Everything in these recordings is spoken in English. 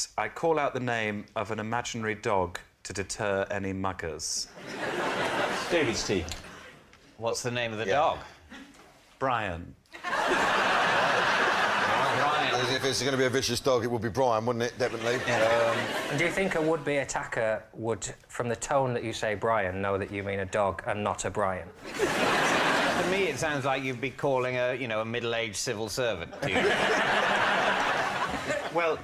night, I call out the name of an imaginary dog to deter any muggers. David's team. What's the name of the dog? Brian. Brian. If it's going to be a vicious dog, it would be Brian, wouldn't it? Definitely. And do you think a would-be attacker would, from the tone that you say Brian, know that you mean a dog and not a Brian? To me, it sounds like you'd be calling a, you know, a middle-aged civil servant. Well,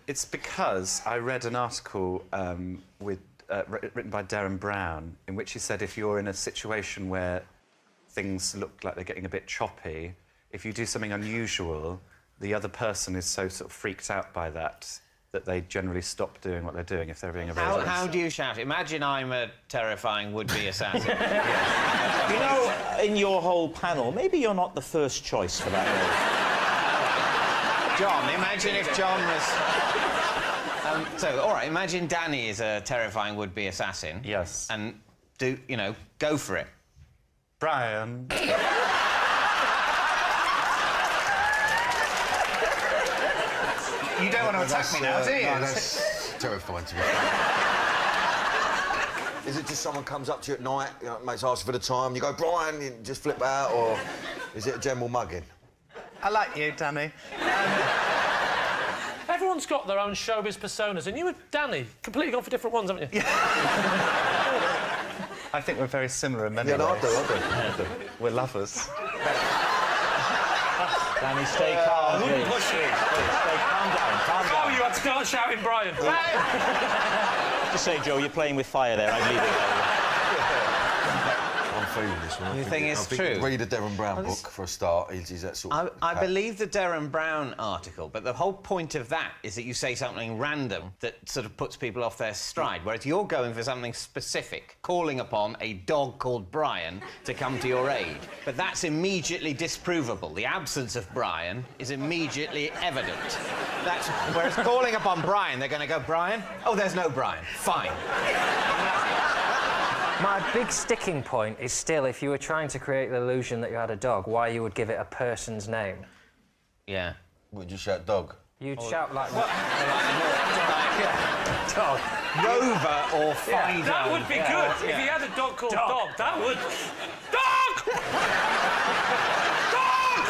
it's because I read an article written by Darren Brown in which he said if you're in a situation where things look like they're getting a bit choppy, if you do something unusual, the other person is so sort of freaked out by that they generally stop doing what they're doing if they're being a very... How do you shout? Imagine I'm a terrifying would-be assassin. You know, in your whole panel, maybe you're not the first choice for that role. John, imagine if John was... so, all right, imagine Danny is a terrifying would-be assassin. Yes. And go for it. Brian. You don't want to attack me now, do you? No, that's terrifying to me. Is it just someone comes up to you at night, you know, mates ask for the time, you go, Brian, you just flip out, or is it a general mugging? I like you, Danny. Everyone's got their own showbiz personas, and you and Danny completely gone for different ones, haven't you? I think we're very similar in many ways. Yeah, no, I do. We're lovers. Danny, stay calm, please. Calm down, calm down. Oh, you had to start shouting Brian. Just say, Joe, you're playing with fire there. I'd leave it there. I'm feeling this one. You think it's true? Read a Darren Brown book for a start. He's that sort of... I believe the Darren Brown article, but the whole point of that is that you say something random that sort of puts people off their stride, whereas you're going for something specific, calling upon a dog called Brian to come to your aid. But that's immediately disprovable. The absence of Brian is immediately evident. Whereas calling upon Brian, they're going to go, Brian? Oh, there's no Brian. Fine. My big sticking point is still, if you were trying to create the illusion that you had a dog, why you would give it a person's name. Yeah. Would you shout dog? You'd shout like... Dog. Rover or Fido. That would be good. If he had a dog called Dog, that would... Dog! Dog!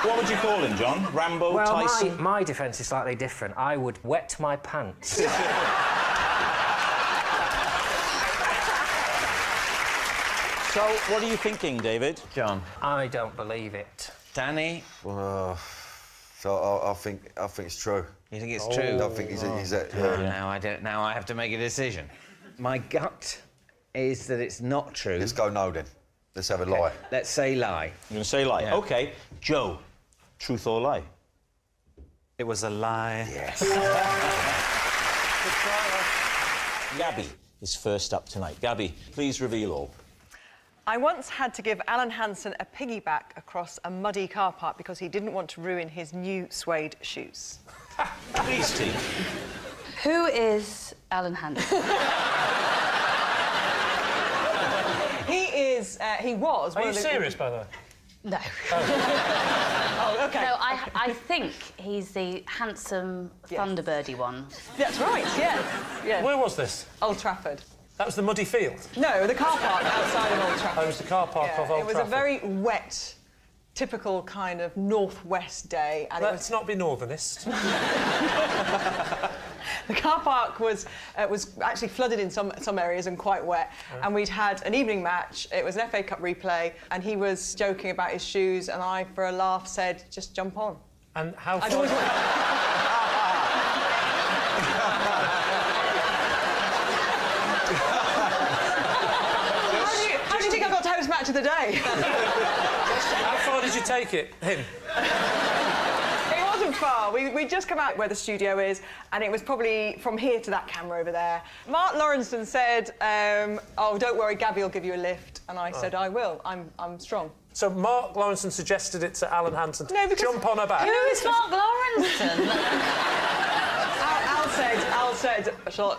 What would you call him, John? Rambo, well, Tyson? my defence is slightly different. I would wet my pants. So, what are you thinking, David? John. I don't believe it. Danny? So I think it's true. You think it's true? I think he's that... Now I have to make a decision. My gut is that it's not true. Let's go no, then. Let's have a lie. Let's say lie. You're going to say lie? Yeah. OK. Joe, truth or lie? It was a lie. Yes. Gabby is first up tonight. Gabby, please reveal all. I once had to give Alan Hansen a piggyback across a muddy car park because he didn't want to ruin his new suede shoes. Please, team. Who is Alan Hansen? He was... Are you serious, by the way? No. Oh, OK. No, I think he's the handsome Thunderbirdy one. That's right, yes. Where was this? Old Trafford. That was the muddy field? No, the car park outside of Old Trafford. Oh, it was the car park of Old Trafford. It was a very wet, typical kind of northwest day. And Let's not be northernist. The car park was actually flooded in some areas and quite wet. And we'd had an evening match. It was an FA Cup replay, and he was joking about his shoes, and I, for a laugh, said, "Just jump on." And how I'd far... always... How do you think I got to host match of the day? How far did you take it, him? It wasn't far. We'd just come out where the studio is, and it was probably from here to that camera over there. Mark Lawrenson said, oh, don't worry, Gabby will give you a lift. And I said, I will. I'm strong. So Mark Lawrenson suggested it to Alan Hansen. No, because... Jump on her back. Who is Mark Lawrenson? Al said... Oh,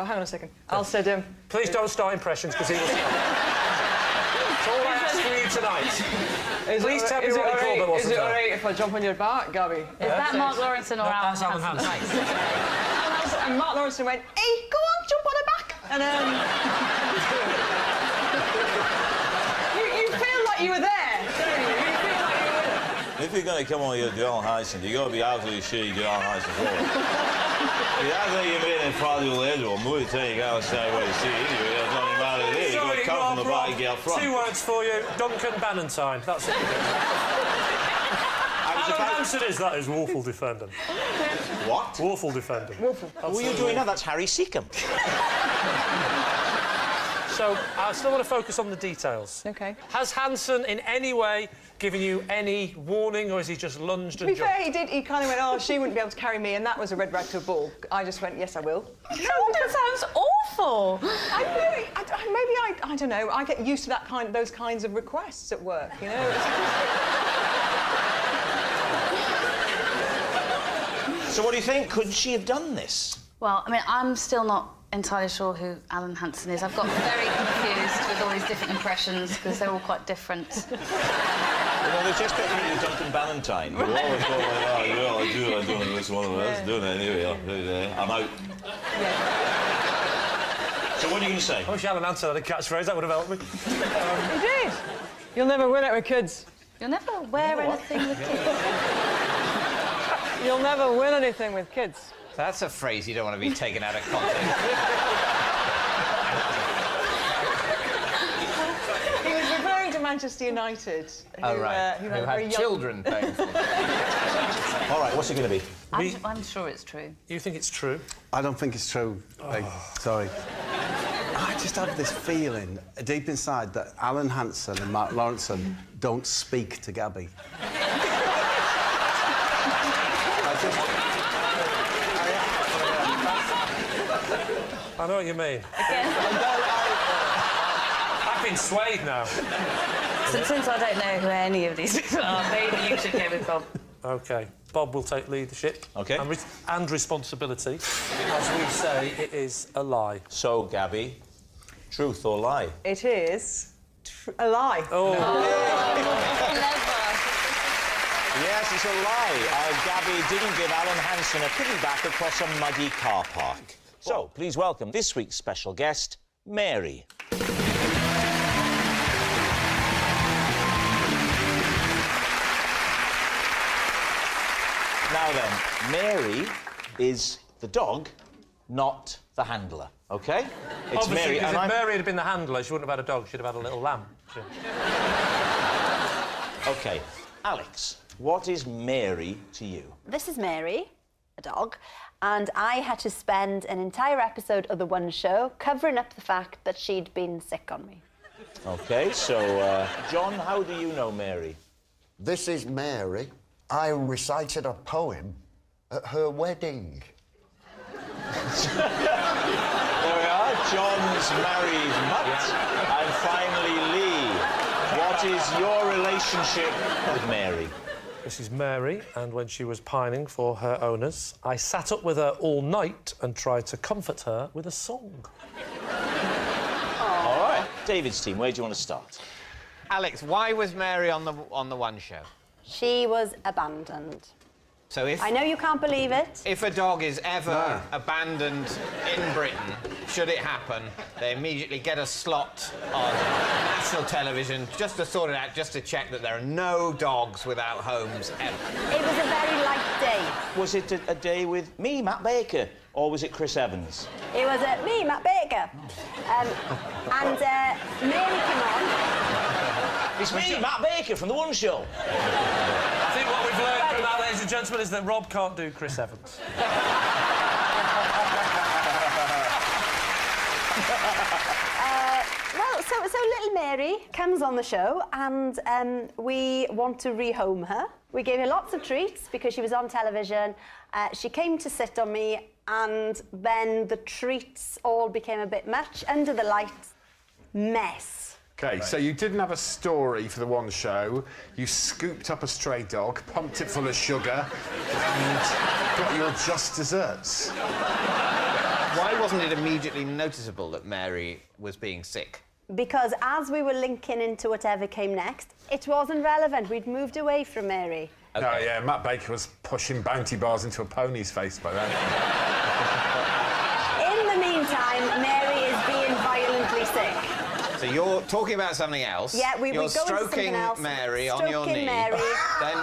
hang on a second. Al said... Please don't start impressions, because he will start. That's all I ask from you tonight. Please tell me Ronnie Corbett wasn't Is it there. all right if I jump on your back, Gabby? Is that Mark Lawrenson or Alan That's Alan Hansen? Hansen. And Mark Lawrenson went, hey, go on, jump on her back. And you feel like you were there, don't you? You feel like you were there. If you're going to come on your Alan Hansen, you've got to be absolutely sure you do Alan Hansen for it. Yeah, I think you've been in front of your head or more time you go and say what you see anyway. It doesn't matter there. You've got to come from the back and get up front. 2 words for you. Duncan Bannatyne. That's it. Alan Hansen is, that is, woeful defending. What? Woeful defending. What are you doing now? That's Harry Seacombe. So, I still want to focus on the details. OK. Has Hansen in any way given you any warning, or has he just lunged To and be jumped? fair, he did. He kind of went, oh, she wouldn't be able to carry me, and that was a red rag to a bull. I just went, yes, I will. No, that sounds awful. I don't know. I get used to those kinds of requests at work, you know? So what do you think? Could she have done this? Well, I mean, I'm still not entirely sure who Alan Hansen is. I've got very confused with all these different impressions because they're all quite different. Well, there's just definitely Duncan Bannatyne. You're always going, oh, yeah, I do this one of us, doing it anyway. I'm out. Yeah. So what are you going to say? I wish Alan Hansen had a catchphrase, that would have helped me. He did. You'll never win it with kids. You'll never wear anything with kids. You'll never win anything with kids. That's a phrase you don't want to be taken out of context. He was referring to Manchester United, who, Oh, right. who Who had very had young... children playing for them. All right, what's it going to be? I'm sure it's true. You think it's true? I don't think it's true. Sorry. I just have this feeling deep inside that Alan Hansen and Mark Lawrenson don't speak to Gabby. I know what you mean. Again, I've been swayed now. since I don't know who any of these people are, maybe you should go with Bob. OK. Bob will take leadership. OK. And responsibility. As we say, it is a lie. So, Gabby, truth or lie? It is a lie. Oh. Yes, it's a lie. Gabby didn't give Alan Hansen a piggyback across a muddy car park. So, please welcome this week's special guest, Mary. Now then, Mary is the dog, not the handler, OK? It's Obviously, Mary, because and if Mary had been the handler, she wouldn't have had a dog, she'd have had a little lamb. OK, Alex, what is Mary to you? This is Mary, a dog, and I had to spend an entire episode of the One Show covering up the fact that she'd been sick on me. OK, so, John, how do you know Mary? This is Mary. I recited a poem at her wedding. There we are, John's married mutt, and finally Lee. What is your relationship with Mary? This is Mary, and when she was pining for her owners, I sat up with her all night and tried to comfort her with a song. All right, David's team, where do you want to start? Alex, why was Mary on the One Show? She was abandoned. So if I know you can't believe it. If a dog is ever abandoned in Britain, should it happen, they immediately get a slot on national television just to sort it out, just to check that there are no dogs without homes ever. It was a very light day. Was it a day with me, Matt Baker, or was it Chris Evans? It was me, Matt Baker. And Mary came on. It's me, Matt Baker, from The One Show. I think what we've learned from that, ladies and gentlemen, is that Rob can't do Chris Evans. So little Mary comes on the show and we want to rehome her. We gave her lots of treats because she was on television. She came to sit on me and then the treats all became a bit much. Under the lights, mess. OK, so you didn't have a story for the One Show. You scooped up a stray dog, pumped it full of sugar, and got your just desserts. Why wasn't it immediately noticeable that Mary was being sick? because as we were linking into whatever came next, it wasn't relevant. We'd moved away from Mary. Okay. Oh, yeah, Matt Baker was pushing bounty bars into a pony's face by then. In the meantime, Mary is being violently sick. So you're talking about something else. Yeah, we you're go into something stroking else. Mary on your knee. Mary. Then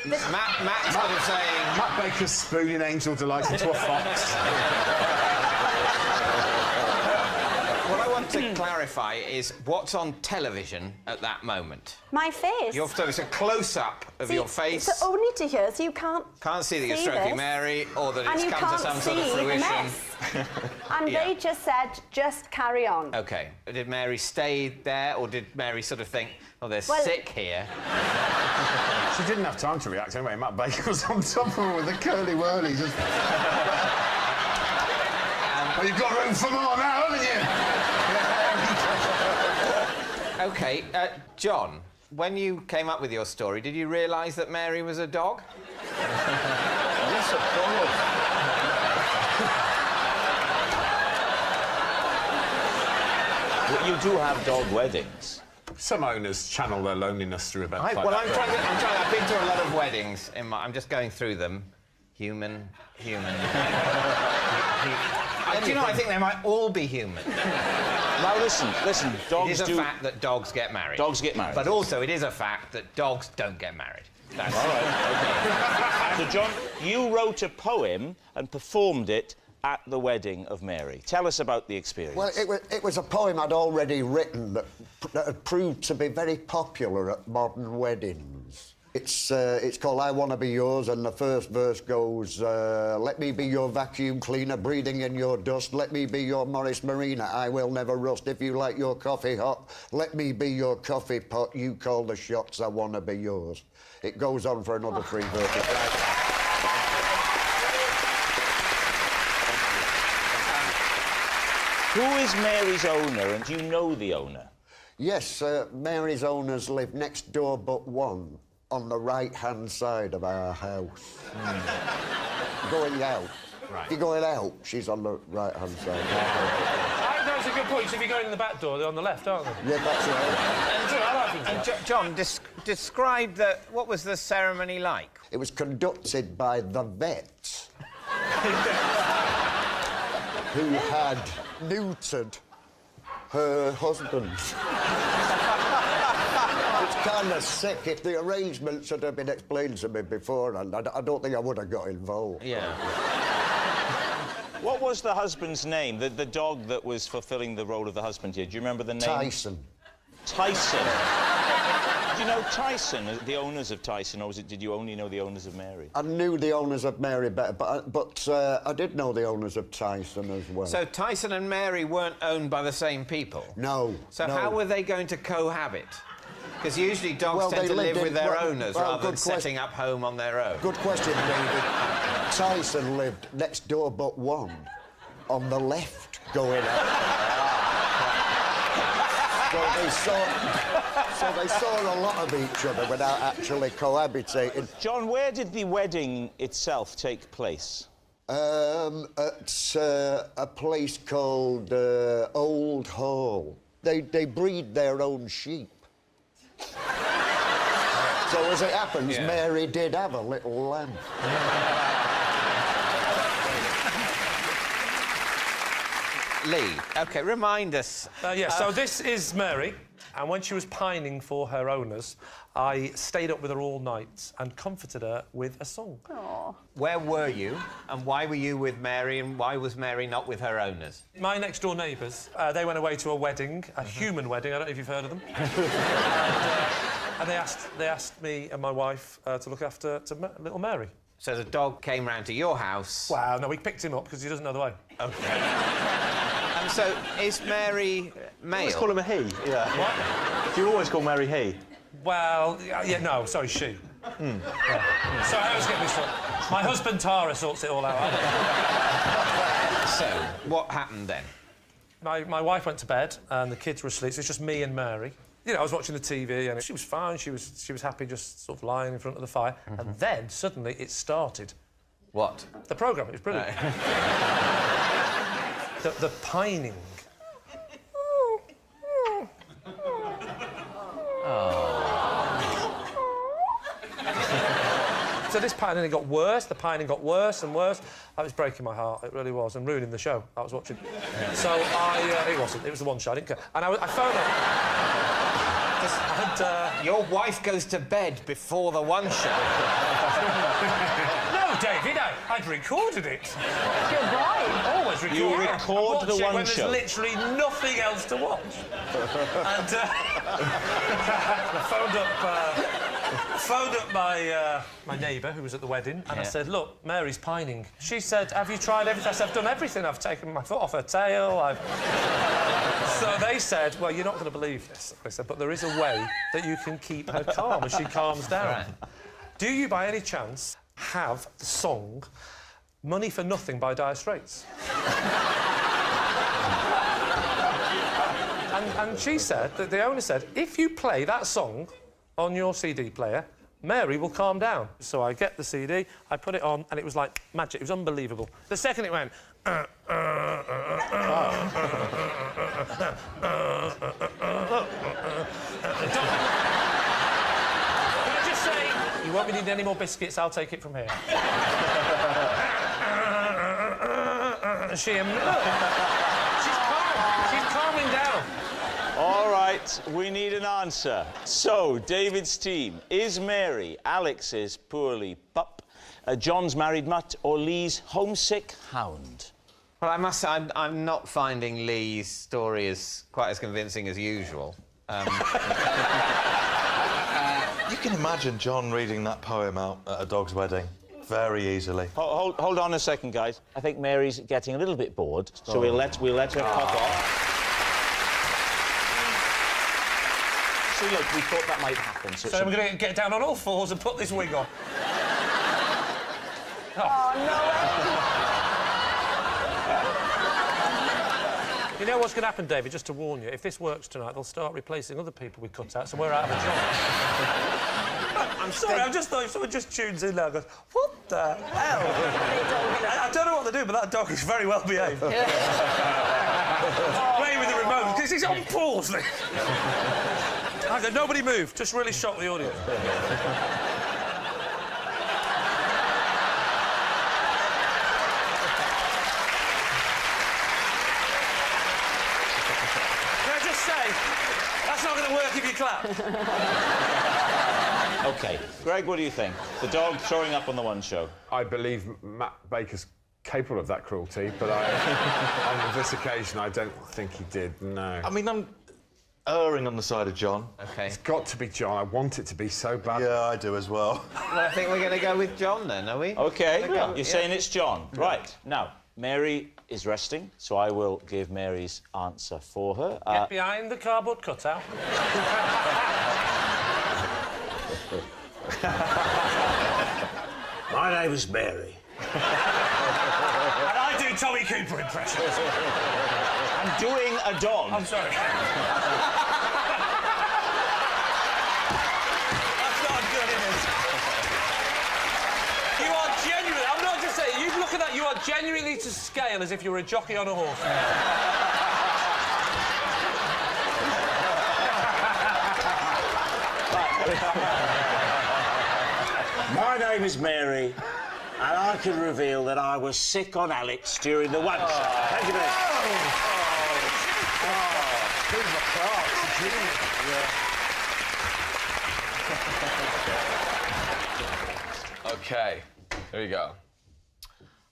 Matt's sort of saying... Matt Baker's spooning Angel Delight into a fox. What I want to clarify is what's on television at that moment. My face. It's a close-up of your face. It's only to here, so you can't see that you're stroking this. Mary, or that it's and come to some sort of fruition. And they just said, just carry on. OK. Did Mary stay there, or did Mary sort of think, oh, they're sick here? She didn't have time to react anyway. Matt Baker was on top of her with a curly-whirly. Just... well, you've got room for more now, haven't you? OK, John, when you came up with your story, did you realise that Mary was a dog? Yes, of course. Well, you do have dog weddings. Some owners channel their loneliness through events like Well, that. I've been to a lot of weddings. I'm just going through them. Human. Do you know, I think they might all be human. Now, listen, dogs It is a fact that dogs get married. Dogs get married. But also, it is a fact that dogs don't get married. That's all right, OK. So, John, you wrote a poem and performed it at the wedding of Mary. Tell us about the experience. Well, it was a poem I'd already written that had proved to be very popular at modern weddings. It's called I Wanna Be Yours, and the first verse goes, let me be your vacuum cleaner, breathing in your dust. Let me be your Morris Marina, I will never rust. If you like your coffee hot, let me be your coffee pot. You call the shots, I wanna be yours. It goes on for another 3 verses. Who is Mary's owner, and do you know the owner? Yes, Mary's owners live next door but one, on the right-hand side of our house. Going out. Right. If you're going out, she's on the right-hand side. That's a good point. So if you're going in the back door, they're on the left, aren't they? Yeah, that's right. And John, describe what was the ceremony like? It was conducted by the vet, who had neutered her husband. It's kind of sick. If the arrangements had been explained to me beforehand, I don't think I would have got involved. Yeah. What was the husband's name? The dog that was fulfilling the role of the husband here. Do you remember the name? Tyson. Tyson. Do you know Tyson, the owners of Tyson, or did you only know the owners of Mary? I knew the owners of Mary better, but I did know the owners of Tyson as well. So Tyson and Mary weren't owned by the same people? No. So no. how were they going to cohabit? Because usually dogs tend to live with their owners rather than setting up home on their own. Good question, David. Tyson lived next door but one, on the left, going out. So they saw a lot of each other without actually cohabitating. John, where did the wedding itself take place? At a place called Old Hall. They breed their own sheep. So as it happens, Mary did have a little lamb. Lee, OK, remind us. So this is Mary, and when she was pining for her owners, I stayed up with her all night and comforted her with a song. Aww. Where were you, and why were you with Mary, and why was Mary not with her owners? My next-door neighbours, they went away to a wedding, a human wedding, I don't know if you've heard of them. and they asked me and my wife to look after little Mary. So the dog came round to your house? Well, no, we picked him up because he doesn't know the way. OK. And so, is Mary male? You always call him a he, yeah. What? Do you always call Mary he? Well, no, sorry, she. Yeah. So I was getting this one. My husband Tara sorts it all out. So, what happened then? My wife went to bed and the kids were asleep, so it's just me and Mary. You know, I was watching the TV and she was fine, she was happy just sort of lying in front of the fire. And then, suddenly, it started. What? The programme, it was brilliant. The pining. So this pining got worse, the pining got worse and worse. That was breaking my heart, it really was, and ruining the show I was watching. So it wasn't, it was the one show, I didn't care. And I phoned her. And, Your wife goes to bed before the one show. No, David, I'd recorded it. You're right. Always record. You record the one when show. there's literally nothing else to watch. And I phoned up my neighbour who was at the wedding, and I said, "Look, Mary's pining." She said, "Have you tried everything?" I said, "I've done everything. I've taken my foot off her tail. So they said, "Well, you're not going to believe this." They said, "But there is a way that you can keep her calm as she calms down." Right. Do you, by any chance, have the song "Money for Nothing" by Dire Straits? and she said that the owner said, if you play that song on your CD player, Mary will calm down. So I get the CD, I put it on, and it was like magic. It was unbelievable. The second it went... Can I just say, you won't be needing any more biscuits, I'll take it from here. She's calming down. All right, we need an answer. So, David's team, is Mary Alex's poorly pup, John's married mutt, or Lee's homesick hound? Well, I must say, I'm not finding Lee's story as quite as convincing as usual. You can imagine John reading that poem out at a dog's wedding very easily. Hold on a second, guys. I think Mary's getting a little bit bored, so we'll let her cock off. See, look, we thought that might happen. So we're going to get down on all fours and put this wig on. Oh, no. You know what's going to happen, David, just to warn you, if this works tonight, they'll start replacing other people with cutouts, so we're out of a job. I'm sorry, I just thought if someone just tunes in now and goes, what the hell? I don't know what they do, but that dog is very well behaved. Playing with the remote, because he's on pause. I go, nobody move, just really shock the audience. That's not going to work if you clap. OK. Greg, what do you think? The dog throwing up on the one show. I believe Matt Baker's capable of that cruelty, but on this occasion, I don't think he did, no. I mean, I'm erring on the side of John. OK. It's got to be John. I want it to be so bad. Yeah, I do as well. Well, I think we're going to go with John, then, are we? OK. You're saying it's John. Right. Now, Mary is resting, so I will give Mary's answer for her. Get behind the cardboard cutout. My name is Mary. And I do Tommy Cooper impressions. I'm doing a dog. I'm sorry. That's not good, is it? You are genuinely... I'm not just saying... You look at that, you are genuinely to scale as if you were a jockey on a horse. My name is Mary, and I can reveal that I was sick on Alex during the one show. Thank you very much. OK, here we go.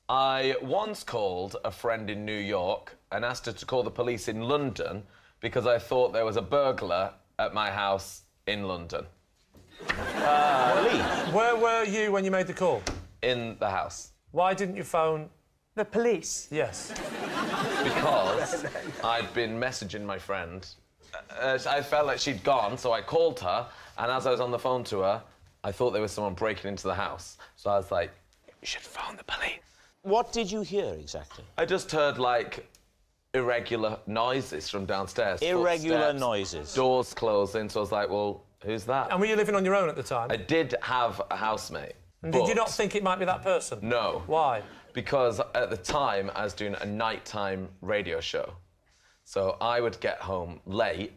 I once called a friend in New York and asked her to call the police in London because I thought there was a burglar at my house in London. Lee? Where were you when you made the call? In the house. Why didn't you phone... The police? Yes. Because I'd been messaging my friend. I felt like she'd gone, so I called her, and as I was on the phone to her, I thought there was someone breaking into the house. So I was like, you should phone the police. What did you hear, exactly? I just heard, like, irregular noises from downstairs. Irregular Footsteps, noises? Doors closing, so I was like, well, who's that? And were you living on your own at the time? I did have a housemate. And did you not think it might be that person? No. Why? Because at the time, I was doing a nighttime radio show. So I would get home late,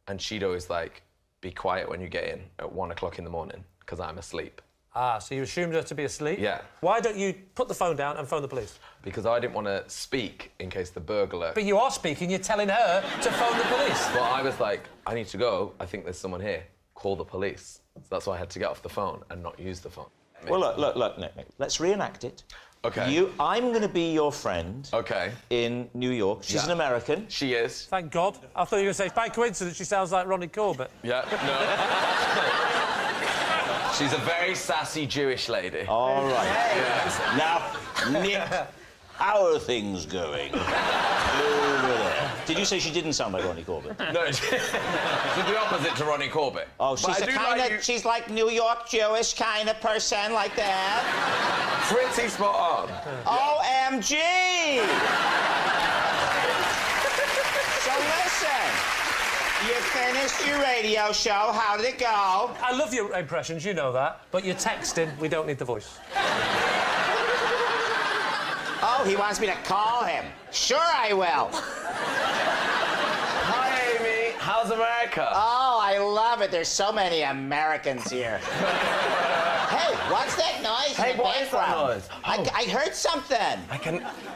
and she'd always, like, be quiet when you get in at 1 o'clock in the morning, because I'm asleep. Ah, so you assumed her to be asleep? Yeah. Why don't you put the phone down and phone the police? Because I didn't want to speak in case the burglar... But you are speaking, you're telling her to phone the police. Well, I was like, I need to go. I think there's someone here. Call the police. So that's why I had to get off the phone and not use the phone. Well, look, Nick. Let's reenact it. OK. I'm going to be your friend. OK. In New York. She's an American. She is. Thank God. I thought you were going to say, by coincidence, she sounds like Ronnie Corbett. Yeah, no. She's a very sassy Jewish lady. All right. Yeah. Now, Nick, how are things going over there? Did you say she didn't sound like Ronnie Corbett? No, she's the opposite to Ronnie Corbett. Oh, she's like New York Jewish kind of person like that. Pretty spot on. OMG! So listen. You finished your radio show. How did it go? I love your impressions, you know that. But you're texting, we don't need the voice. Oh, he wants me to call him. Sure I will. Hi, Amy. How's America? Oh, I love it. There's so many Americans here. Hey, what's that noise in the what is that background? noise? Oh. I heard something.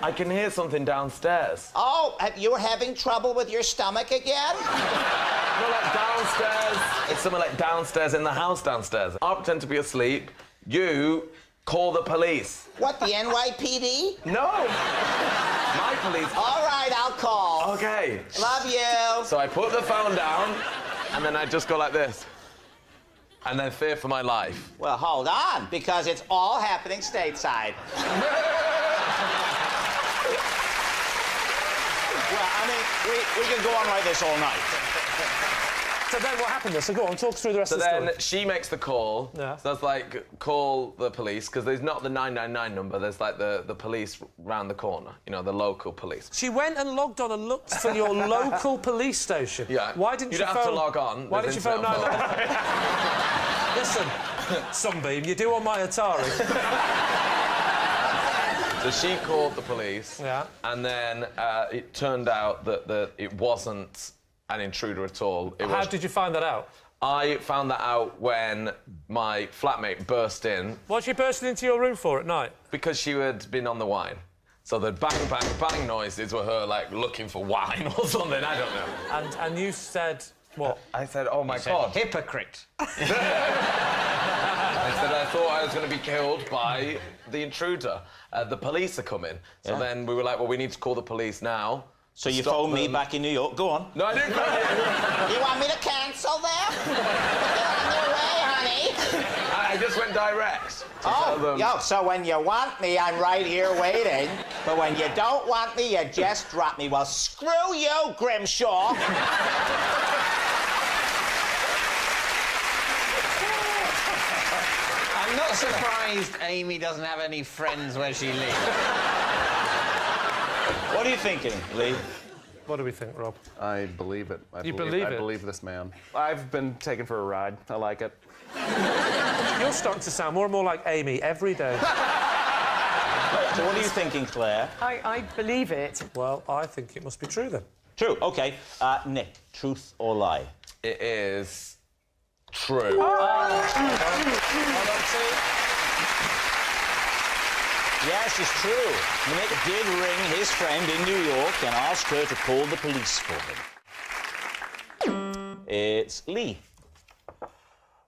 I can hear something downstairs. Oh, you were having trouble with your stomach again? No, like downstairs. It's something like downstairs in the house downstairs. I'll pretend to be asleep. You call the police. What, the NYPD? No. My police. All right, I'll call. OK. Love you. So I put the phone down, and then I just go like this. And then fear for my life. Well, hold on, because it's all happening stateside. Well, I mean, we can go on like this all night. So then what happened? So go on, talk us through the rest of the story. So then she makes the call. Yeah. So that's like, call the police, because there's not the 999 number, there's like the police round the corner, you know, the local police. She went and logged on and looked for your local police station. Yeah. Why didn't you you don't phone... have to log on. Why didn't you phone 999? Listen, Sunbeam, you do on my Atari. So she called the police. Yeah. And then it turned out that it wasn't an intruder at all. How did you find that out? I found that out when my flatmate burst in. What's she bursting into your room for at night? Because she had been on the wine. So the bang, bang, bang noises were her, like, looking for wine or something, I don't know. And you said what? I said, oh, my God. Hypocrite. I said I thought I was going to be killed by the intruder. The police are coming. So then we were like, well, we need to call the police now. So you phoned me back in New York. Go on. No, I didn't phone you. You want me to cancel them? They're on their way, honey. I just went direct to tell them. Yo, so when you want me, I'm right here waiting. But when you don't want me, you just drop me. Well, screw you, Grimshaw. I'm not surprised Amy doesn't have any friends where she lives. What are you thinking, Lee? What do we think, Rob? I believe it. I believe it? I believe this man. I've been taken for a ride. I like it. You're starting to sound more and more like Amy every day. So what are you thinking, Claire? I believe it. Well, I think it must be true, then. True, OK. Nick, truth or lie? It is true. Yes, it's true. Nick did ring his friend in New York and ask her to call the police for him. It's Lee.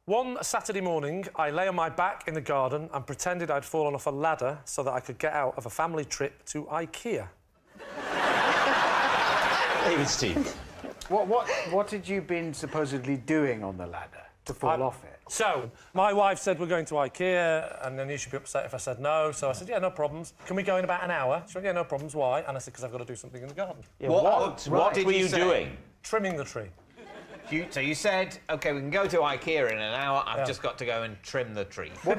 One Saturday morning, I lay on my back in the garden and pretended I'd fallen off a ladder so that I could get out of a family trip to IKEA. David Steve. What had you been supposedly doing on the ladder to fall off it? So, my wife said we're going to IKEA, and then you should be upset if I said no. So I said, yeah, no problems. Can we go in about an hour? She went, yeah, no problems. Why? And I said, because I've got to do something in the garden. Yeah, what were you doing? Trimming the tree. So you said, OK, we can go to IKEA in an hour. I've just got to go and trim the tree. I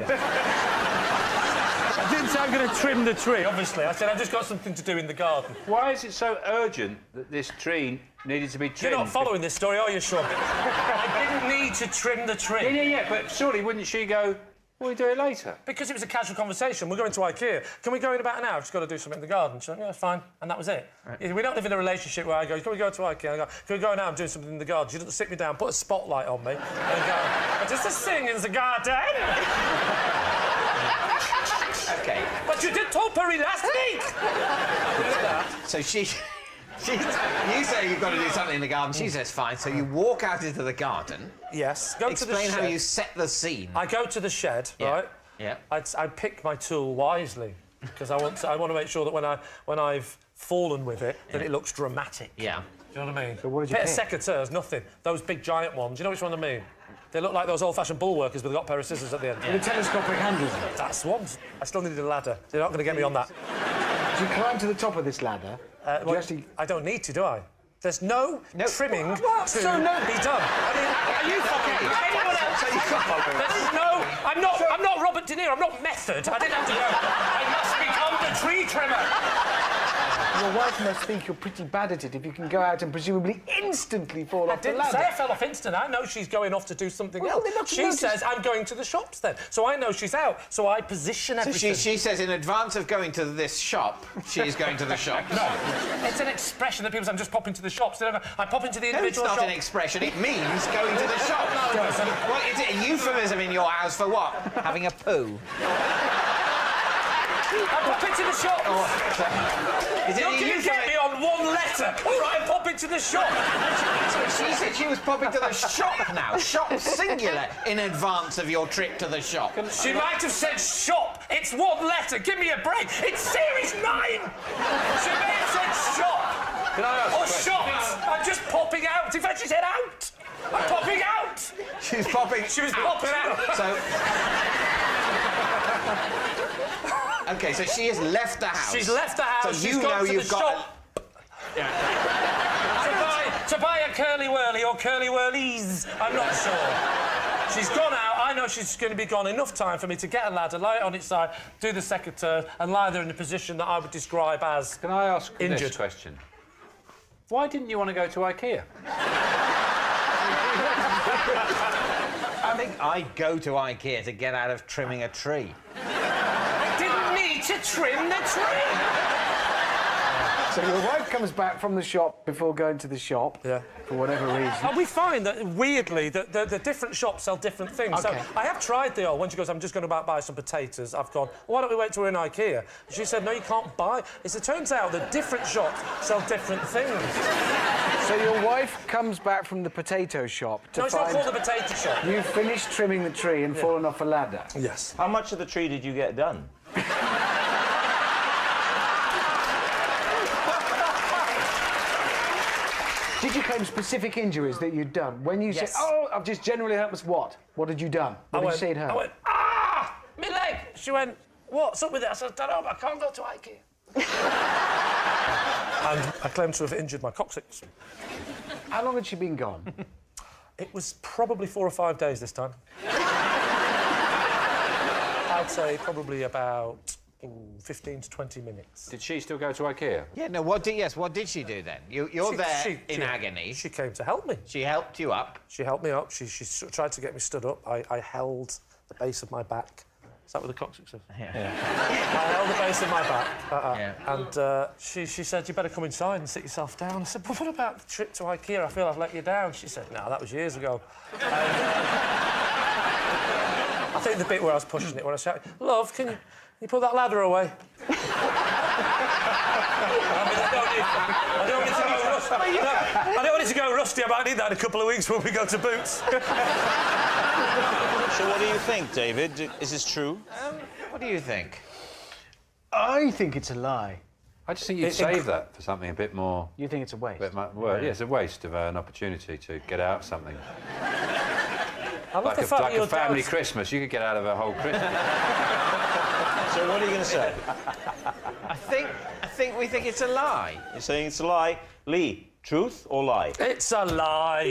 didn't say I'm going to trim the tree, obviously. I said I've just got something to do in the garden. Why is it so urgent that this tree needed to be trimmed? You're not following this story, are you, Sean? I didn't need to trim the tree. Yeah, but surely wouldn't she go, We'll do it later. Because it was a casual conversation. We're going to IKEA. Can we go in about an hour? I've just got to do something in the garden. She went, yeah, it's fine. And that was it. Right. We don't live in a relationship where I go, can we go to IKEA? I go, can we go now? I'm doing something in the garden. She doesn't sit me down, put a spotlight on me, and go, just to sing in the garden. OK. But you did Toppery last week! So you say you've got to do something in the garden. She says fine. So you walk out into the garden. Yes. Explain how you set the scene. I go to the shed, right? Yeah. I pick my tool wisely because I want to make sure that when I've fallen with it, that it looks dramatic. Yeah. Do you know what I mean? So what did you pick? Secateurs, nothing. Those big giant ones. You know which one I mean? They look like those old-fashioned bull workers with a pair of scissors at the end. With the telescopic handles. That's one. I still needed a ladder. They're not going to get me on that. Do you climb to the top of this ladder? I don't need to, do I? There's no trimming to be done. I mean, are you fucking... Anyone else? There's no... I'm not Robert De Niro. I'm not Method. I didn't have to go... I must become the tree trimmer. Your wife must think you're pretty bad at it if you can go out and presumably instantly fall off the ladder. I didn't say I fell off instant. I know she's going off to do something else. She says I'm going to the shops then. So I know she's out. So I position everything. So she says in advance of going to this shop, she's going to the shop. No. It's an expression that people say I'm just popping to the shops. They don't go, I pop into the individual shop. It's not an expression. It means going to the shop. No. Well, is it a euphemism in your house for what? Having a poo? I pop into the shop. You're going to get me on one letter. All right, I pop into the shop. So she said she was popping to the shop now. Shop singular in advance of your trip to the shop. She might have said shop. It's one letter. Give me a break. It's series 9. She may have said shop. Can I ask or shops. I'm just popping out. In fact, she said out. I'm popping out. She's popping. She was popping out. So. OK, so she has left the house. She's left the house. So you know you've got. To buy a curly whirly or curly whirlies. I'm not sure. She's gone out. I know she's going to be gone enough time for me to get a ladder, lie it on its side, do the secateur, and lie there in a position that I would describe as Can I ask injured. this question? Why didn't you want to go to IKEA? I think I'd go to IKEA to get out of trimming a tree. To trim the tree. So your wife comes back from the shop before going to the shop. Yeah. For whatever reason. And we find that weirdly that the different shops sell different things. Okay. So I have tried the old. When she goes, I'm just going to buy some potatoes. I've gone, why don't we wait till we're in IKEA? And she said, no, you can't buy. It turns out that different shops sell different things. So your wife comes back from the potato shop to it's not called the potato shop. You finished trimming the tree and fallen off a ladder. Yes. How much of the tree did you get done? Did you claim specific injuries that you'd done? When you said, oh, I've just generally hurt us, what? What had you done? What did you say to her? I went, ah! My leg! She went, what's up with it? I said, I don't know, but I can't go to IKEA. And I claim to have injured my coccyx. How long had she been gone? It was probably 4 or 5 days this time. I'd say probably about 15 to 20 minutes. Did she still go to IKEA? Yeah, no, what did she do then? You're there in agony. She came to help me. She helped you up? She helped me up. She tried to get me stood up. I held the base of my back. Is that what the coccyx is? Yeah. I held the base of my back. And she said, you better come inside and sit yourself down. I said, but what about the trip to IKEA? I feel I've let you down. She said, no, that was years ago. I think the bit where I was pushing it, when I shouted, love, can you put that ladder away? I don't want it to go rusty. I don't want it to go rusty. I might need that in a couple of weeks when we go to Boots. So what do you think, David? Is this true? What do you think? I think it's a lie. I just think you'd save that for something a bit more... You think it's a waste? Well, yeah, it's a waste of an opportunity to get out of something. Like a family Christmas, you could get out of a whole Christmas. So what are you going to say? I think we think it's a lie. You're saying it's a lie. Lee, truth or lie? It's a lie.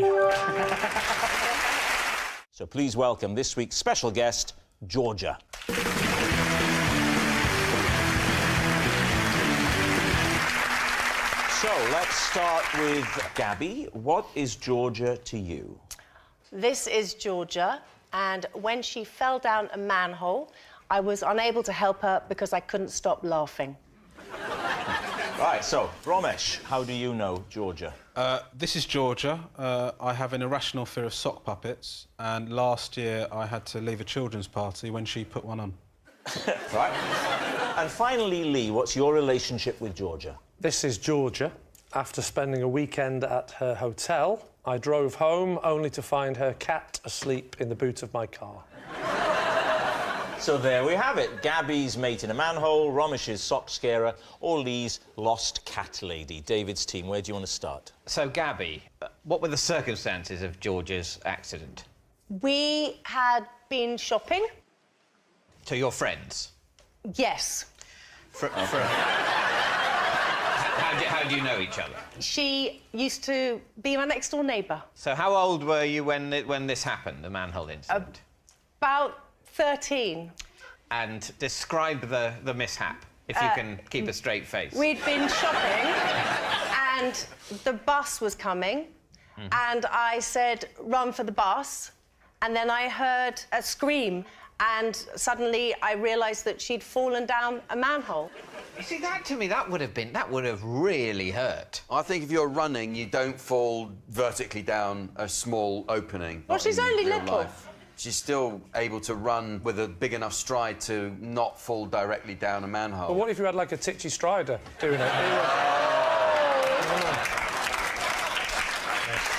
So please welcome this week's special guest, Georgia. So let's start with Gabby. What is Georgia to you? This is Georgia. and when she fell down a manhole, I was unable to help her because I couldn't stop laughing. Right, so, Romesh, how do you know Georgia? This is Georgia. I have an irrational fear of sock puppets, and last year I had to leave a children's party when she put one on. Right. And finally, Lee, what's your relationship with Georgia? This is Georgia. After spending a weekend at her hotel, I drove home only to find her cat asleep in the boot of my car. So there we have it. Gabby's mate in a manhole, Romesh's sock scarer, or Lee's lost cat lady. David's team, where do you want to start? So, Gabby, what were the circumstances of Georgia's accident? We had been shopping. To your friends? Yes. How do you know each other? She used to be my next-door neighbour. So how old were you when this happened, the manhole incident? About 13. And describe the mishap, if you can keep a straight face. We'd been shopping, and the bus was coming, and I said, run for the bus, and then I heard a scream, and suddenly I realised that she'd fallen down a manhole. You see, that to me, that would have really hurt. I think if you're running, you don't fall vertically down a small opening. Well, she's only little. She's still able to run with a big enough stride to not fall directly down a manhole. But what if you had, like, a titchy strider doing it?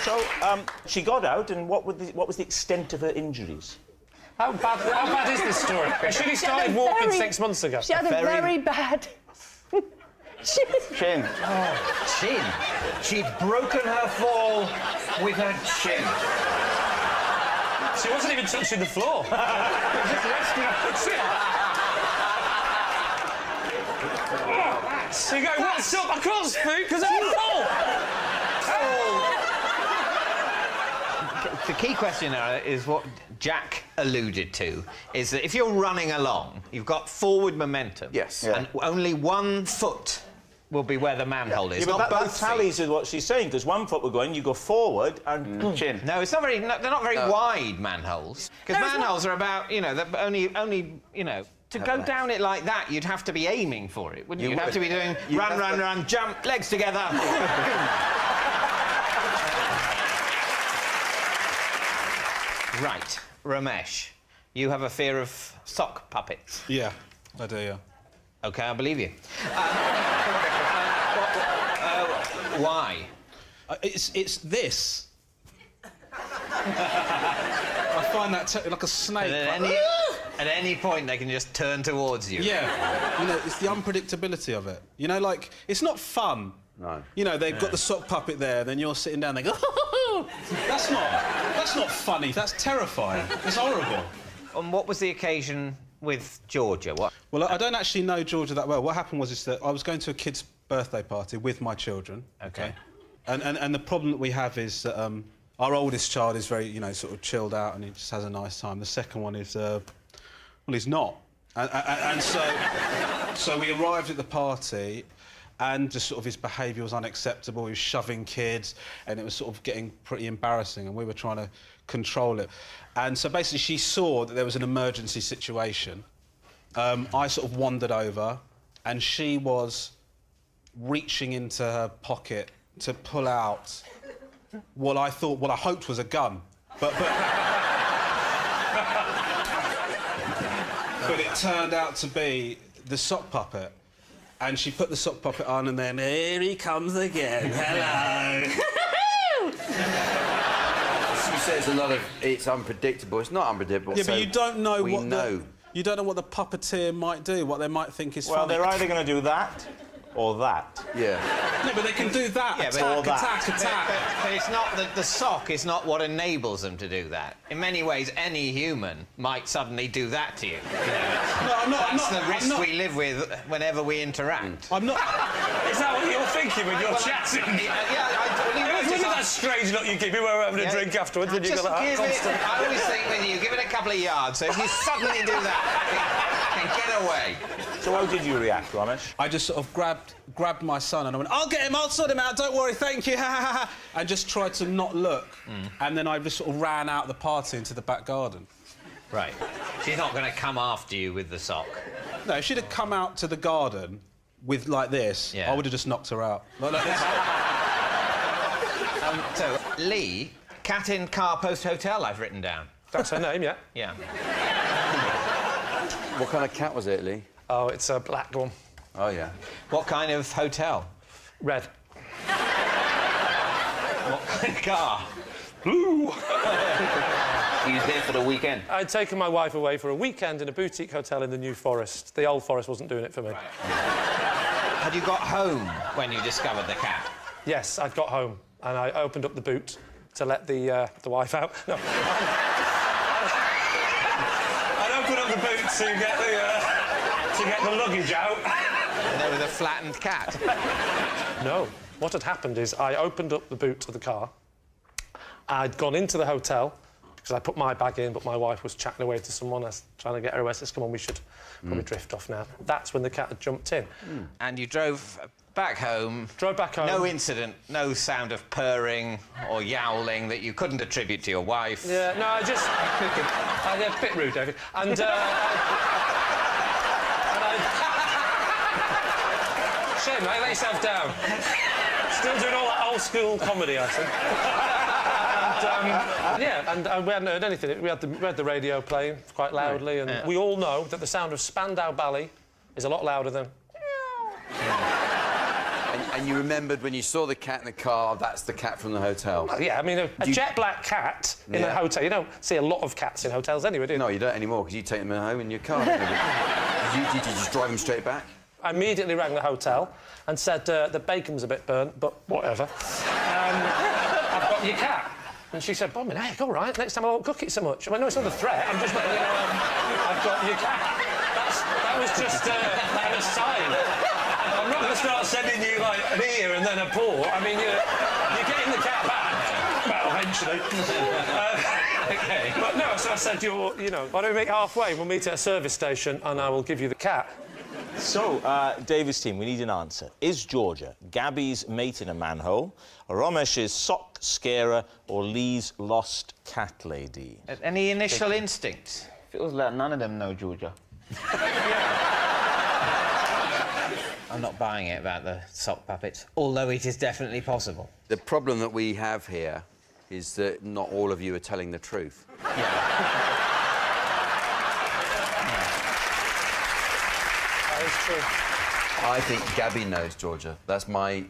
So, she got out, and what was the extent of her injuries? How bad is this story? She only started walking 6 months ago. She had a very bad... Chin. Oh, chin? She'd broken her fall with her chin. She wasn't even touching the floor. She was just resting on the chin. So you go, what's up? I can't speak because I'm full. The key question there is what Jack alluded to, is that if you're running along, you've got forward momentum. Yes. And only one foot will be where the manhole is. Yeah, but not that tallies with what she's saying, because one foot will go in, you go forward and chin. No, it's not very. They're not very wide manholes. Because manholes are about, you know, they're only, you know. To go down it like that, you'd have to be aiming for it, wouldn't you? You'd have to be doing run, jump, legs together. Right, Ramesh, you have a fear of sock puppets. Yeah, I do, yeah. OK, I believe you. Why? It's this. I find that like a snake. At any point, they can just turn towards you. Yeah. You know, it's the unpredictability of it. You know, like, it's not fun. No. You know, they've got the sock puppet there, then you're sitting down, they go, That's not funny, that's terrifying. It's horrible. And what was the occasion with Georgia? What? Well, I don't actually know Georgia that well. What happened was that I was going to a kid's birthday party with my children. OK. And the problem that we have is that our oldest child is very, you know, sort of chilled out and he just has a nice time. The second one is, well, he's not. And so we arrived at the party and just sort of his behaviour was unacceptable. He was shoving kids and it was sort of getting pretty embarrassing and we were trying to control it. And so basically she saw that there was an emergency situation. I sort of wandered over and she was reaching into her pocket to pull out what I hoped was a gun. But it turned out to be the sock puppet. And she put the sock puppet on and then, here he comes again, hello. She says a lot of, it's unpredictable. It's not unpredictable. Yeah, but you don't know you don't know what the puppeteer might do, what they might think is funny. Well, they're either going to do that or that. Yeah. No, but they can do that. Yeah, attack. But it's not the sock is not what enables them to do that. In many ways, any human might suddenly do that to you. That's the risk we live with whenever we interact. I'm not. Is that what you're thinking when you're chatting? Look at that strange look you give me when we're having a drink afterwards and you've got that constant... I always think with you, give it a couple of yards, so if you suddenly do that, you can get away. So how did you react, Ramesh? I just sort of grabbed my son and I went, I'll get him, I'll sort him out, don't worry, thank you, and just tried to not look. And then I just sort of ran out the party into the back garden. Right. She's not going to come after you with the sock. No, if she'd have come out to the garden with like this, I would have just knocked her out. Like this. So, Lee, cat in car post hotel, I've written down. That's her name, yeah? Yeah. What kind of cat was it, Lee? Oh, it's a black one. Oh, yeah. What kind of hotel? Red. What kind of car? Blue. He was there for the weekend? I'd taken my wife away for a weekend in a boutique hotel in the New Forest. The Old Forest wasn't doing it for me. Right. Had you got home when you discovered the cat? Yes, I'd got home and I opened up the boot to let the wife out. No. I'd opened up the boot to get the luggage out. And there was a flattened cat. No. What had happened is I opened up the boot of the car. I'd gone into the hotel because I put my bag in, but my wife was chatting away to someone. I was trying to get her away. I said, come on, we should probably drift off now. That's when the cat had jumped in. And you drove back home. Drove back home. No incident, no sound of purring or yowling that you couldn't attribute to your wife. Yeah, no, I just... a bit rude, David. And, shame, mate, let yourself down. Still doing all that old-school comedy, I think. And we hadn't heard anything. We had the radio playing quite loudly, and we all know that the sound of Spandau Ballet is a lot louder than... And you remembered when you saw the cat in the car, that's the cat from the hotel? Well, yeah, I mean, a jet black cat in a hotel. You don't see a lot of cats in hotels anyway, do you? No, you don't anymore, because you take them home in your car. Did you just drive them straight back? I immediately rang the hotel and said the bacon's a bit burnt, but whatever. I've got your cat. And she said, Bob, hey, all right, next time I won't cook it so much. I mean, no, it's not a threat. I'm just letting you know I've got your cat. That was just an aside. I'm not going to start sending you, like, an ear and then a paw. I mean, you're getting the cat back. Well, eventually. OK. But no, so I said, why don't we meet halfway? We'll meet at a service station and I will give you the cat. So, David's team, we need an answer. Is Georgia Gabby's mate in a manhole, Romesh's sock scarer, or Lee's lost cat lady? Any initial instincts? Feels like none of them know Georgia. I'm not buying it about the sock puppets, although it is definitely possible. The problem that we have here is that not all of you are telling the truth. That is true. I think Gabby knows Georgia. That's my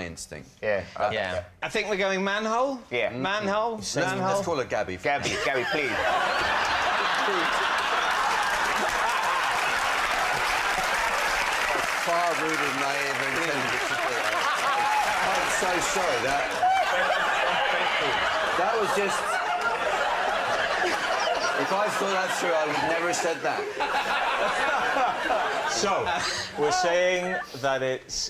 instinct. Yeah. Yeah. I think we're going manhole? Yeah. Manhole? Let's call her Gabby. Gabby, please. Far ruder than I ever intended it to be. I'm so sorry. That was just... If I thought that through, I would never have said that. So, we're saying that it's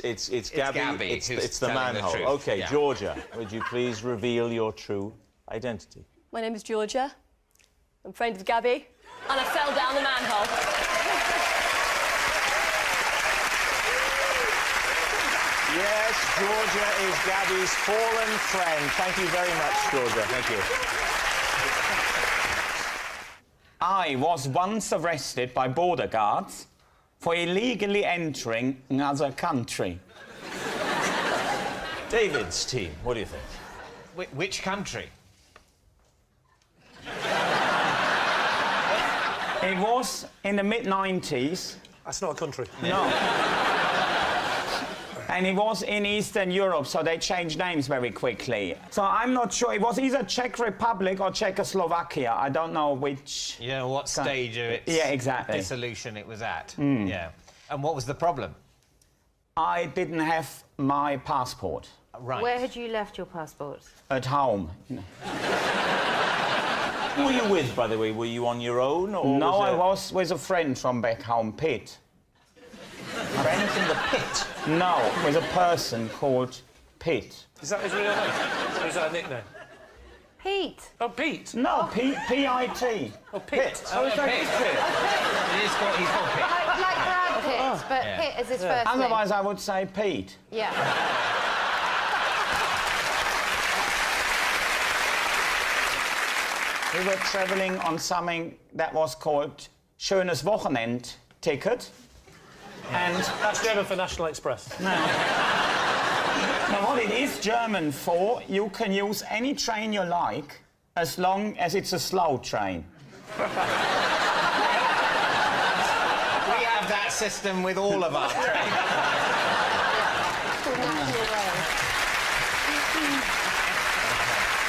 Gabby, it's the manhole. OK, yeah. Georgia, would you please reveal your true identity? My name is Georgia. I'm friend with Gabby, and I fell down the manhole. Yes, Georgia is Gabby's fallen friend. Thank you very much, Georgia. Thank you. I was once arrested by border guards for illegally entering another country. David's team, what do you think? Which country? It was in the mid-90s. That's not a country. No. And it was in Eastern Europe, so they changed names very quickly. So I'm not sure. It was either Czech Republic or Czechoslovakia. I don't know which... You know what stage of its dissolution it was at. Yeah. And what was the problem? I didn't have my passport. Right. Where had you left your passport? At home. Who were you with, by the way? Were you on your own, or No, was I was with a friend from back home, Pete. Friend in the pit? No, with a person called Pete. Is that his real name? Or is that a nickname? Pete. Oh, Pete. No, P-I-T. Oh, Pete. Oh, is that Pete. He's called Pete. Like Brad Pitt, but Yeah. Pitt is his first name. Otherwise, I would say Pete. Yeah. We were travelling on something that was called Schönes Wochenend-Ticket. And that's German for National Express. No. Now, what it is German for, you can use any train you like, as long as it's a slow train. We have that system with all of our trains.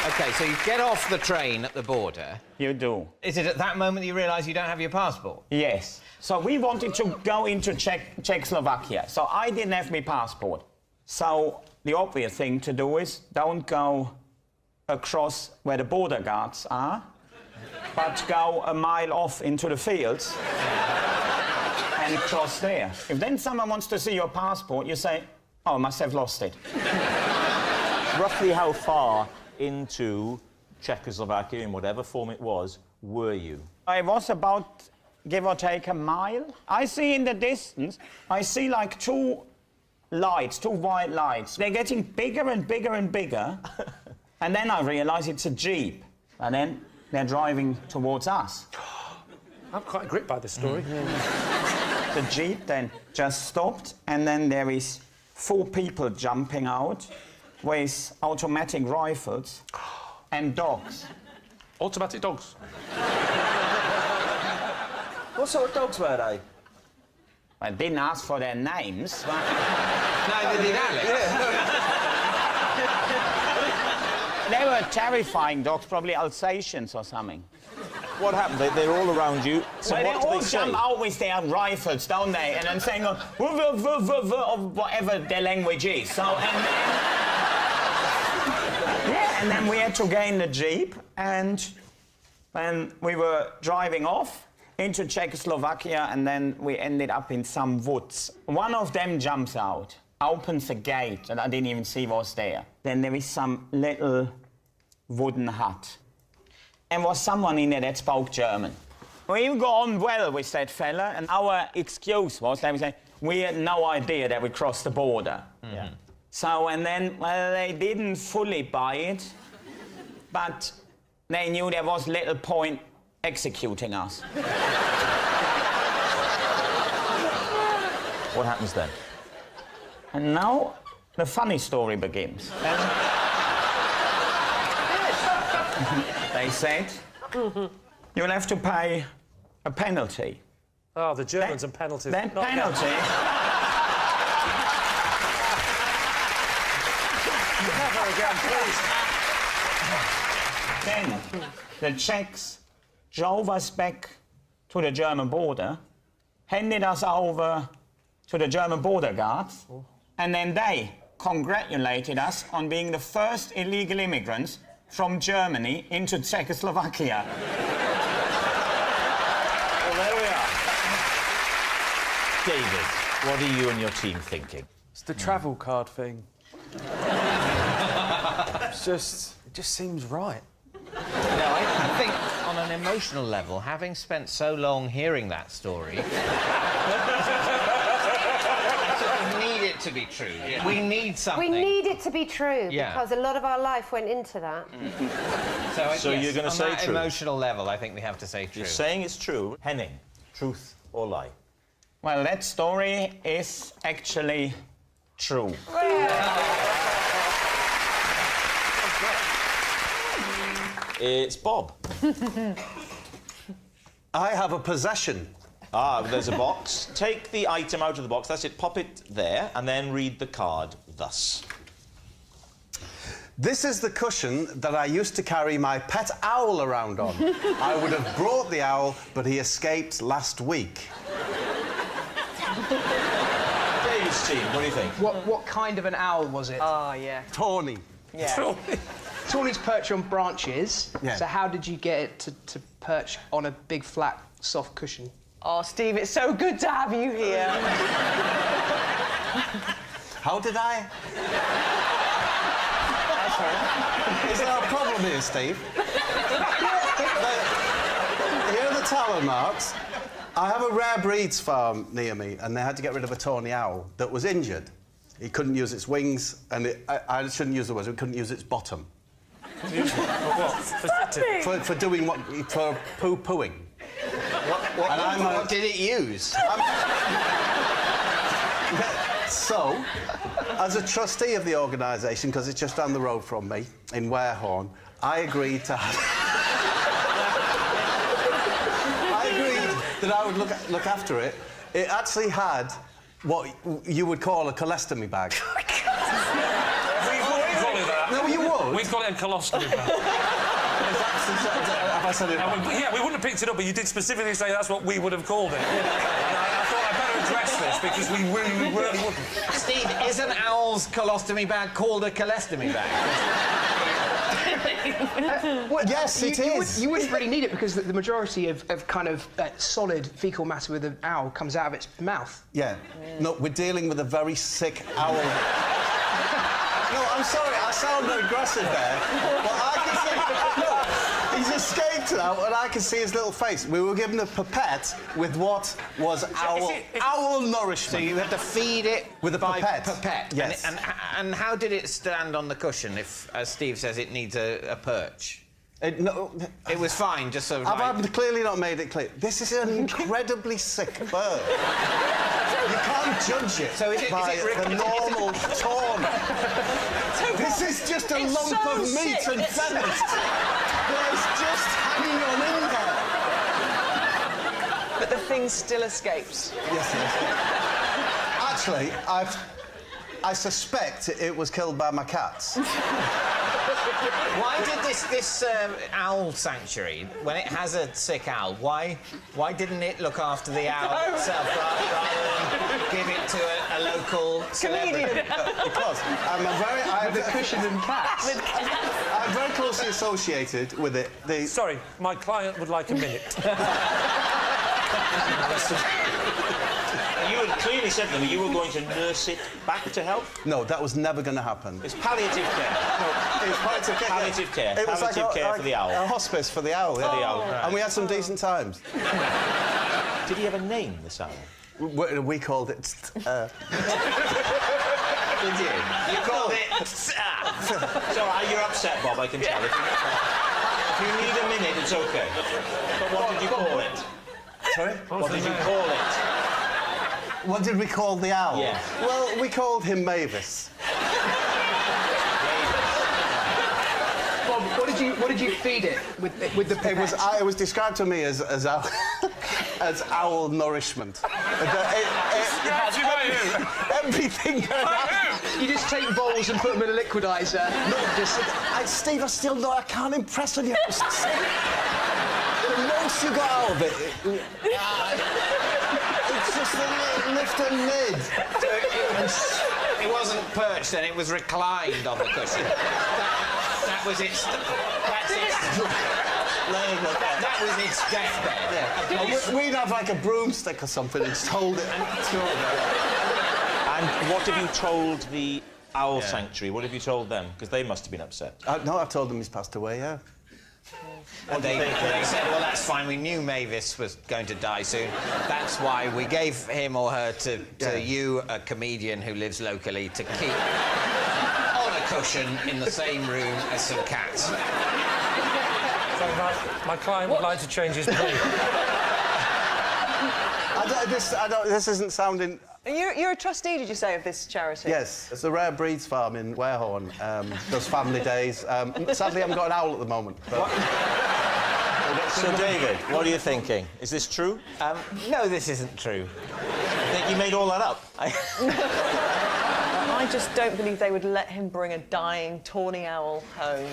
OK, so you get off the train at the border. You do. Is it at that moment you realise you don't have your passport? Yes. So we wanted to go into Czechoslovakia. So I didn't have my passport. So the obvious thing to do is don't go across where the border guards are, but go a mile off into the fields and cross there. If then someone wants to see your passport, you say, oh, I must have lost it. Roughly how far into Czechoslovakia, in whatever form it was, were you? I was about, give or take, a mile. I see in the distance, I see like two lights, two white lights. They're getting bigger and bigger and bigger. And then I realise it's a Jeep. And then they're driving towards us. I'm quite gripped by this story. The Jeep then just stopped, and then there is 4 people jumping out with automatic rifles and dogs. Automatic dogs? What sort of dogs were they? I didn't ask for their names. But... Neither did Alex. They were terrifying dogs, probably Alsatians or something. What happened? They're all around you. So well, what they do all they say? jump out with their rifles, don't they? And then saying, or whatever their language is. So, and then we had to gain the Jeep, and then we were driving off into Czechoslovakia, and then we ended up in some woods. One of them jumps out, opens a gate, and I didn't even see what was there. Then there is some little wooden hut. And was someone in there that spoke German. We got on well with that fella, and our excuse was that we said, we had no idea that we crossed the border. Mm-hmm. Yeah. So, and then, well, they didn't fully buy it, but they knew there was little point executing us. What happens then? And now the funny story begins. They said, you'll have to pay a penalty. Oh, the Germans and penalties. That penalty... Never again, please. Then the Czechs drove us back to the German border, handed us over to the German border guards, and then they congratulated us on being the first illegal immigrants from Germany into Czechoslovakia. Well, there we are. David, what are you and your team thinking? It's the travel card thing. It just seems right. No, I think on an emotional level, having spent so long hearing that story, we need it to be true. Yeah. We need something. We need it to be true, Yeah. because a lot of our life went into that. So you're going to say on that true? emotional level, I think we have to say true. You're saying it's true. Henning, truth or lie? Well, that story is actually true. It's Bob. I have a possession. Ah, there's a box. Take the item out of the box. That's it. Pop it there, and then read the card thus. This is the cushion that I used to carry my pet owl around on. I would have brought the owl, but he escaped last week. David's team, what do you think? What kind of an owl was it? Oh, yeah. Tawny. Yeah. Tawny's perch on branches. Yeah. So how did you get it to perch on a big, flat, soft cushion? Oh, Steve, it's so good to have you here. How did I? Is there a problem here, Steve? Here are the talon marks. I have a rare breeds farm near me, and they had to get rid of a tawny owl that was injured. It couldn't use its wings, and I shouldn't use the words, it couldn't use its bottom. What? For doing what? For poo-pooing. What did it use? So, as a trustee of the organisation, because it's just down the road from me, in Warehorn, I agreed to I agreed that I would look after it. It actually had what you would call a colostomy bag. We wouldn't call it that. No, you would. We'd call it a colostomy bag. Have I said it? Yeah, we wouldn't have picked it up, but you did specifically say that's what we would have called it. And I thought I'd better address this because we really wouldn't. Steve, is an owl's colostomy bag called a colostomy bag? Yes, it is. You wouldn't really need it because the majority of kind of solid faecal matter with an owl comes out of its mouth. Yeah. No, we're dealing with a very sick owl. No, I'm sorry, I sound aggressive there, but I can see... Look, he's escaped now, and I can see his little face. We were given a pipette with what was owl nourishment. So you had to feed it with a pipette? Yes. And how did it stand on the cushion if, as Steve says, it needs a perch? It was fine, just sort of... I've clearly not made it clear. This is an incredibly sick bird. You can't judge it by the normal tone. This is just a lump of meat and feathers that is just hanging on in there. But the thing still escapes. Yes, Actually, I suspect it was killed by my cats. Why did this owl sanctuary, when it has a sick owl, why didn't it look after the owl itself rather than give it to a local celebrity? Because I have the cushion and cats. I'm very closely associated with it. Sorry, my client would like a minute. You had clearly said to them you were going to nurse it back to health. No, that was never going to happen. It's palliative care. No, it's palliative care. Palliative care. It was palliative care for the owl. A hospice for the owl. For the owl. And we had some decent times. Did he have a name, this owl? We called it... Did you? You called it... So you're upset, Bob, I can tell. If you need a minute, it's OK. But what did you call it? Sorry? What did you call it? What did we call the owl? Yeah. Well, we called him Mavis. Bob, what did you feed it with the pipette? It was described to me as owl nourishment. Everything. You just take bowls and put them in a liquidizer. Steve, I can't impress on you. The most you got out of it. It's just a lift and mid. It wasn't perched, then it was reclined on the cushion. That was its... That was its deathbed. Yeah. We'd have like a broomstick or something and just hold it and throw it. And what have you told the owl sanctuary? What have you told them? Because they must have been upset. No, I've told them he's passed away, yeah. And they said, well, that's fine. We knew Mavis was going to die soon. That's why we gave him or her to you, a comedian who lives locally, to keep on a cushion in the same room as some cats. So my client would like to change his plea. This isn't sounding... You're a trustee, did you say, of this charity? Yes, it's a rare breeds farm in Warehorn. Does family days. Sadly, I haven't got an owl at the moment. But... So, David, what are you thinking? Is this true? No, this isn't true. I think you made all that up. I just don't believe they would let him bring a dying, tawny owl home.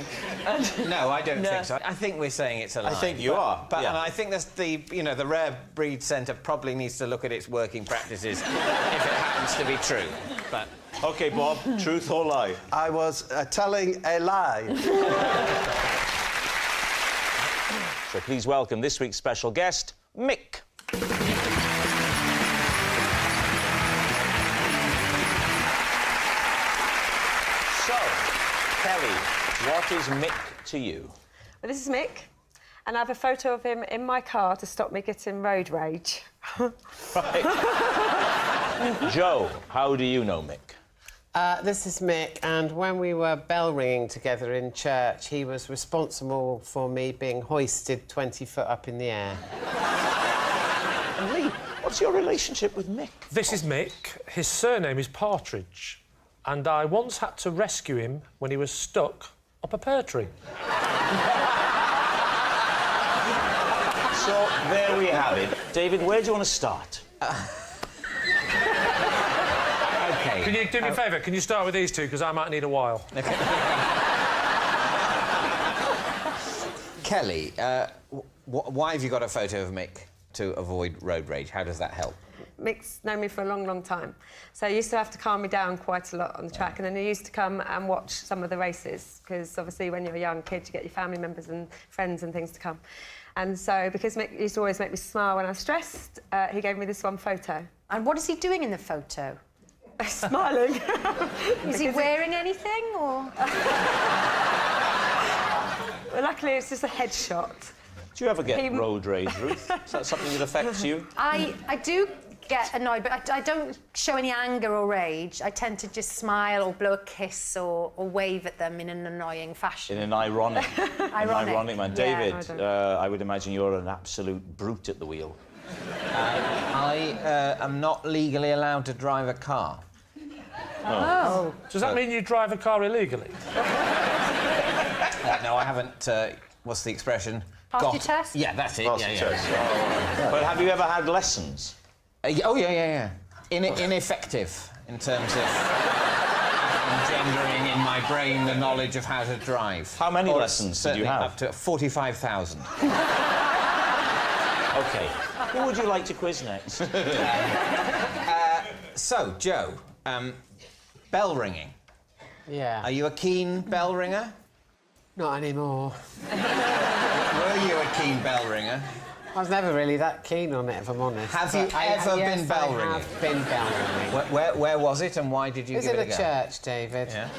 No, I don't think so. I think we're saying it's a lie. I think you are. And I think that's the Rare Breed Centre probably needs to look at its working practices if it happens to be true. But OK, Bob, truth or lie? I was telling a lie. So please welcome this week's special guest, Mick. Kelly, what is Mick to you? Well, this is Mick, and I have a photo of him in my car to stop me getting road rage. Right. Joe, how do you know Mick? This is Mick, and when we were bell ringing together in church, he was responsible for me being hoisted 20 foot up in the air. And Lee, what's your relationship with Mick? This is Mick. His surname is Partridge, and I once had to rescue him when he was stuck up a pear tree. So, there we have it. David, where do you want to start? OK. Can you do me a favour? Can you start with these two, because I might need a while. Kelly, why have you got a photo of Mick to avoid road rage? How does that help? Mick's known me for a long, long time. So he used to have to calm me down quite a lot on the track, and then he used to come and watch some of the races, because obviously when you're a young kid, you get your family members and friends and things to come. And so, because Mick used to always make me smile when I was stressed, he gave me this one photo. And what is he doing in the photo? Smiling. Is he wearing anything, or...? Well, luckily, it's just a headshot. Do you ever get road rage, Ruth? Is that something that affects you? I do get annoyed, but I don't show any anger or rage. I tend to just smile or blow a kiss or wave at them in an annoying fashion. In an ironic... ironic man. Yeah, David, I would imagine you're an absolute brute at the wheel. I am not legally allowed to drive a car. Oh. Does that mean you drive a car illegally? No, I haven't... what's the expression? Passed your test? Yeah, that's it. Passed yeah, your test. Oh. But have you ever had lessons? Oh, yeah. Ineffective in terms of engendering in my brain the knowledge of how to drive. How many lessons did you have? Up to 45,000. OK. Who would you like to quiz next? So, Joe, bell ringing. Yeah. Are you a keen bell ringer? Not anymore. Were you a keen bell ringer? I was never really that keen on it, if I'm honest. Have you ever been bell ringing? I have been bell ringing. Where was it, and why did you give it a go? It was in a church, David. Yeah.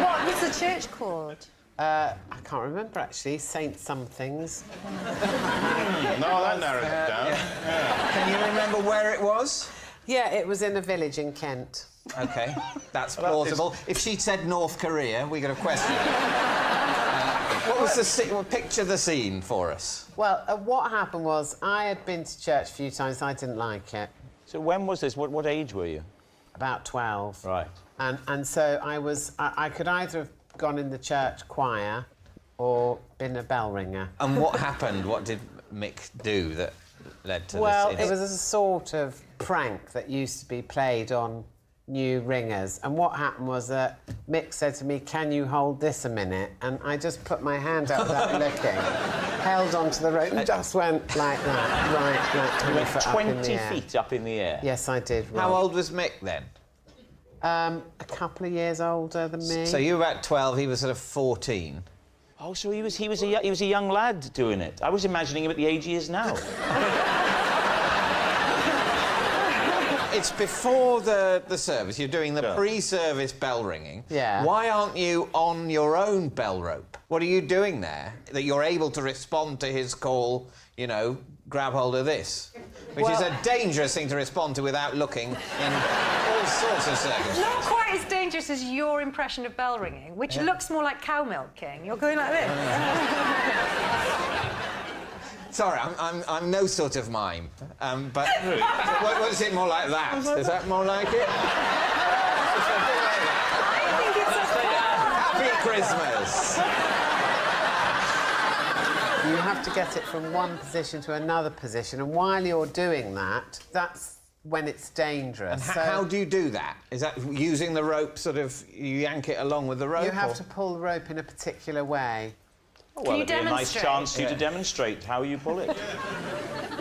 What was the church called? I can't remember, actually. Saint Somethings. No, that narrows it down. Yeah. Can you remember where it was? Yeah, it was in a village in Kent. OK, that's plausible. If she'd said North Korea, we could have questioned it. What was the scene? Well, picture the scene for us. Well, what happened was I had been to church a few times. I didn't like it. So when was this? What age were you? About 12. Right. And so I could either have gone in the church choir or been a bell ringer. And what happened? What did Mick do that led to this? Well, it was a sort of prank that used to be played on new ringers, and what happened was that Mick said to me, "Can you hold this a minute?" And I just put my hand out without looking, held onto the rope, and just went like that, right, You went 20 feet up in the air. Yes, I did. How old was Mick then? A couple of years older than me. So you were about 12. He was sort of 14. Oh, so he was a young lad doing it. I was imagining him at the age he is now. It's before the service. You're doing the pre-service bell ringing. Yeah. Why aren't you on your own bell rope? What are you doing there that you're able to respond to his call, you know, grab hold of this? Which is a dangerous thing to respond to without looking in all sorts of circumstances. Not quite as dangerous as your impression of bell ringing, which looks more like cow milking. You're going like this. Sorry, I'm no sort of mime, but what is it more like that? Is that more like it? I think it's Happy Christmas! You have to get it from one position to another position, and while you're doing that, that's when it's dangerous. And how do you do that? Is that using the rope, sort of, you yank it along with the rope? You have to pull the rope in a particular way. Well, it'd be a nice chance for you to demonstrate how you pull it.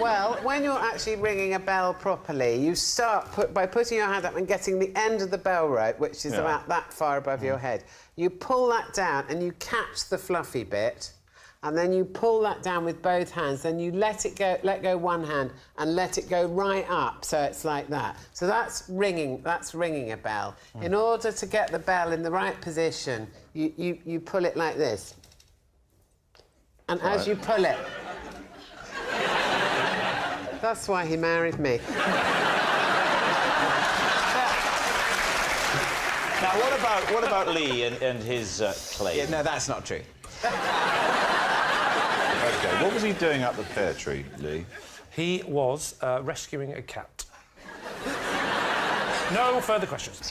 Well, when you're actually ringing a bell properly, you start by putting your hand up and getting the end of the bell rope, which is about that far above your head. You pull that down and you catch the fluffy bit, and then you pull that down with both hands, then you let go one hand and let it go right up, so it's like that. So that's ringing a bell. In order to get the bell in the right position, you pull it like this. And as you pull it... That's why he married me. Now, what about Lee and his claim? Yeah, no, that's not true. OK, what was he doing up the pear tree, Lee? He was rescuing a cat. No further questions.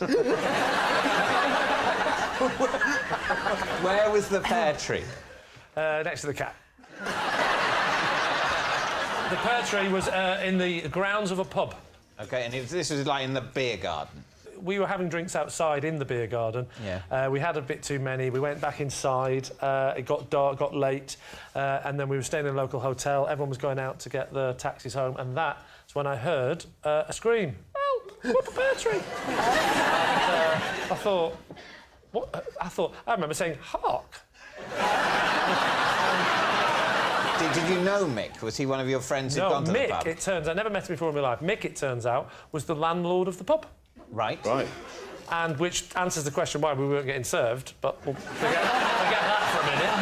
Where was the pear tree? Next to the cat. The pear tree was in the grounds of a pub. OK, and this was like in the beer garden? We were having drinks outside in the beer garden. Yeah. We had a bit too many. We went back inside. It got dark, got late, and then we were staying in a local hotel. Everyone was going out to get the taxis home, and that's when I heard a scream. Help! What the pear tree? And, I thought, what? I remember saying, hark. Did you know Mick? Was he one of your friends who'd gone to the pub? Mick, it turns out, I never met him before in my life. Mick, it turns out, was the landlord of the pub. Right. Right. And which answers the question why we weren't getting served, but we'll forget that for a minute.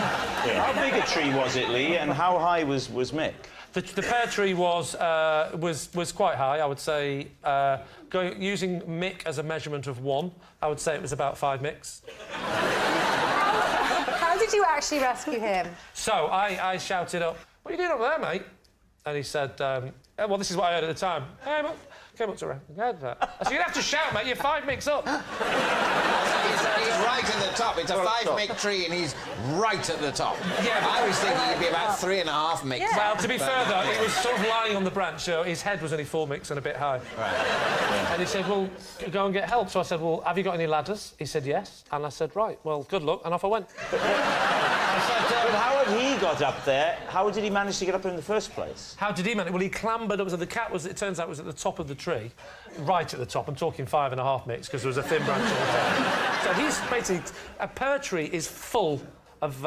Yeah. How big a tree was it, Lee, and how high was Mick? The pear tree was quite high, I would say. Using Mick as a measurement of 1, I would say it was about 5 Micks. How did you actually rescue him? So I shouted up, "What are you doing up there, mate?" And he said, well, this is what I heard at the time. Hey, came up to her. I said, "You'd have to shout, mate. You're 5 Micks up." He's right at the top. It's a 5 Mick tree, and he's right at the top. Yeah, I was thinking he'd be about 3.5 Micks. Yeah. Well, to be fair, though, it was sort of lying on the branch, so his head was only 4 Micks and a bit high. Right. And he said, "Well, go and get help." So I said, "Well, have you got any ladders?" He said, "Yes." And I said, "Right, well, good luck," and off I went. But how had he got up there? How did he manage to get up in the first place? How did he manage? Well, he clambered up. So the cat was, it turns out, was at the top of the tree, right at the top. I'm talking 5.5 Micks because there was a thin branch on the top. So he's basically... A pear tree is full of...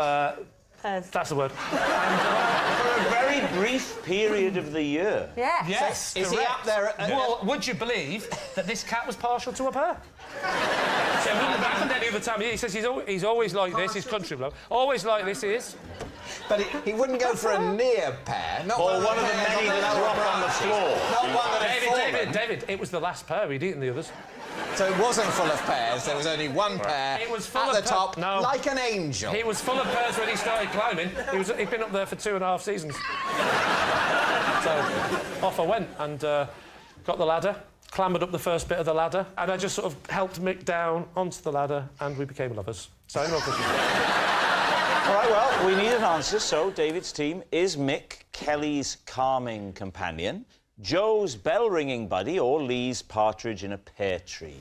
That's the word. For a very brief period of the year. Yeah. Yes, Is he up there... Well, would you believe that this cat was partial to a pear? So it wouldn't have happened any other time of year. He says he's always like this, he's country bloke. Always like this, he is. But he wouldn't go for a near pear, not or one of the many that drop on the floor. Not one that had fallen. David, it was the last pear. He'd eaten the others. So it wasn't full of pears, there was only one pear it was full at of the top, no. like an angel. He was full of pears when he started climbing. He'd been up there for 2.5 seasons. So off I went and got the ladder, clambered up the first bit of the ladder, and I just sort of helped Mick down onto the ladder, and we became lovers. So no questions. All right, well, we need an answer, so David's team is Mick, Kelly's calming companion, Joe's bell-ringing buddy, or Lee's partridge in a pear tree?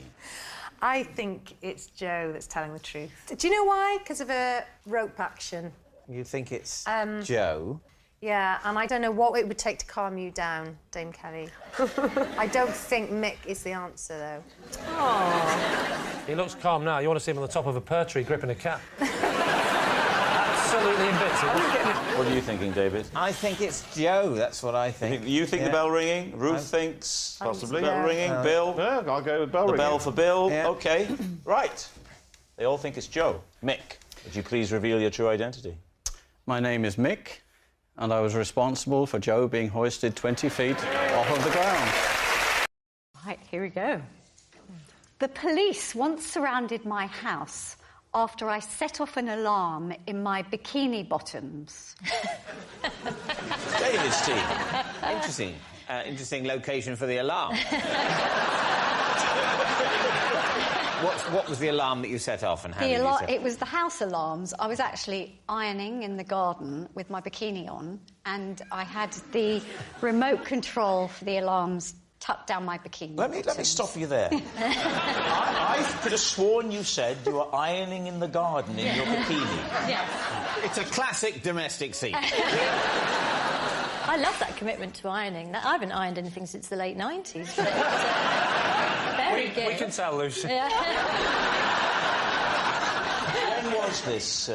I think it's Joe that's telling the truth. Do you know why? Because of a rope action. You think it's Joe? Yeah, and I don't know what it would take to calm you down, Dame Kelly. I don't think Mick is the answer, though. Oh. He looks calm now. You want to see him on the top of a pear tree gripping a cat. Absolutely invincible. What are you thinking, David? I think it's Joe, that's what I think. You think the bell ringing? Ruth thinks... Possibly. Bell ringing. Bill? Yeah, I'll go with bell ringing. The bell for Bill. Yeah. OK. Right. They all think it's Joe. Mick, would you please reveal your true identity? My name is Mick, and I was responsible for Joe being hoisted 20 feet off of the ground. Right, here we go. The police once surrounded my house after I set off an alarm in my bikini bottoms. David's team. Interesting. Interesting location for the alarm. What was the alarm that you set off, and how did you set it? It was the house alarms. I was actually ironing in the garden with my bikini on, and I had the remote control for the alarms tucked down my bikini. Let me stop you there. I could have sworn you said you were ironing in the garden in your bikini. Yes. It's a classic domestic scene. I love that commitment to ironing. I haven't ironed anything since the late 90s. But very good. We can tell, Lucy. Yeah. When was this,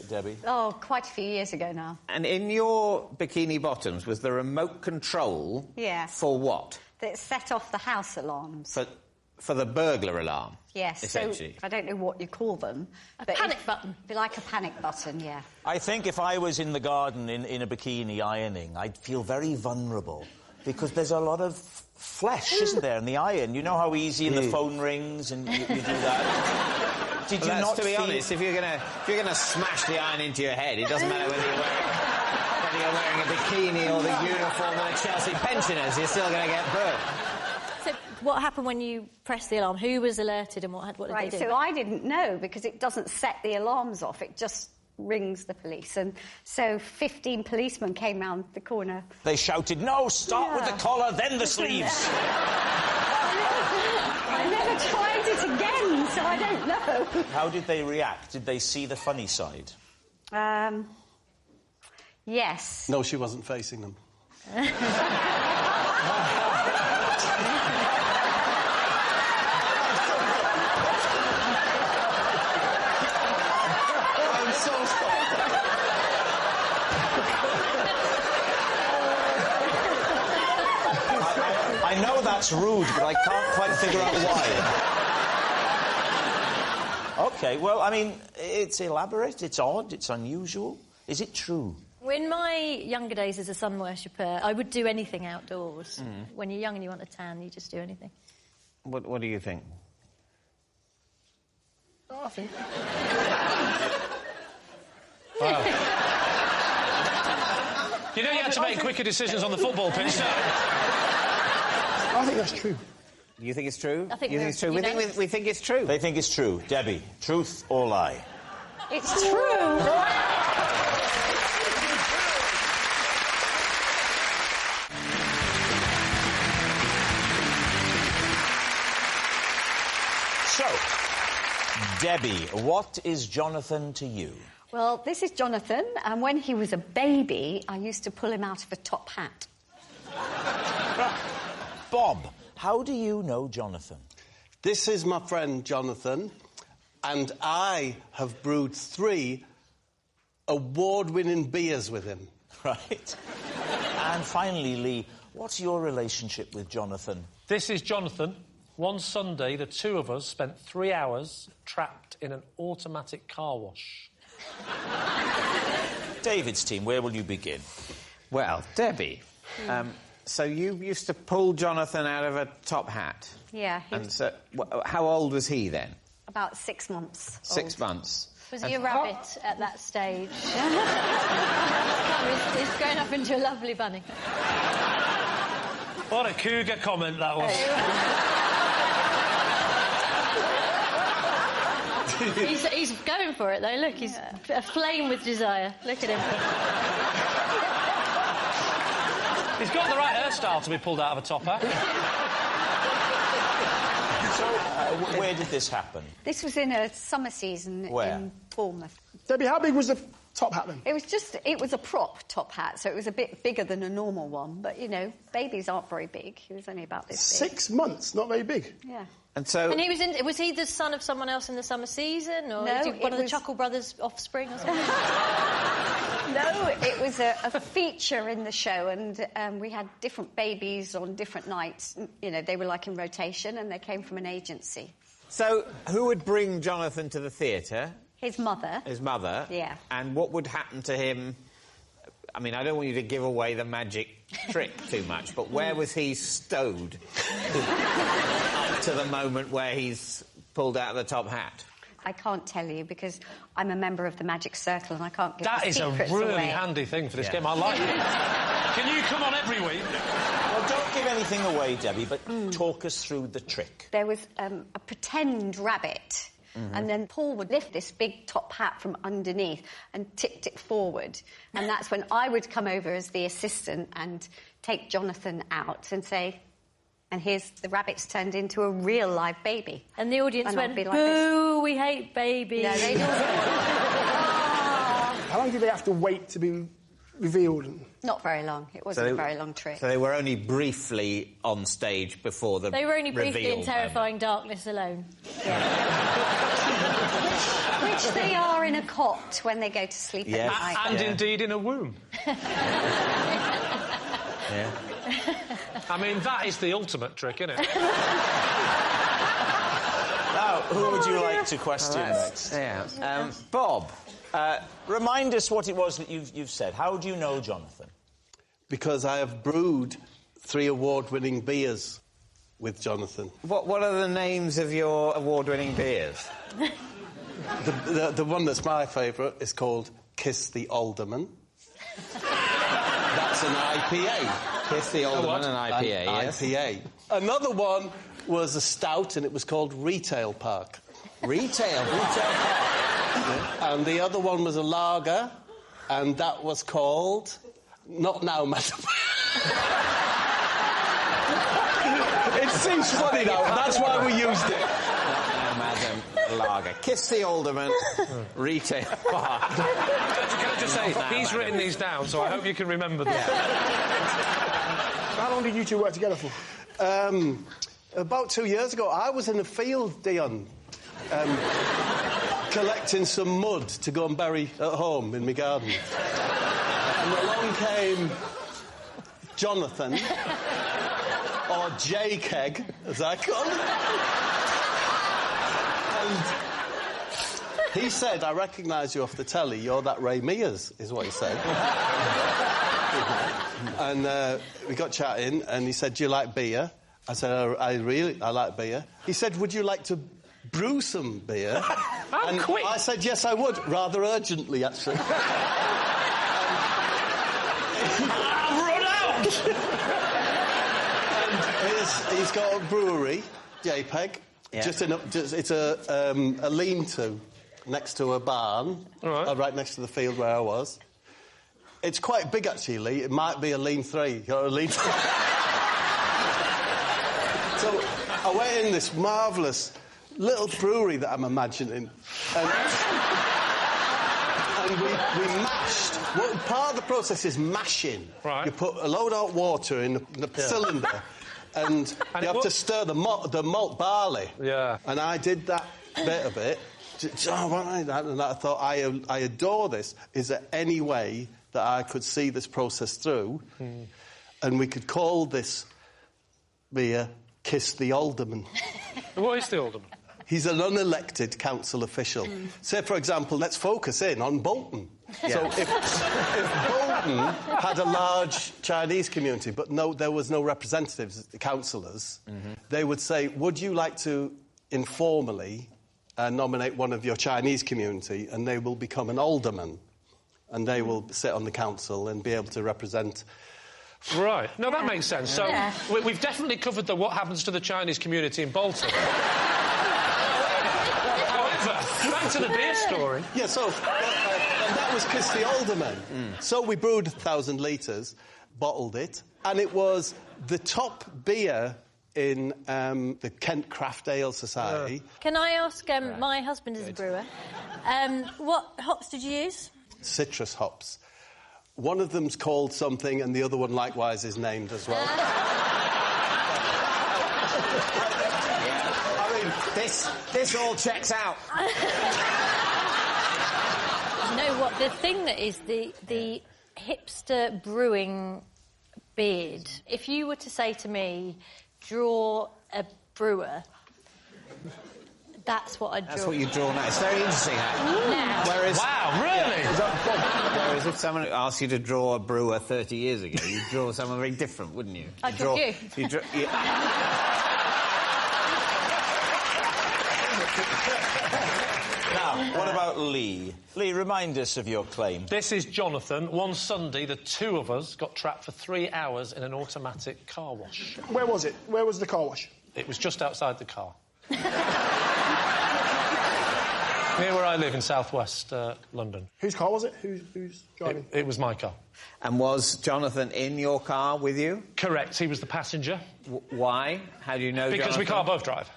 Debbie? Oh, quite a few years ago now. And in your bikini bottoms was the remote control Yeah. for what? That set off the house alarms. For the burglar alarm? Yes, essentially. so I don't know what you call them. A panic button. Like a panic button, yeah. I think if I was in the garden in a bikini ironing, I'd feel very vulnerable because there's a lot of flesh, isn't there, in the iron? You know how easy the phone rings and you do that? Did Well, you not to be feel... honest, if you're gonna smash the iron into your head, it doesn't matter whether you're wearing a bikini or the uniform of the Chelsea pensioners, you're still going to get burnt. So what happened when you pressed the alarm? Who was alerted and what did Right, they do? so I didn't know because it doesn't set the alarms off. It just rings the police. And so 15 policemen came round the corner. They shouted, no, start with the collar, then the sleeves. I never tried it again, so I don't know. How did they react? Did they see the funny side? Yes. No, she wasn't facing them. I'm so sorry. I know that's rude, but I can't quite figure out why. OK, well, I mean, it's elaborate, it's odd, it's unusual. Is it true? In my younger days as a sun worshipper, I would do anything outdoors. When you're young and you want a tan, you just do anything. What do you think? Oh, I think... Wow. You know you had to make quicker decisions on the football pitch, don't you? I think that's true. You think it's true? I think you think it's true? We think it's true. They think it's true. Debbie, truth or lie? It's true. So, Debbie, what is Jonathan to you? Well, this is Jonathan, and when he was a baby, I used to pull him out of a top hat. Bob, how do you know Jonathan? This is my friend Jonathan, and I have brewed 3 award-winning beers with him. Right. And finally, Lee, what's your relationship with Jonathan? This is Jonathan. One Sunday, the two of us spent 3 hours trapped in an automatic car wash. David's team, where will you begin? Well, Debbie, so you used to pull Jonathan out of a top hat. Yeah. And so, how old was he then? About 6 months. 6 months. Was he a rabbit at that stage? He's grown up into a lovely bunny. What a cougar comment that was. He's going for it, though. Look, he's aflame with desire. Look at him. He's got the right hairstyle to be pulled out of a top hat. So, where did this happen? This was in a summer season Where? in Bournemouth. Debbie, how big was the top hat then? It was a prop top hat, so it was a bit bigger than a normal one. But, you know, babies aren't very big. He was only about this big. 6 months, not very big. Yeah. And so... And was he the son of someone else in the summer season? Or No, was he one of the was- Chuckle Brothers' offspring or something? No, it was a feature in the show, and we had different babies on different nights. You know, they were like in rotation, and they came from an agency. So, who would bring Jonathan to the theatre? His mother. His mother? Yeah. And what would happen to him? I mean, I don't want you to give away the magic trick too much, but where was he stowed up to the moment where he's pulled out of the top hat? I can't tell you because I'm a member of the Magic Circle and I can't give That the is a secrets really away. handy thing for this game. I like it. Can you come on every week? Well, don't give anything away, Debbie, but talk us through the trick. There was a pretend rabbit, and then Paul would lift this big top hat from underneath and tipped it forward. And that's when I would come over as the assistant and take Jonathan out and say, and here's the rabbit's turned into a real live baby. And the audience And went, I'd be like boo, we hate babies. No, they How long did they have to wait to be revealed? Not very long. It wasn't a very long trick. So they were only briefly on stage before the They were only briefly reveal in terrifying darkness alone. Which they are in a cot when they go to sleep at night. And indeed in a womb. Yeah. I mean, that is the ultimate trick, isn't it? Now, who would you like to question next? Yeah. Bob, remind us what it was that you've said. How do you know Jonathan? Because I have brewed 3 award-winning beers with Jonathan. what are the names of your award-winning beers? The one that's my favourite is called Kiss the Alderman. That's an IPA. Kiss the Alderman, an IPA, yes. IPA. Another one was a stout, and it was called Retail Park. Retail Park? Yeah. And the other one was a lager, and that was called... Not now, madam. It seems funny now. That's why we used it. Not now, madam. Lager. Kiss the Alderman. Retail Park. Can I just say, he's written these down, so I hope you can remember them. How long did you two work together for? About 2 years ago. I was in a field, Dion, collecting some mud to go and bury at home in my garden. And along came Jonathan, or J-Keg, as I call him. And he said, I recognise you off the telly, you're that Ray Mears, is what he said. And we got chatting, and he said, do you like beer? I said, I like beer. He said, would you like to brew some beer? And quick. I said, yes, I would, rather urgently, actually. I've run out! And he's got a brewery, JPEG. Yeah. It's a lean-to next to a barn, right next to the field where I was. It's quite big, actually. It might be a lean-3 or a lean-2. So I went in this marvellous little brewery that I'm imagining, and we mashed. Well, part of the process is mashing. Right. You put a load of water in the cylinder, and you have to stir the malt barley. Yeah. And I did that bit of it. And I thought, I adore this. Is there any way that I could see this process through, and we could call this beer Kiss the Alderman? What is the Alderman? He's an unelected council official. Say, for example, let's focus in on Bolton. Yeah. So if Bolton had a large Chinese community, but there was no representatives, councillors, they would say, would you like to informally nominate one of your Chinese community, and they will become an alderman, and they will sit on the council and be able to represent... Right. No, that makes sense. So we've definitely covered what happens to the Chinese community in Bolton. However, back to the beer story. Yeah, so... and that was Kiss the Alderman. So we brewed 1,000 litres, bottled it, and it was the top beer in the Kent Craft Ale Society. Can I ask, my husband is a brewer, what hops did you use? Citrus hops. One of them's called something, and the other one likewise is named as well. I mean, this all checks out. You know what? The thing that is the hipster brewing beard. If you were to say to me, draw a brewer, that's what I'd draw. That's what you draw now. It's very interesting, now. Whereas, wow, really? Whereas if someone asked you to draw a brewer 30 years ago, you'd draw someone very different, wouldn't you? I'd draw you. Now, what about Lee? Lee, remind us of your claim. This is Jonathan. One Sunday, the two of us got trapped for 3 hours in an automatic car wash. Where was it? Where was the car wash? It was just outside the car. Near where I live in southwest London. Whose car was it? Who's driving? It was my car. And was Jonathan in your car with you? Correct. He was the passenger. Why? How do you know Because Jonathan? we can't both drive.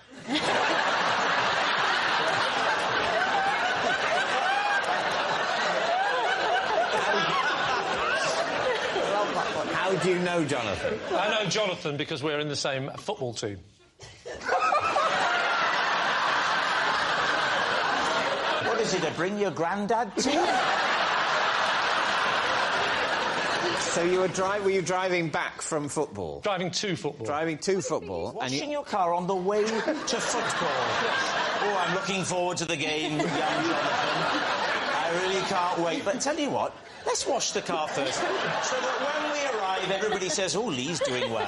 How do you know Jonathan? I know Jonathan because we're in the same football team. What is it, to bring your granddad to? So were you driving back from football? Driving to football. Driving to football. Washing your car on the way to football. Oh, I'm looking forward to the game, young Jonathan. I really can't wait. But tell you what, let's wash the car first, so that when we arrive, everybody says, oh, Lee's doing well.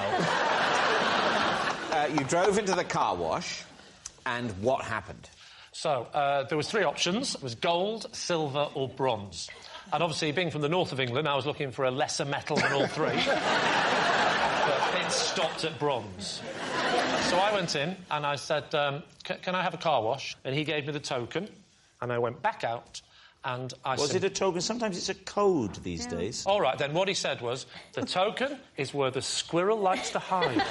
You drove into the car wash, and what happened? So, there was 3 options. It was gold, silver or bronze. And obviously, being from the north of England, I was looking for a lesser metal than all 3. But it stopped at bronze. So I went in and I said, can I have a car wash? And he gave me the token, and I went back out and I Was it a token? Sometimes it's a code these days. All right, then, what he said was, the token is where the squirrel likes to hide.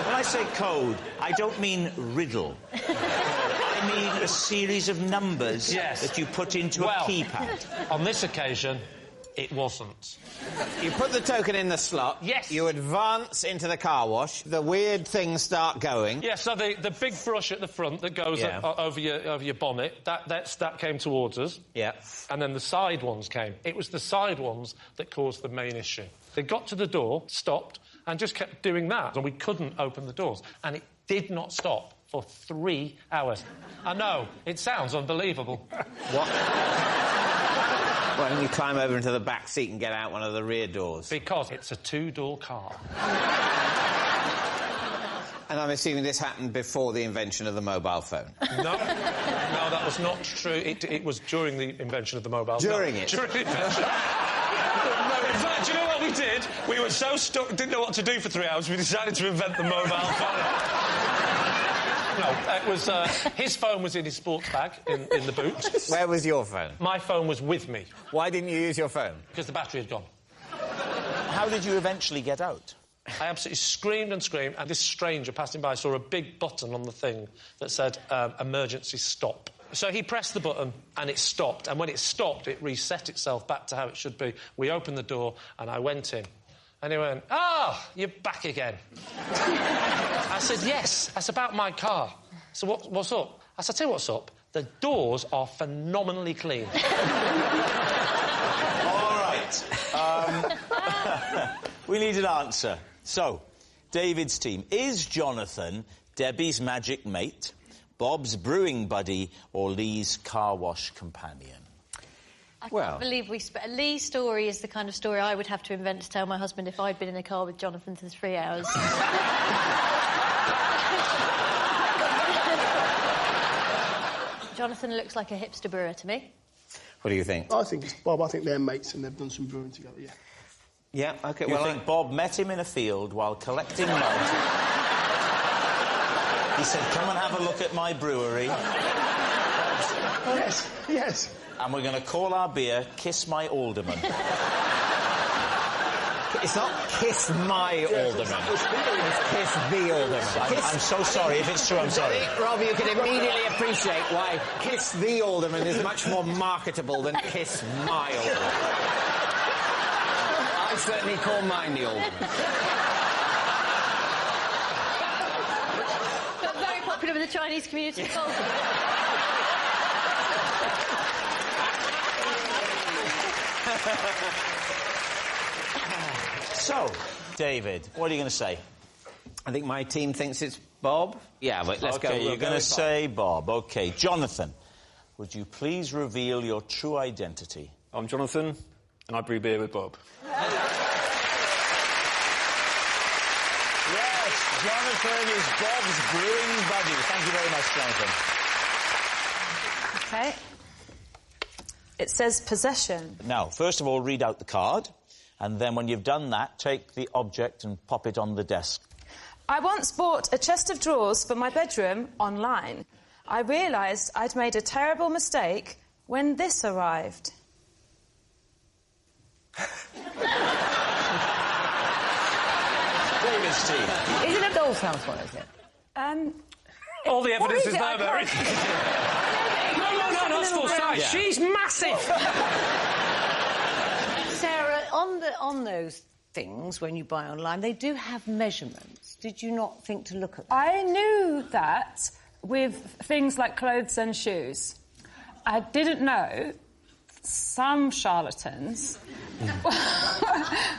When I say code, I don't mean riddle. I mean a series of numbers that you put into a keypad. On this occasion, it wasn't. You put the token in the slot. Yes. You advance into the car wash. The weird things start going. Yeah, so the big brush at the front that goes over your bonnet, that came towards us. Yeah. And then the side ones came. It was the side ones that caused the main issue. They got to the door, stopped, and just kept doing that. And we couldn't open the doors. And it did not stop for 3 hours. I know, it sounds unbelievable. What? Why don't you climb over into the back seat and get out one of the rear doors? Because it's a 2-door car. And I'm assuming this happened before the invention of the mobile phone. No, that was not true. It was during the invention of the mobile phone. During it? During the invention. No, in fact, do you know what we did? We were so stuck, didn't know what to do for 3 hours, we decided to invent the mobile phone. No, it was... his phone was in his sports bag, in the boot. Where was your phone? My phone was with me. Why didn't you use your phone? Because the battery had gone. How did you eventually get out? I absolutely screamed and screamed, and this stranger passing by saw a big button on the thing that said, emergency stop. So he pressed the button, and it stopped, and when it stopped, it reset itself back to how it should be. We opened the door, and I went in. And he went, you're back again. I said, yes, that's about my car. So what's up? I said, tell you what's up. The doors are phenomenally clean. All right. We need an answer. So, David's team. Is Jonathan Debbie's magic mate, Bob's brewing buddy, or Lee's car wash companion? I can't believe Lee's story is the kind of story I would have to invent to tell my husband if I'd been in a car with Jonathan for 3 hours. Jonathan looks like a hipster brewer to me. What do you think? I think it's Bob. I think they're mates and they've done some brewing together, yeah. Yeah, OK, You think Bob met him in a field while collecting mud? He said, come and have a look at my brewery. Yes, yes. And we're going to call our beer Kiss My Alderman. It's not Kiss My Alderman. It's Kiss the Alderman. I'm so sorry. If it's true, I'm sorry. Rob, you can immediately appreciate why Kiss the Alderman is much more marketable than Kiss My Alderman. I certainly call mine the Alderman. But very popular with the Chinese community of Bolton. So, David, what are you going to say? I think my team thinks it's Bob. Yeah, but let's go. You're going to say Bob. OK. Jonathan, would you please reveal your true identity? I'm Jonathan, and I brew beer with Bob. Yes, Jonathan is Bob's brewing buddy. Thank you very much, Jonathan. OK. It says possession. Now, first of all, read out the card, and then when you've done that, take the object and pop it on the desk. I once bought a chest of drawers for my bedroom online. I realised I'd made a terrible mistake when this arrived. David's team. Is it a doll's house one, is it? All the evidence is there, Mary. No, that's full size. Yeah. She's massive. Sarah, on those things, when you buy online, they do have measurements. Did you not think to look at them? I knew that with things like clothes and shoes. I didn't know some charlatans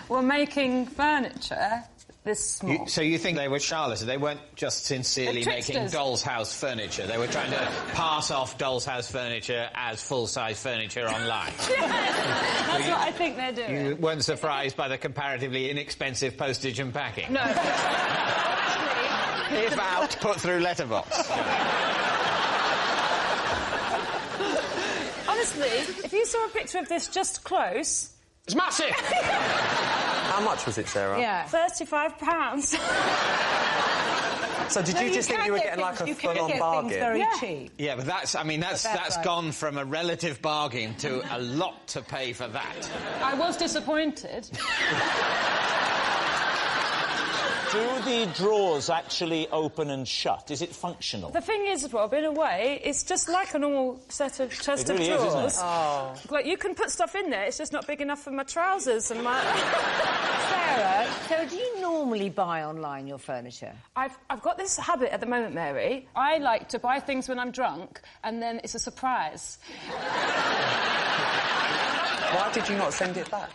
were making furniture this small. So you think they were charlatans? They weren't just sincerely They're making tricksters. doll's house furniture. They were trying to pass off doll's house furniture as full-size furniture online. That's what I think they're doing. You weren't surprised by the comparatively inexpensive postage and packing? No. If out, put through letterbox. Honestly, if you saw a picture of this just close... It's massive! How much was it, Sarah? Yeah. £35. So did you just think you were getting like a full-on bargain? Very cheap. Yeah, but that's gone from a relative bargain to a lot to pay for that. I was disappointed. Do the drawers actually open and shut? Is it functional? The thing is, Rob, in a way, it's just like a normal chest of drawers. It really is, isn't it? Oh. Like, you can put stuff in there, it's just not big enough for my trousers and my... Sarah, do you normally buy online your furniture? I've got this habit at the moment, Mary. I like to buy things when I'm drunk, and then it's a surprise. Why did you not send it back?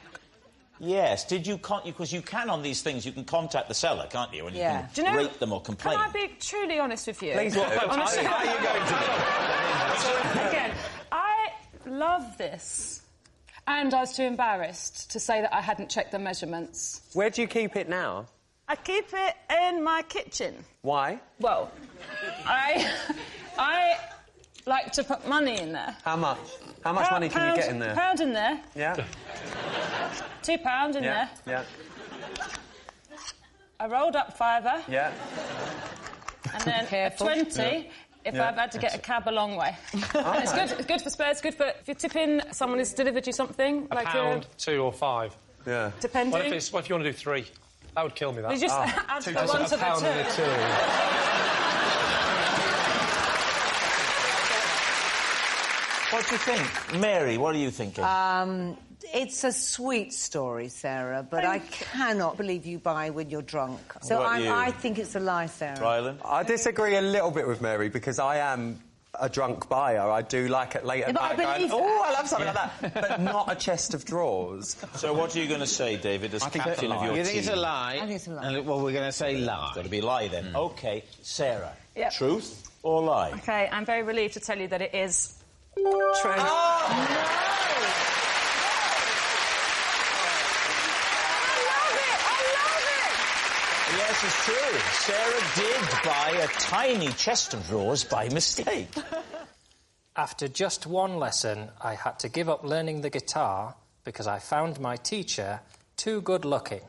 Yes, did you... Because you can, on these things, you can contact the seller, can't you? And you can Do you know, rate them or complain. Can I be truly honest with you? Please do. Honestly, How are you going to be? Again, I love this. And I was too embarrassed to say that I hadn't checked the measurements. Where do you keep it now? I keep it in my kitchen. Why? Well, I like to put money in there. How much? How much money can you get in there? £1 in there. Yeah. £2 in there. Yeah. A rolled up £5. Yeah. And then a 20 if I've had to get a cab a long way. It's good. It's good for spares. Good for if you tip in, someone has delivered you something A like pound, 2 or 5. Yeah. Depending. What if you want to do 3? That would kill me. That. You just add the one to the £1 and a 2. What do you think? Mary, what are you thinking? It's a sweet story, Sarah, but I cannot believe you buy when you're drunk. So What about you? I think it's a lie, Sarah. Ryland? I disagree a little bit with Mary because I am a drunk buyer. I do like it late at but I night going, believe oh, I love something like that. But not a chest of drawers. So what are you going to say, David, as captain of your team? You think it's a lie? I think it's a lie. Well, we're going to say lie. It's got to be lie, then. OK, Sarah. Yep. Truth or lie? OK, I'm very relieved to tell you that it is true. Yes, it's true. Sarah did buy a tiny chest of drawers by mistake. After just one lesson, I had to give up learning the guitar because I found my teacher too good-looking.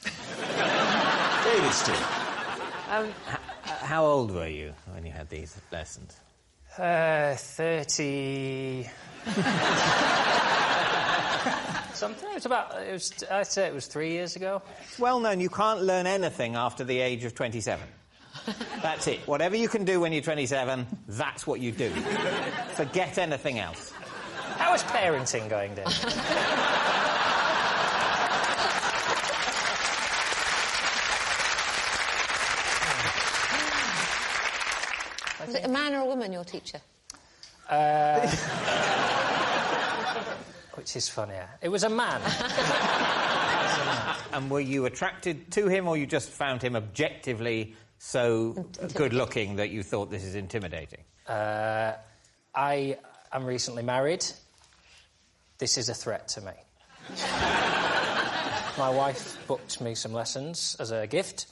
David's team. How old were you when you had these lessons? 30... something. I'd say it was 3 years ago. It's well known you can't learn anything after the age of 27. That's it. Whatever you can do when you're 27, that's what you do. Forget anything else. How is parenting going, Dave? Was it a man or a woman, your teacher? Which is funnier. It was a man. And were you attracted to him, or you just found him objectively so good-looking that you thought this is intimidating? I am recently married. This is a threat to me. My wife booked me some lessons as a gift.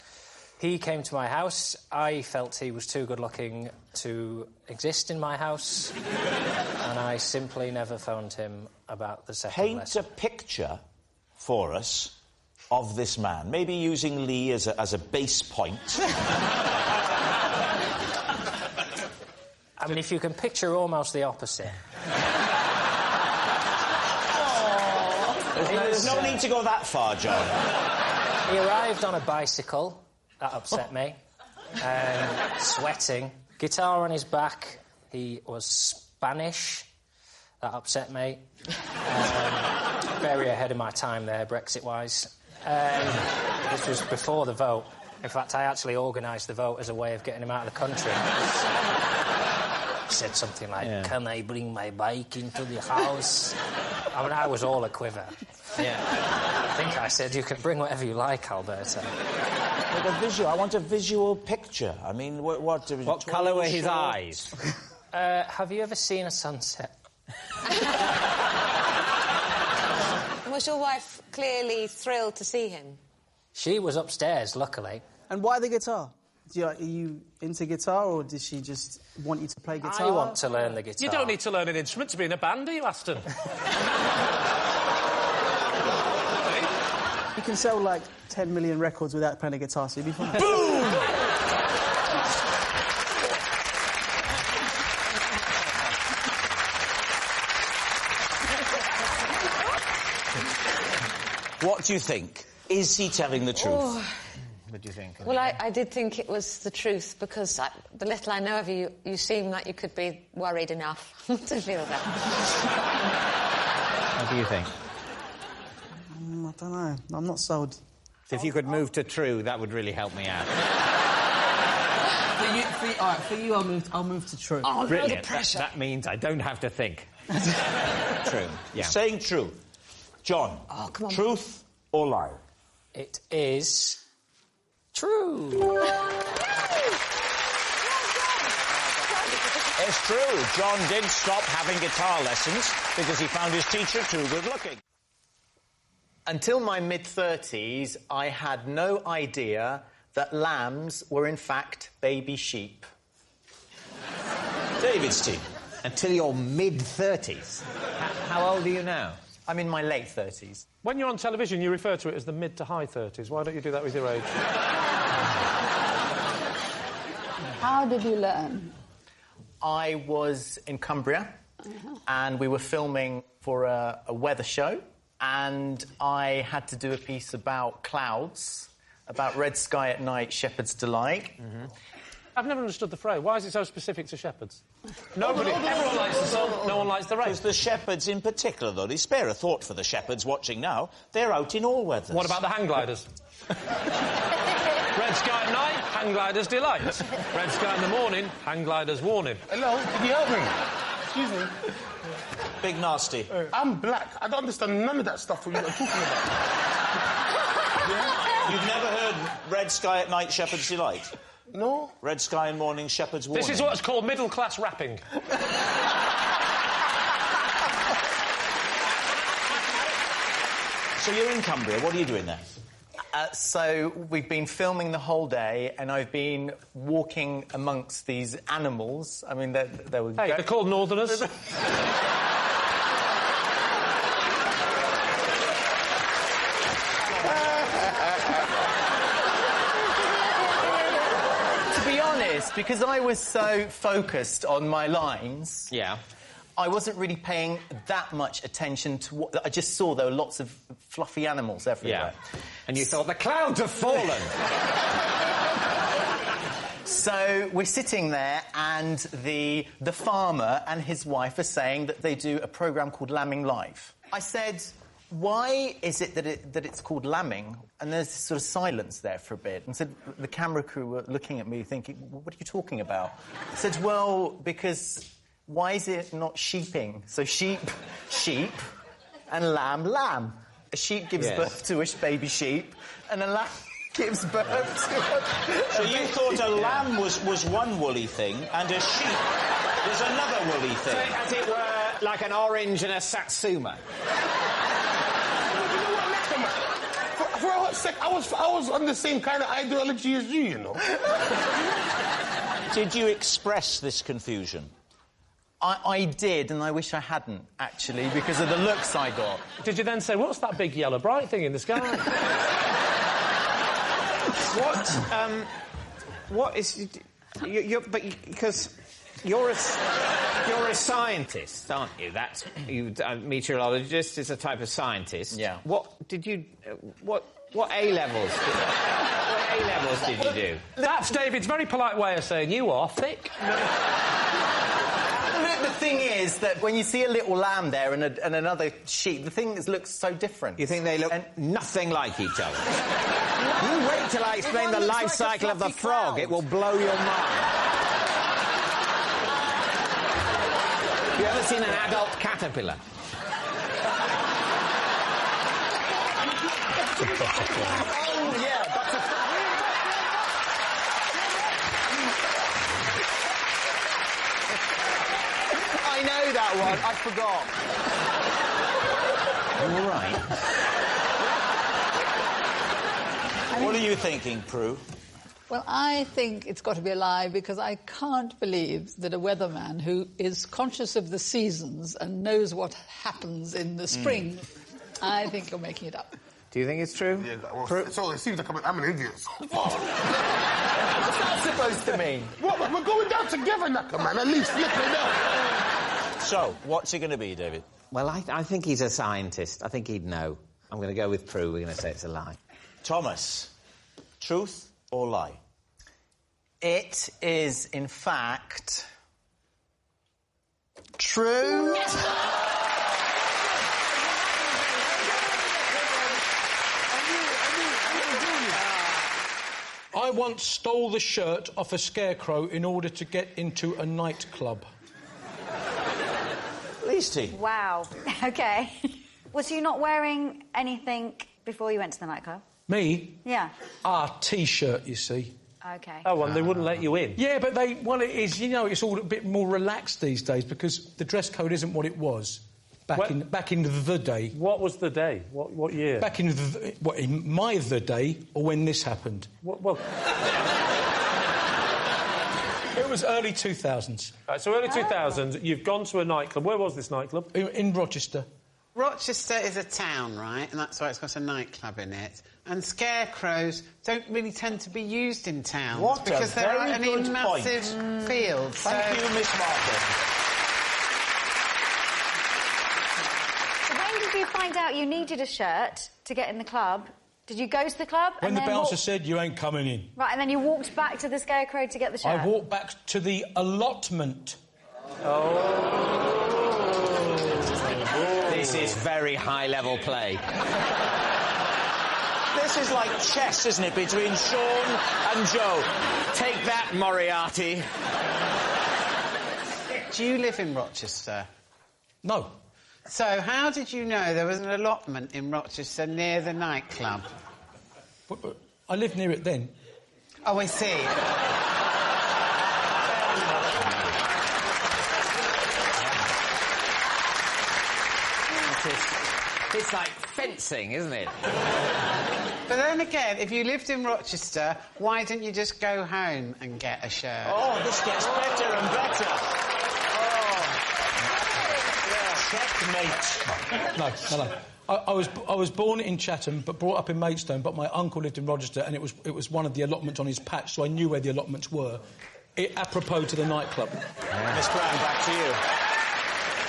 He came to my house. I felt he was too good-looking to exist in my house, and I simply never phoned him about the second lesson. Paint a picture for us of this man, maybe using Lee as a base point. I mean, if you can picture almost the opposite. There's no need to go that far, John. He arrived on a bicycle. That upset me. Sweating. Guitar on his back. He was Spanish. That upset me. Very ahead of my time there, Brexit-wise. This was before the vote. In fact, I actually organised the vote as a way of getting him out of the country. He said something like, "Can I bring my bike into the house?" I mean, I was all a quiver. Yeah. I think I said, "You can bring whatever you like, Alberta." Like a visual. I want a visual picture. I mean, what colour were his eyes? Have you ever seen a sunset? Was your wife clearly thrilled to see him? She was upstairs, luckily. And why the guitar? Are you into guitar, or did she just want you to play guitar? I want to learn the guitar. You don't need to learn an instrument to be in a band, do you, Aston? You can sell, like, 10 million records without playing a guitar, so you'll be fine. Boom! What do you think? Is he telling the truth? Oh. What do you think? Well, I did think it was the truth, because the little I know of you, you seem like you could be worried enough to feel that. What do you think? I don't know. I'm not sold. So if you could move to true, that would really help me out. For you, I'll move to true. Oh, Brilliant. the pressure. That means I don't have to think. True. Yeah. Saying true. John, come on. Truth or lie? It is... true. It's true. John did stop having guitar lessons because he found his teacher too good-looking. Until my mid-30s, I had no idea that lambs were, in fact, baby sheep. David's team. Until your mid-30s. How old are you now? I'm in my late 30s. When you're on television, you refer to it as the mid to high 30s. Why don't you do that with your age? How did you learn? I was in Cumbria, and we were filming for a weather show, and I had to do a piece about clouds, about red sky at night, shepherd's delight. I've never understood the phrase. Why is it so specific to shepherds? Nobody. Everyone likes the sun, no one likes the rain. Because the shepherds in particular, though, they spare a thought for the shepherds watching now. They're out in all weathers. What about the hang gliders? Red sky at night, hang gliders delight. Red sky in the morning, hang gliders warning. Hello, can you help me? Excuse me. Big nasty. I'm black. I don't understand none of that stuff what you're talking about. Yeah? You've never heard red sky at night, shepherd's delight? No. Red sky in morning, shepherd's warning. This is what's called middle-class rapping. So you're in Cumbria. What are you doing there? So we've been filming the whole day, and I've been walking amongst these animals. I mean, they were... Hey, they're called northerners. Because I was so focused on my lines, I wasn't really paying that much attention to what... I just saw there were lots of fluffy animals everywhere. Yeah. And you thought, the clouds have fallen! So we're sitting there, and the farmer and his wife are saying that they do a programme called Lambing Live. I said... Why is it that it's called lambing? And there's this sort of silence there for a bit. And so the camera crew were looking at me thinking, what are you talking about? I said, well, because why is it not sheeping? So sheep, sheep, and lamb, lamb. A sheep gives birth to a baby sheep, and a lamb gives birth to a... So you thought a lamb was one woolly thing, and a sheep was another woolly thing? So, as it were, like an orange and a satsuma. For a hot sec, I was on the same kind of ideology as you know. Did you express this confusion? I did, and I wish I hadn't, actually, because of the looks I got. Did you then say, what's that big yellow bright thing in the sky? What is... because... You're a scientist, aren't you? That's meteorologist is a type of scientist. Yeah. What did you? What A levels? What A levels did you do? That's David's very polite way of saying you are thick. The thing is that when you see a little lamb there and another sheep, the thing looks so different. You think they look nothing like each other? You wait till I explain the life cycle of the frog. Cloud. It will blow your mind. You ever seen an adult caterpillar? Oh, yeah, I know that one. I forgot. All right. What are you thinking, Prue? Well, I think it's got to be a lie because I can't believe that a weatherman who is conscious of the seasons and knows what happens in the spring, I think you're making it up. Do you think it's true? Yeah, well, so it seems like I'm an idiot. What's that supposed to mean? What? We're going down together, Knuckle, man. At least flip it up. So, what's it going to be, David? Well, I think he's a scientist. I think he'd know. I'm going to go with Prue. We're going to say it's a lie. Thomas, truth or lie? It is, in fact, true. I once stole the shirt off a scarecrow in order to get into a nightclub. Leasty. Wow. OK. Was you not wearing anything before you went to the nightclub? Me? Yeah. T-shirt, you see. OK. Oh, and they wouldn't let you in? Yeah, but well, it is, you know, it's all a bit more relaxed these days because the dress code isn't what it was back in the day. What was the day? What year? Back in in my day, or when this happened? Well... It was early 2000s. Right, so early 2000s, you've gone to a nightclub. Where was this nightclub? In Rochester. Rochester is a town, right? And that's why it's got a nightclub in it. And scarecrows don't really tend to be used in towns. What because a they're very out good in massive fields. Thank you, Miss Martin. So when did you find out you needed a shirt to get in the club? Did you go to the club? When and the then bouncer said, you ain't coming in. Right, and then you walked back to the scarecrow to get the shirt? I walked back to the allotment. This is very high-level play. This is like chess, isn't it, between Sean and Joe? Take that, Moriarty. Do you live in Rochester? No. So how did you know there was an allotment in Rochester near the nightclub? But I lived near it then. Oh, I see. It's like fencing, isn't it? But then again, if you lived in Rochester, why didn't you just go home and get a shirt? Oh, this gets better and better. Checkmate. No. I was born in Chatham, but brought up in Maidstone. But my uncle lived in Rochester, and it was one of the allotments on his patch, so I knew where the allotments were. Apropos to the nightclub. Miss Brown, back to you.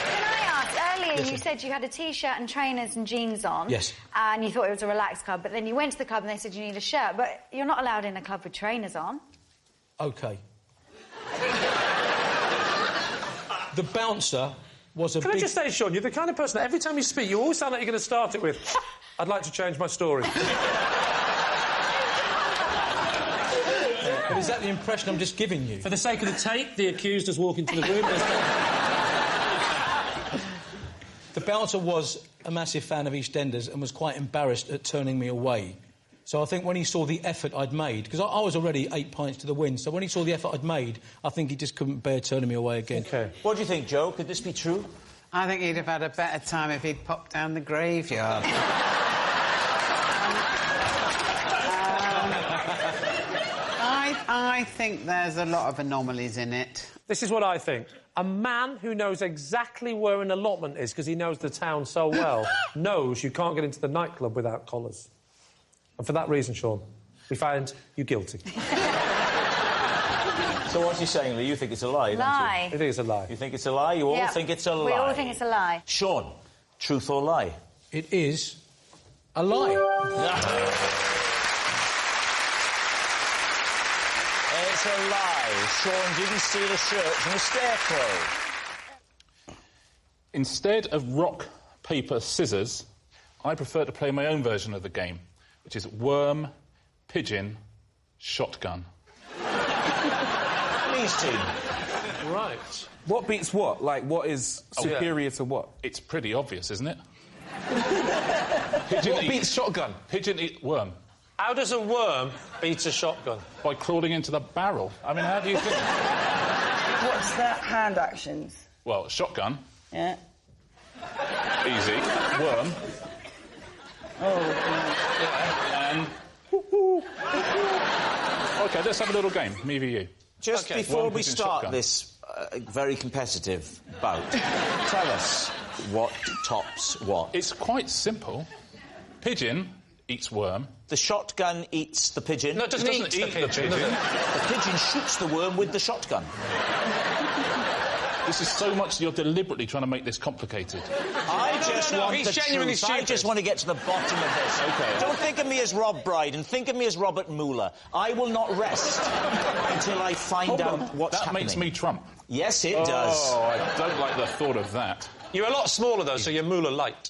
Can I ask, earlier Yes, you sir. said you had a T-shirt and trainers and jeans on. Yes. And you thought it was a relaxed club, but then you went to the club and they said you need a shirt, but you're not allowed in a club with trainers on. OK. The bouncer was a Can big... I just say, Sean, you're the kind of person that every time you speak, you always sound like you're going to start it with, I'd like to change my story. But is that the impression I'm just giving you? For the sake of the tape, the accused has walked into the room. The bouncer was a massive fan of EastEnders and was quite embarrassed at turning me away. So I think when he saw the effort I'd made... Because I was already 8 pints to the wind, so when he saw the effort I'd made, I think he just couldn't bear turning me away again. OK. What do you think, Joe? Could this be true? I think he'd have had a better time if he'd popped down the graveyard. I think there's a lot of anomalies in it. This is what I think. A man who knows exactly where an allotment is because he knows the town so well knows you can't get into the nightclub without collars. And for that reason, Sean, we find you guilty. So what's he saying, Lee? You think it's a lie, don't you? Lie. You think it's a lie? You think it's a lie? You all Yep. think it's a lie? We all think it's a lie. Sean, truth or lie? It is a lie. It's a lie. Sean didn't steal a shirt from a scarecrow. Instead of rock, paper, scissors, I prefer to play my own version of the game, which is worm, pigeon, shotgun. Please, team. Right. What beats what? Like, what is superior to what? It's pretty obvious, isn't it? What beats shotgun? Pigeon eat worm. How does a worm beat a shotgun? By crawling into the barrel. I mean, how do you think... What's their hand actions? Well, shotgun. Yeah. Easy. Worm. Oh. Yeah. And... OK, let's have a little game. Me v you. Just before we start this very competitive bout, tell us what tops what. It's quite simple. Pigeon eats worm. The shotgun eats the pigeon. No, it doesn't eat the pigeon. The pigeon shoots the worm with the shotgun. This is so much you're deliberately trying to make this complicated. I just want he's the genuinely truth. I just want to get to the bottom of this. OK. Don't think of me as Rob Brydon. Think of me as Robert Mueller. I will not rest until I find out what's happening. That makes me Trump. Yes, it does. Oh, I don't like the thought of that. You're a lot smaller, though, so you're Mueller light.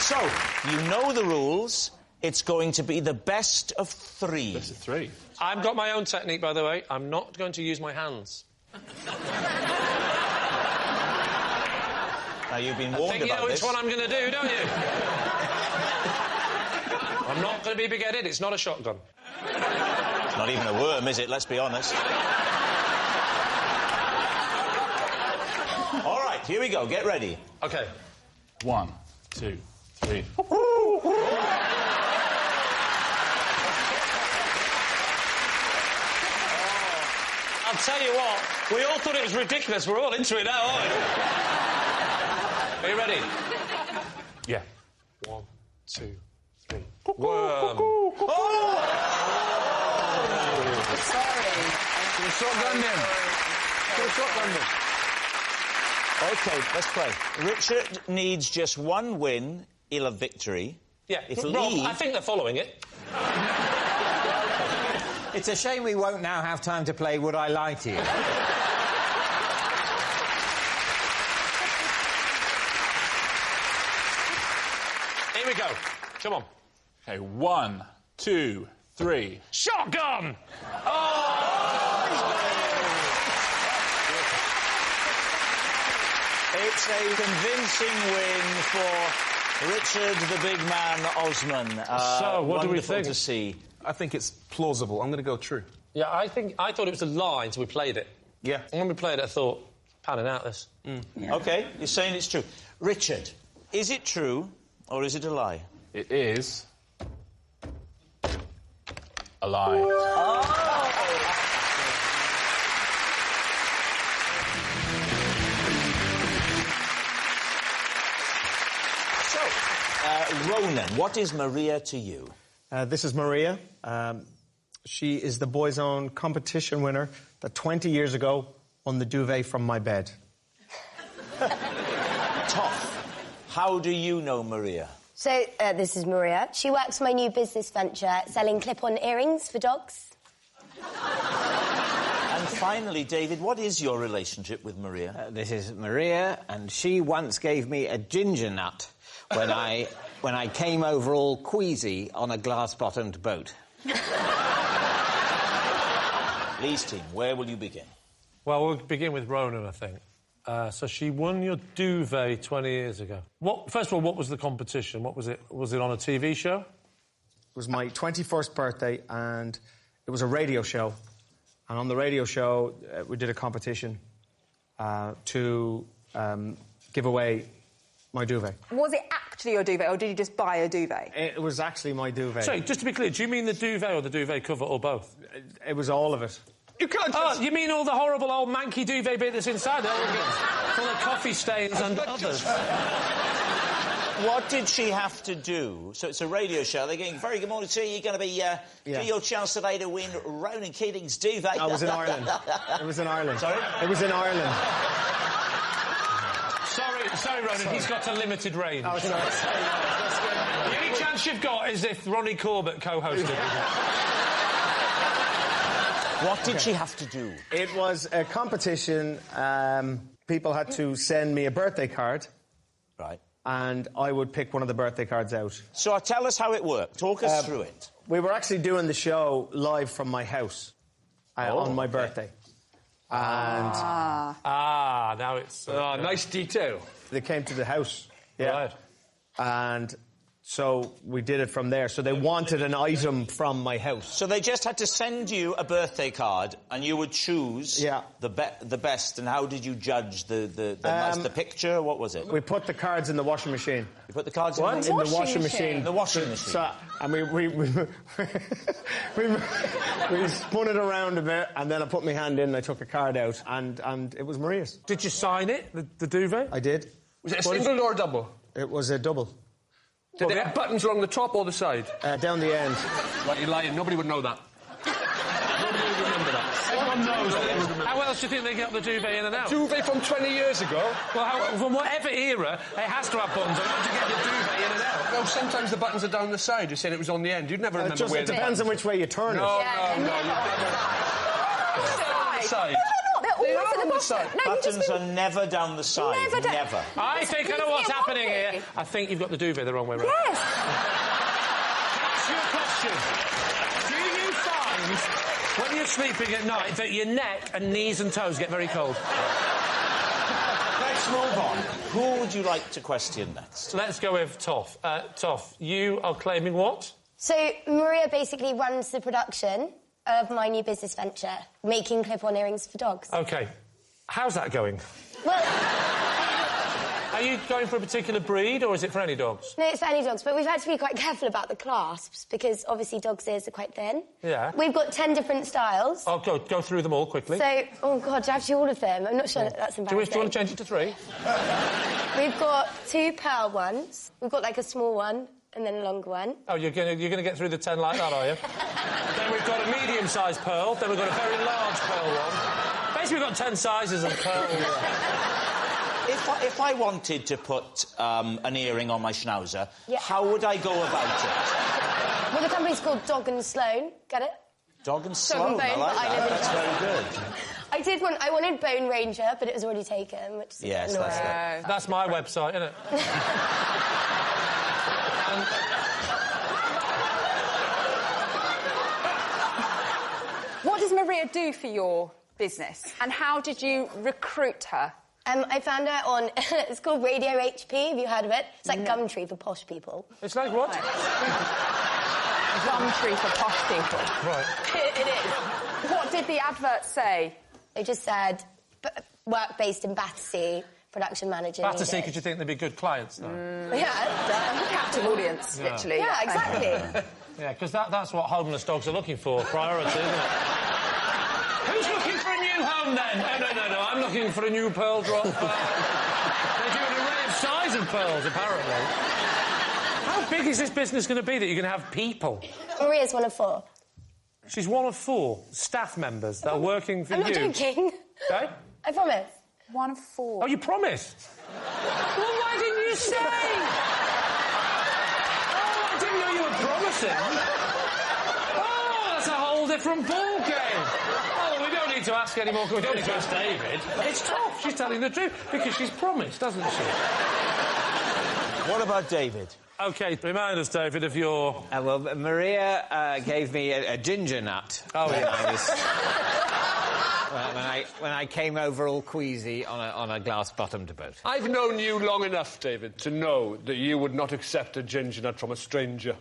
So, you know the rules. It's going to be the best of three. Best of three. I've got my own technique, by the way. I'm not going to use my hands. Now, you've been warned I think you know which one I'm going to do, don't you? I'm not going to be big-headed. It's not a shotgun. It's not even a worm, is it? Let's be honest. All right, here we go. Get ready. OK. 1, 2, 3. I'll tell you what, we all thought it was ridiculous. We're all into it now, aren't we? Are you ready? Yeah. 1, 2, 3. Worm. Sorry. Shotgun him. Shotgun him. OK, let's play. Richard needs just one win. He'll have victory. Yeah, If Rob, Lee... I think they're following it. It's a shame we won't now have time to play Would I Lie to You? Here we go. Come on. OK, 1, 2, 3. Shotgun! It's a convincing win for Richard the Big Man Osman. So, what do we wonderful think? to see. I think it's plausible. I'm going to go true. Yeah, I thought it was a lie until we played it. Yeah. And when we played it, I thought, panning out this. Yeah. OK, you're saying it's true. Richard, is it true or is it a lie? It is... a lie. Ronan, what is Maria to you? This is Maria. She is the Boys' Own competition winner that 20 years ago won the duvet from my bed. Toff, how do you know Maria? So, this is Maria. She works for my new business venture, selling clip-on earrings for dogs. And finally, David, what is your relationship with Maria? This is Maria, and she once gave me a ginger nut when I came over all queasy on a glass-bottomed boat. Lee's team, where will you begin? Well, we'll begin with Ronan, I think. So she won your duvet 20 years ago. First of all, what was the competition? What was it? Was it on a TV show? It was my 21st birthday, and it was a radio show. And on the radio show, we did a competition to give away my duvet. Was it actually your duvet, or did you just buy a duvet? It was actually my duvet. Sorry, just to be clear, do you mean the duvet or the duvet cover, or both? It was all of it. You can't just... Oh, you mean all the horrible old manky duvet bit that's inside there? Full of coffee stains and others. What did she have to do? So it's a radio show. They're going, very good morning to you. You're going to be... Get your chance today to win Ronan Keating's duvet. I was in Ireland. It was in Ireland. Sorry? It was in Ireland. Sorry, Ronan, he's got a limited range. Oh, sorry. The only chance you've got is if Ronnie Corbett co-hosted. What did she have to do? It was a competition. People had to send me a birthday card. Right. And I would pick one of the birthday cards out. So tell us how it worked. Talk us through it. We were actually doing the show live from my house on my birthday. And... now it's... nice detail. They came to the house. Yeah. Right. And So we did it from there. So they wanted an item from my house. So they just had to send you a birthday card, and you would choose the best. And how did you judge the picture? What was it? We put the cards in the washing machine. You put the cards in the washing machine. In the washing machine. So, and we spun it around a bit, and then I put my hand in and I took a card out, and it was Maria's. Did you sign it, the duvet? I did. Was it a single or a double? It was a double. Did it have buttons along the top or the side? Down the end. Right, you're lying. Nobody would know that. Nobody would remember that. Everyone knows that. How else do you think they get the duvet in and out? Duvet from 20 years ago? Well, from whatever era, it has to have buttons on it to get the duvet in and out. No, sometimes the buttons are down the side. You're saying it was on the end. You'd never remember where it depends on which way you turn it. No, you'd never... Side. They're always at the bottom. No, buttons are never down the side. Never. I think I know what's happening here. I think you've got the duvet the wrong way round. Yes. That's your question. Do you find, when you're sleeping at night, that your neck and knees and toes get very cold? Let's move on. Who would you like to question next? Let's go with Toff. Toff, you are claiming what? So Maria basically runs the production of my new business venture, making clip-on earrings for dogs. OK. How's that going? Well... Are you going for a particular breed, or is it for any dogs? No, it's for any dogs, but we've had to be quite careful about the clasps, because obviously dogs' ears are quite thin. Yeah. We've got 10 different styles. Oh, go through them all quickly. So, oh, God, do I have to do all of them? I'm not sure that's embarrassing. Do you want to change it to 3? We've got 2 pearl ones. We've got, like, a small one, and then a longer one. Oh, you're gonna get through the 10 like that, are you? Then we've got a medium-sized pearl. Then we've got a very large pearl one. Basically, we've got 10 sizes of pearl. If I wanted to put an earring on my schnauzer, how would I go about it? Well, the company's called Dog and Sloan. Get it? Dog and Sloan, I like that. That's very good. I wanted Bone Ranger, but it was already taken, which is yes, that's my website, isn't it? What does Maria do for your business? And how did you recruit her? I found her on... it's called Radio HP. Have you heard of it? It's like Gumtree for posh people. It's like what? Gumtree for posh people. Right. It is. What did the advert say? It just said, work based in Battersea, production manager. Battersea, because you think they'd be good clients, though? Yeah. Captive audience, literally. Yeah, exactly. Yeah, because that's what homeless dogs are looking for, priority, isn't it? Who's looking for a new home, then? No, I'm looking for a new pearl drop. They do an array of size of pearls, apparently. How big is this business going to be that you're going to have people? Maria's one of 4. She's one of 4 staff members that are working for you. I'm not joking. Okay? I promise. One of 4. Oh, you promised? Well, why didn't you say? Oh, I didn't know you were promising. Oh, that's a whole different ballgame. Oh, we don't need to ask anymore, we don't need to ask David. It's tough. She's telling the truth, because she's promised, doesn't she? What about David? OK, remind us, David, of your... well, Maria gave me a ginger nut. Oh, yeah. When I came over all queasy on a glass-bottomed boat. I've known you long enough, David, to know that you would not accept a ginger nut from a stranger.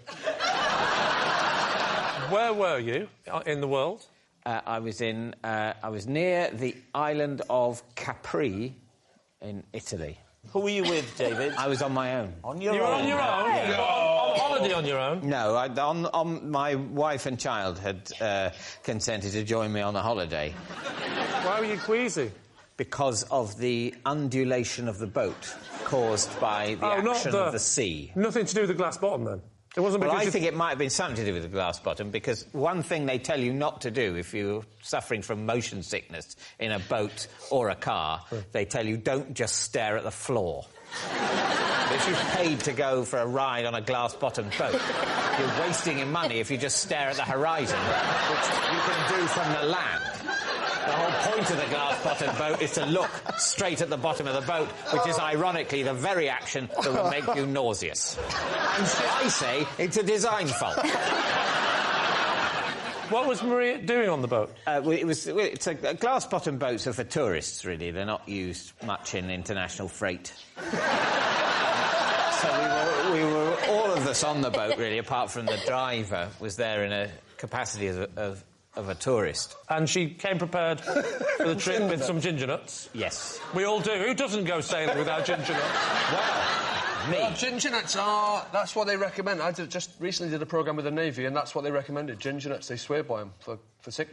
Where were you in the world? I was near the island of Capri in Italy. Who were you with, David? I was on my own. On your own? You were on your own? Yeah. On holiday on your own? No, my wife and child had consented to join me on a holiday. Why were you queasy? Because of the undulation of the boat caused by the action of the sea. Nothing to do with the glass bottom, then? It wasn't because I think it might have been something to do with the glass bottom, because one thing they tell you not to do if you're suffering from motion sickness in a boat or a car, they tell you don't just stare at the floor. If you've paid to go for a ride on a glass-bottomed boat, you're wasting your money if you just stare at the horizon, which you can do from the land. The whole point of the glass-bottomed boat is to look straight at the bottom of the boat, which is, ironically, the very action that will make you nauseous. And so I say it's a design fault. What was Maria doing on the boat? Glass-bottomed boats are for tourists, really. They're not used much in international freight. So we were all of the us on the boat, really, apart from the driver, was there in a capacity of a tourist. And she came prepared for the trip with some ginger nuts? Yes. We all do. Who doesn't go sailing without ginger nuts? Me. Well, ginger nuts are... That's what they recommend. I just recently did a programme with the Navy, and that's what they recommended. Ginger nuts, they swear by them for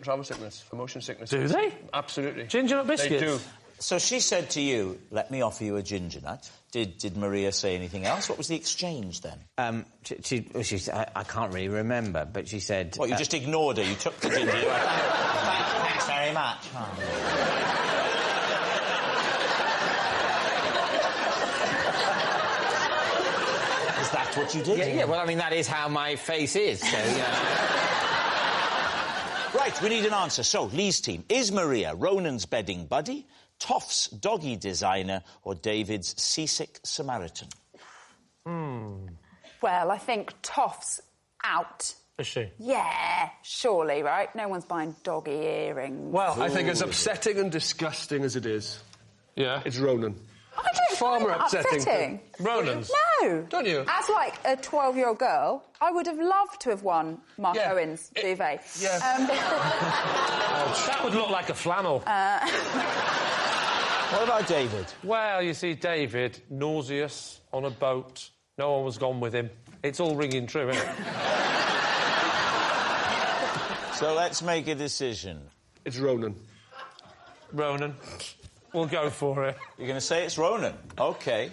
travel sickness, for motion sickness. Do they? Absolutely. Ginger nut biscuits? They do. So she said to you, let me offer you a ginger nut. Did Maria say anything else? What was the exchange then? I can't really remember, but she said... What, you just ignored her? You took the ginger... You went, thanks very much. Oh. Is that what you did? Yeah, well, I mean, that is how my face is, so, Right, we need an answer. So, Lee's team. Is Maria Ronan's bedding buddy, Toff's doggy designer, or David's seasick Samaritan? Well, I think Toff's out. Is she? Yeah, surely, right? No one's buying doggy earrings. Well, I think as upsetting and disgusting as it is, it's Ronan. I don't Far more find that upsetting. Ronan's? No. Don't you? As, like, a 12-year-old girl, I would have loved to have won Mark Owen's duvet. Yeah. That would look like a flannel. What about David? Well, you see, David, nauseous, on a boat. No one was gone with him. It's all ringing true, isn't it? So let's make a decision. It's Ronan. Ronan. We'll go for it. You're going to say it's Ronan? OK.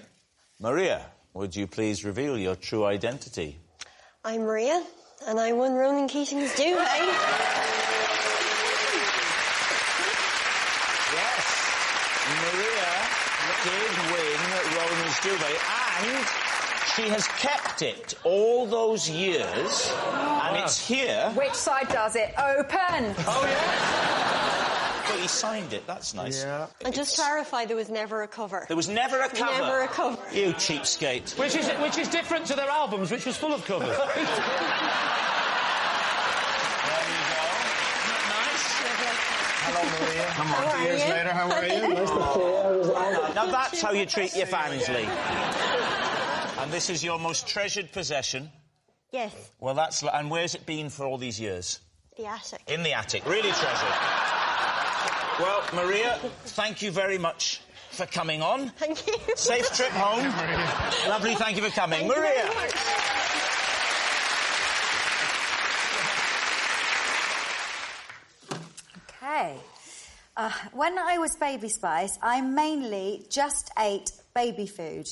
Maria, would you please reveal your true identity? I'm Maria, and I won Ronan Keating's duvet. Yes, Maria did win Ronan's duvet, and she has kept it all those years, and it's here. Which side does it? Open! Oh, yeah? But he signed it, that's nice. Yeah. And just clarify, there was never a cover. There was never a cover? Never a cover. You cheapskate. Which is different to their albums, which was full of covers. There you go. Nice. Hello, Maria. Come on, 2 years later, how are you? Nice to see you. Now that's how you treat your fans, Lee. And this is your most treasured possession. Yes. Well, that's... And where's it been for all these years? The attic. In the attic. Really treasured. Well, Maria, thank you very much for coming on. Thank you. Safe trip home. Lovely, thank you for coming. Thank Maria. you very much. Okay. When I was Baby Spice, I mainly just ate baby food.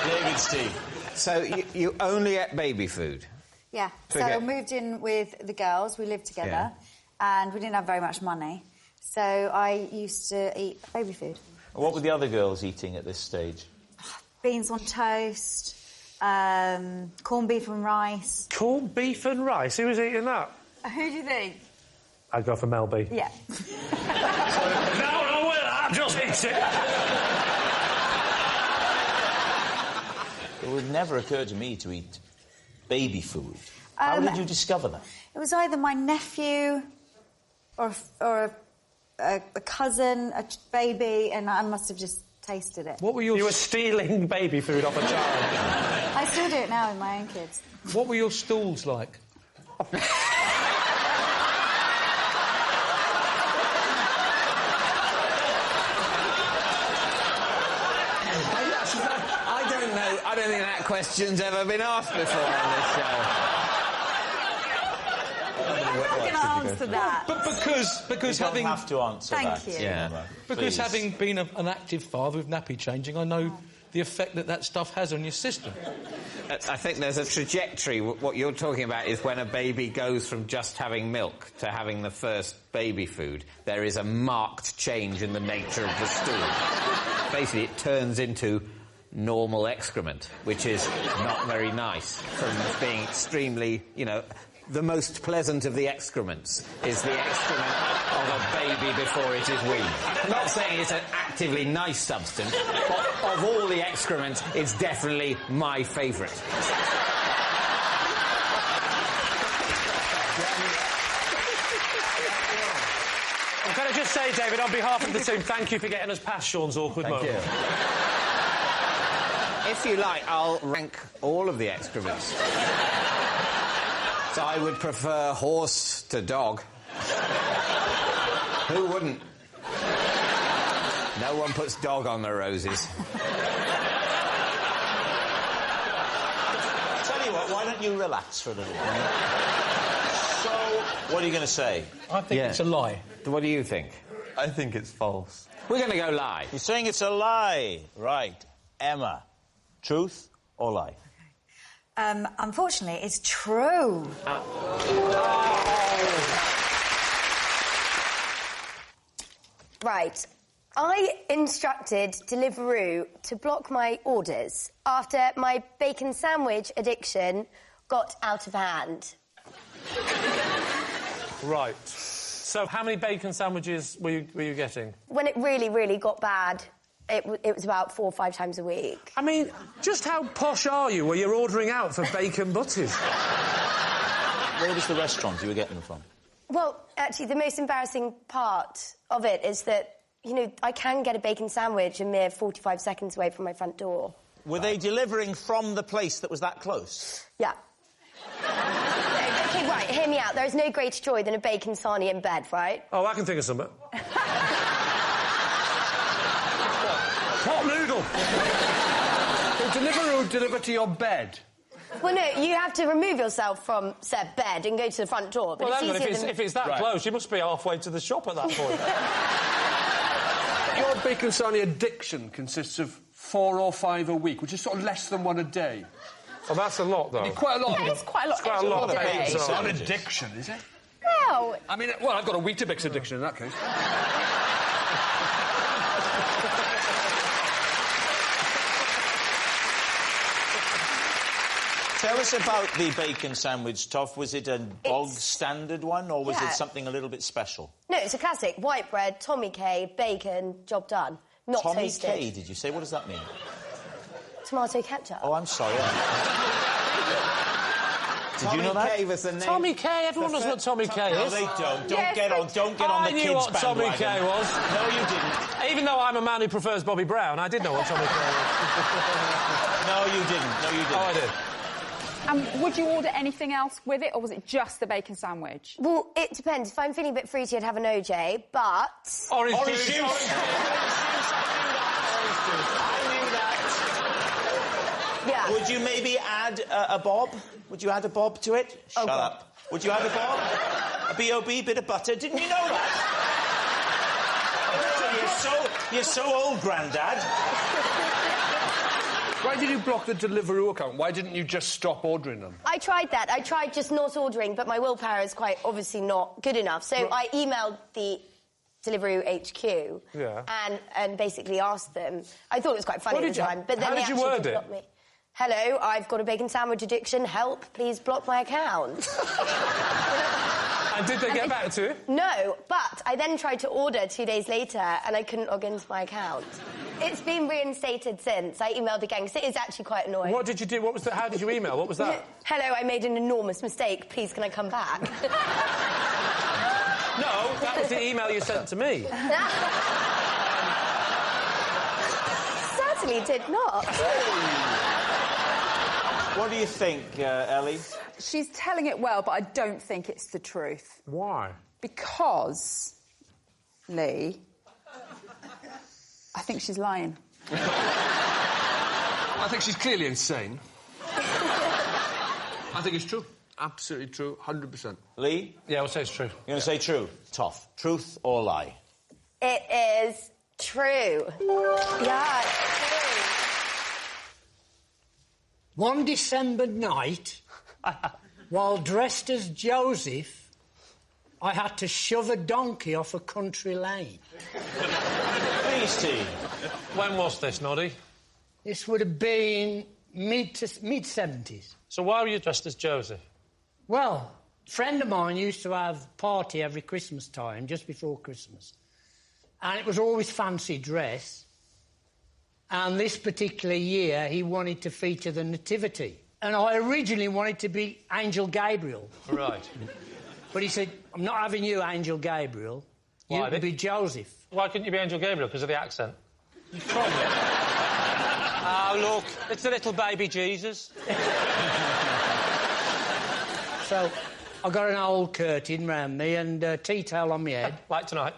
David's tea. So you only ate baby food? Yeah. So I moved in with the girls. We lived together, and we didn't have very much money. So I used to eat baby food. What were the other girls eating at this stage? Beans on toast, corned beef and rice. Corned beef and rice? Who was eating that? Who do you think? I'd go for Mel B. Yeah. No, I'll just eat it. It would never occur to me to eat baby food. How did you discover that? It was either my nephew or a cousin, a baby, and I must have just tasted it. What were you were stealing baby food off a child? I still do it now with my own kids. What were your stools like? I don't think that question's ever been asked before on this show. I'm going to answer that. But because you having... don't have to answer Thank that. you. Yeah. Because Please. having been an active father with nappy changing, I know the effect that stuff has on your system. I think there's a trajectory. What you're talking about is when a baby goes from just having milk to having the first baby food, there is a marked change in the nature of the stool. Basically, it turns into normal excrement, which is not very nice, from being extremely, the most pleasant of the excrements is the excrement of a baby before it is weaned. I'm not saying it's an actively nice substance, but of all the excrement, it's definitely my favourite. Can I just say, David, on behalf of the team, thank you for getting us past Sean's awkward moment. Thank you. If you like, I'll rank all of the excrements. So I would prefer horse to dog. Who wouldn't? No one puts dog on their roses. Tell you what, why don't you relax for a little while? So, what are you going to say? I think it's a lie. What do you think? I think it's false. We're going to go lie. You're saying it's a lie. Right. Emma, truth or lie? Unfortunately, it's true. Right. I instructed Deliveroo to block my orders after my bacon sandwich addiction got out of hand. Right. So how many bacon sandwiches were you getting? When it really, really got bad, it was about 4 or 5 times a week. I mean, just how posh are you where you're ordering out for bacon butties? Where was the restaurant you were getting them from? Well, actually, the most embarrassing part of it is that, you know, I can get a bacon sandwich a mere 45 seconds away from my front door. Were they delivering from the place that was that close? Yeah. OK, right, hear me out. There is no greater joy than a bacon sarnie in bed, right? Oh, I can think of something. Pot noodle. Deliveroo deliver to your bed? Well, no, you have to remove yourself from said bed and go to the front door. But Well, it's if it's that close, you must be halfway to the shop at that point. Your bacon sarnie addiction consists of 4 or 5 a week, which is sort of less than 1 a day. Oh, that's a lot, though. Quite a lot. Yeah, it's quite a lot. It's quite a lot of bacon It's not sarnie. an addiction, is it? Well... I mean, well, I've got a Weetabix addiction in that case. Tell us about the bacon sandwich, Toff. Was it a bog standard one, or was it something a little bit special? No, it's a classic. White bread, Tommy K, bacon, job done. Not Tommy toasted. K, did you say? What does that mean? Tomato ketchup. Oh, I'm sorry. Did you know that? Tommy K was the name. Tommy K, everyone knows what Tommy K is. No, they don't. Don't get on the kids' bandwagon. I knew what Tommy K was. No, you didn't. Even though I'm a man who prefers Bobby Brown, I did know what Tommy K was. No, you didn't. No, you didn't. Oh, I did. would you order anything else with it, or was it just the bacon sandwich? Well, it depends. If I'm feeling a bit fruity, I'd have an OJ, but... Orange juice. I knew that. Yeah. Would you maybe add a bob? Would you add a bob to it? Shut up. Would you add a bob? A B.O.B., bit of butter? Didn't you know that? Oh, you're so old, Grandad. Why did you block the Deliveroo account? Why didn't you just stop ordering them? I tried that. I tried just not ordering, but my willpower is quite obviously not good enough. So I emailed the Deliveroo HQ and basically asked them. I thought it was quite funny at the time, but then how they did you actually word did it? block me. Hello, I've got a bacon sandwich addiction. Help, please block my account. And did they get back to you? No, but I then tried to order 2 days later and I couldn't log into my account. It's been reinstated since. I emailed again because it is actually quite annoying. What did you do? What was how did you email? What was that? Hello, I made an enormous mistake. Please, can I come back? No, that was the email you sent to me. Certainly did not. What do you think, Ellie? She's telling it well, but I don't think it's the truth. Why? Because, Lee, I think she's lying. I think she's clearly insane. I think it's true. Absolutely true. 100%. Lee? Yeah, I'll say it's true. You're going to say true. Toff. Truth or lie? It is true. Yeah, it's true. One December night, while dressed as Joseph, I had to shove a donkey off a country lane. Please, team. When was this, Noddy? This would have been mid-70s. So why were you dressed as Joseph? Well, a friend of mine used to have a party every Christmas time, just before Christmas. And it was always fancy dress. And this particular year, he wanted to feature the Nativity. And I originally wanted to be Angel Gabriel. Right. But he said, I'm not having you, Angel Gabriel. You can be Joseph. Why couldn't you be Angel Gabriel? Because of the accent? Probably. Oh, look, it's the little baby Jesus. So, I got an old curtain round me and a tea towel on my head. Like tonight.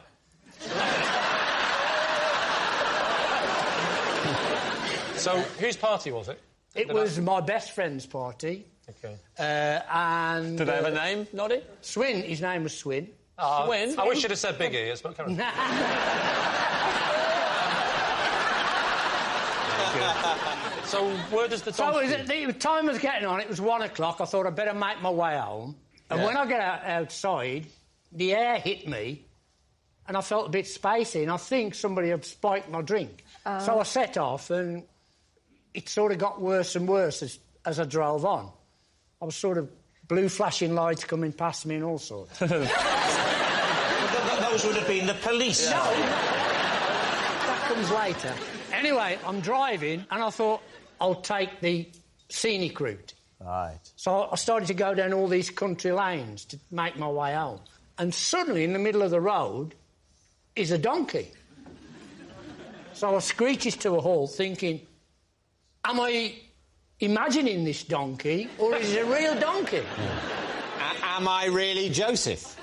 So, whose party was it? It was my best friend's party. OK. And... Did they have a name, Noddy? Swin. His name was Swin. Swin? I wish you'd have said Big Ears, but come on. So, where does the donkey... So, the time was getting on. It was 1 o'clock. I thought I'd better make my way home. And when I get outside, the air hit me, and I felt a bit spacey, and I think somebody had spiked my drink. So I set off, and it sort of got worse and worse as I drove on. I was sort of blue flashing lights coming past me and all sorts. Those would have been the police. No! That comes later. Anyway, I'm driving, and I thought, I'll take the scenic route. Right. So I started to go down all these country lanes to make my way home. And suddenly, in the middle of the road, is a donkey. So I screeches to a halt, thinking, am I imagining this donkey, or is it a real donkey? Am I really Joseph?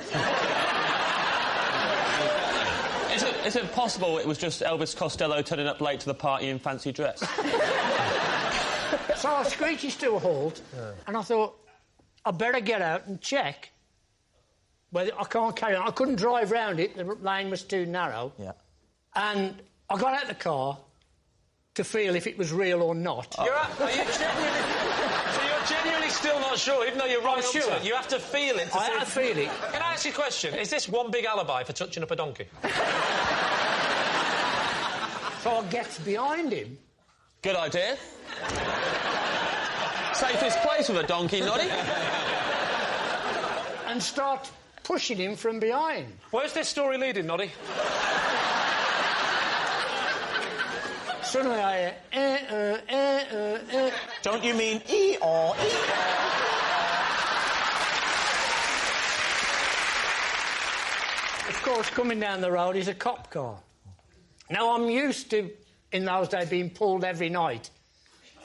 Is it possible it was just Elvis Costello turning up late to the party in fancy dress? So I screeches to a halt, and I thought, I'd better get out and check whether I can't carry on. I couldn't drive round it, the lane was too narrow. Yeah. And I got out the car to feel if it was real or not. Are you genuinely... So you're genuinely still not sure, even though you're right up to it? You have to feel it to I feel it. Can I ask you a question? Is this one big alibi for touching up a donkey? So I get behind him. Good idea. Safest place with a donkey, Noddy. And start pushing him from behind. Where's this story leading, Noddy? Suddenly I hear, Don't you mean E or E? Of course, coming down the road is a cop car. Now, I'm used to, in those days, being pulled every night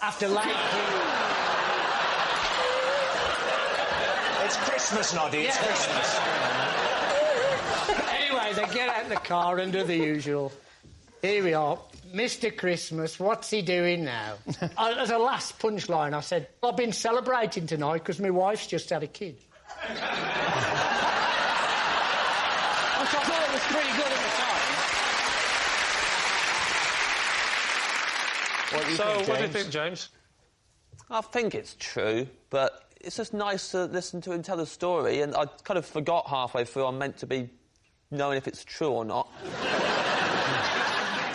after late... It's Christmas, Noddy, it's Christmas. Anyway, they get out the car and do the usual. Here we are. Mr. Christmas, what's he doing now? As a last punchline, I said, I've been celebrating tonight because my wife's just had a kid. Which I thought was pretty good at the time. What do you think, James? I think it's true, but it's just nice to listen to him tell the story, and I kind of forgot halfway through I'm meant to be knowing if it's true or not.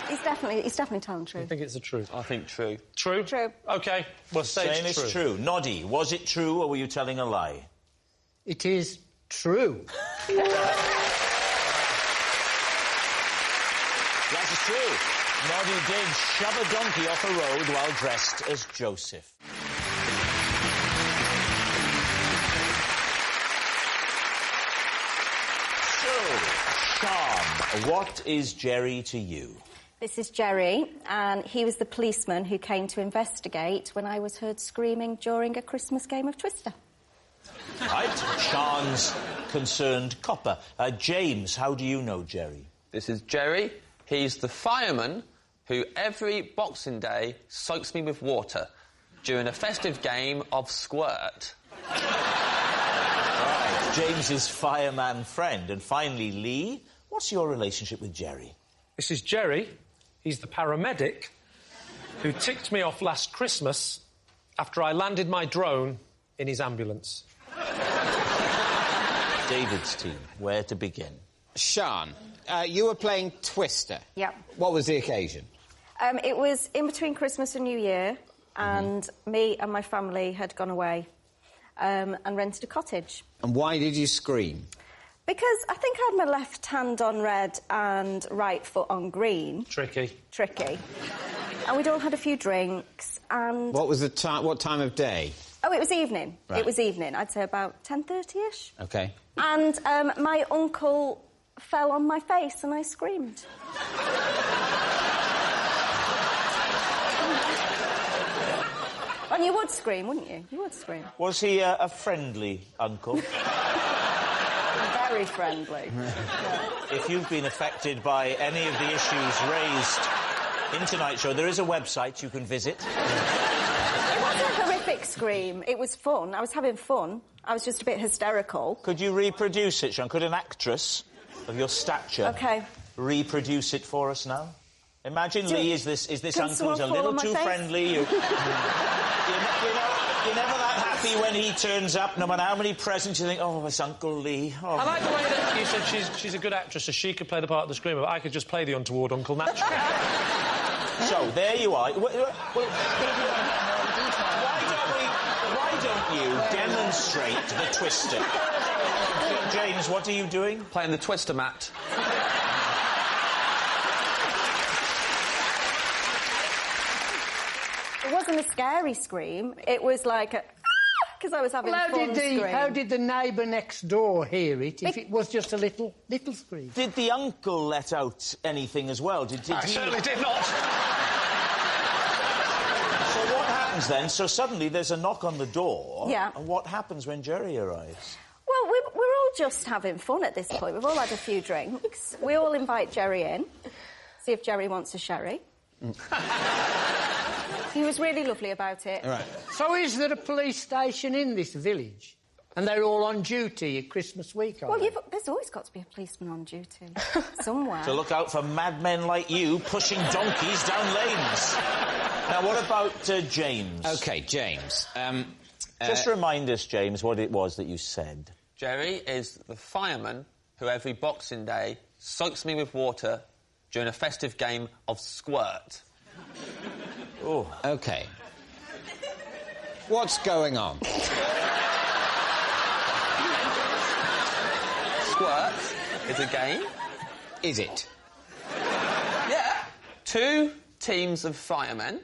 He's definitely telling the truth. I think it's the truth. I think true. True? True. OK, we'll say it's true. Noddy, was it true, or were you telling a lie? It is true. That is true. Noddy did shove a donkey off a road while dressed as Joseph. So, Sean, what is Jerry to you? This is Jerry, and he was the policeman who came to investigate when I was heard screaming during a Christmas game of Twister. Right, Sean's concerned copper. James, how do you know Jerry? This is Jerry. He's the fireman who every Boxing Day soaks me with water during a festive game of squirt. Right, James's fireman friend. And finally, Lee, what's your relationship with Jerry? This is Jerry. He's the paramedic who ticked me off last Christmas after I landed my drone in his ambulance. David's team, where to begin? Sean, you were playing Twister. Yep. What was the occasion? It was in between Christmas and New Year, and me and my family had gone away and rented a cottage. And why did you scream? Because I think I had my left hand on red and right foot on green. Tricky. And we'd all had a few drinks, and... What was the time? What time of day? Oh, it was evening. Right. It was evening. I'd say about 10:30ish. OK. And my uncle fell on my face and I screamed. And you would scream, wouldn't you? You would scream. Was he a friendly uncle? Very friendly. If you've been affected by any of the issues raised in tonight's show, there is a website you can visit. It wasn't a horrific scream. It was fun. I was having fun. I was just a bit hysterical. Could you reproduce it, Sean? Could an actress of your stature reproduce it for us now? Imagine, Lee, is this uncle who's a little too friendly? You're never that happy when he turns up, no matter how many presents you think, oh, it's Uncle Lee. Oh. I like the way that you said she's a good actress, so she could play the part of the screamer, but I could just play the untoward uncle naturally. So, there you are. Why don't you demonstrate the twister? James, what are you doing? Playing the twister, Matt. It wasn't a scary scream. It was like a... because I was having fun scream. How did the neighbour next door hear it, if it was just a little scream? Did the uncle let out anything as well? Did I certainly did not. So what happens then? So suddenly there's a knock on the door. Yeah. And what happens when Jerry arrives? Well, we're all just having fun at this point. We've all had a few drinks. We all invite Jerry in, see if Jerry wants a sherry. He was really lovely about it. Right. So is there a police station in this village? And they're all on duty at Christmas week, are they? There's always got to be a policeman on duty. Somewhere. To look out for madmen like you pushing donkeys down lanes. Now, what about James? OK, James. Just remind us, James, what it was that you said. Jerry is the fireman who every Boxing Day soaks me with water during a festive game of squirt. Oh. OK. What's going on? Squirt is a game. Is it? Yeah. 2 teams of firemen.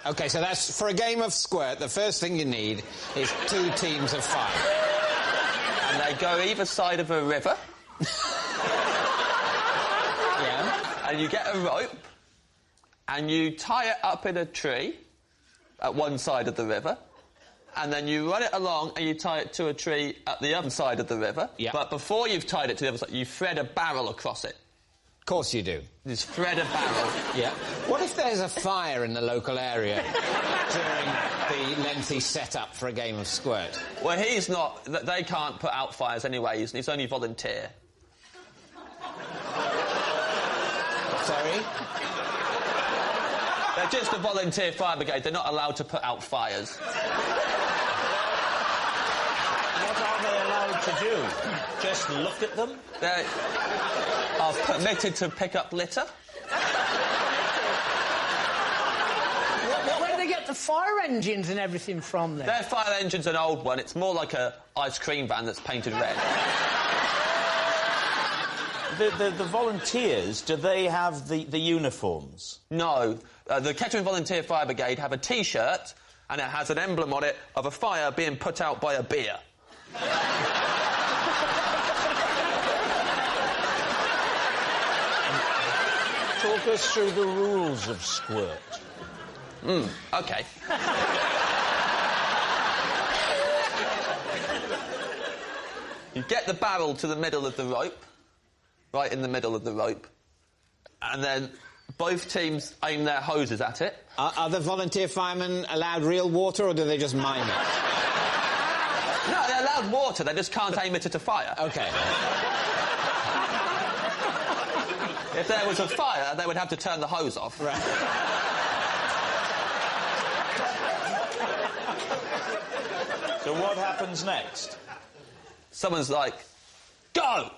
OK, so that's... For a game of squirt, the first thing you need is 2 teams of fire. And they go either side of a river. Yeah. And you get a rope, and you tie it up in a tree at one side of the river, and then you run it along and you tie it to a tree at the other side of the river. Yeah. But before you've tied it to the other side, you thread a barrel across it. Of course you do. Just thread a barrel. Yeah. What if there's a fire in the local area during the lengthy setup for a game of squirt? Well, he's not... They can't put out fires anyway. He's only volunteer. Sorry? They're just a volunteer fire brigade. They're not allowed to put out fires. What are they allowed to do? Just look at them? They are permitted to pick up litter. Where do they get the fire engines and everything from then? Their fire engine's an old one. It's more like a ice cream van that's painted red. The volunteers, do they have the uniforms? No. The Kettering Volunteer Fire Brigade have a T-shirt, and it has an emblem on it of a fire being put out by a beer. Talk us through the rules of squirt. OK. You get the barrel to the middle of the rope, right in the middle of the rope, and then both teams aim their hoses at it. Are the volunteer firemen allowed real water, or do they just mime it? No, they're allowed water, they just can't aim it at a fire. OK. If there was a fire, they would have to turn the hose off. Right. So what happens next? Someone's like, go!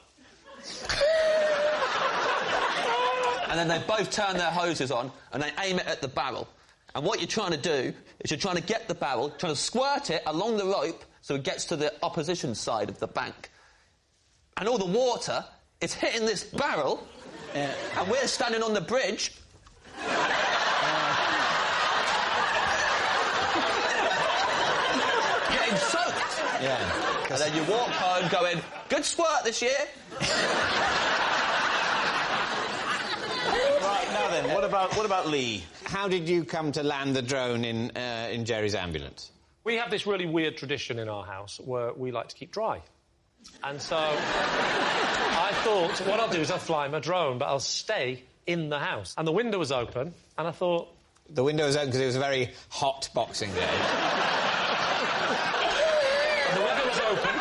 And then they both turn their hoses on and they aim it at the barrel. And what you're trying to do is you're trying to get the barrel, trying to squirt it along the rope so it gets to the opposition side of the bank. And all the water is hitting this barrel, and we're standing on the bridge. Getting soaked. Yeah. And then you walk home going, good squirt this year. Right, now then, what about Lee? how did you come to land the drone in Jerry's ambulance? We have this really weird tradition in our house where we like to keep dry. And so I thought, what I'll do is I'll fly my drone, but I'll stay in the house. And the window was open, and I thought... The window was open because it was a very hot Boxing Day. And the window was open.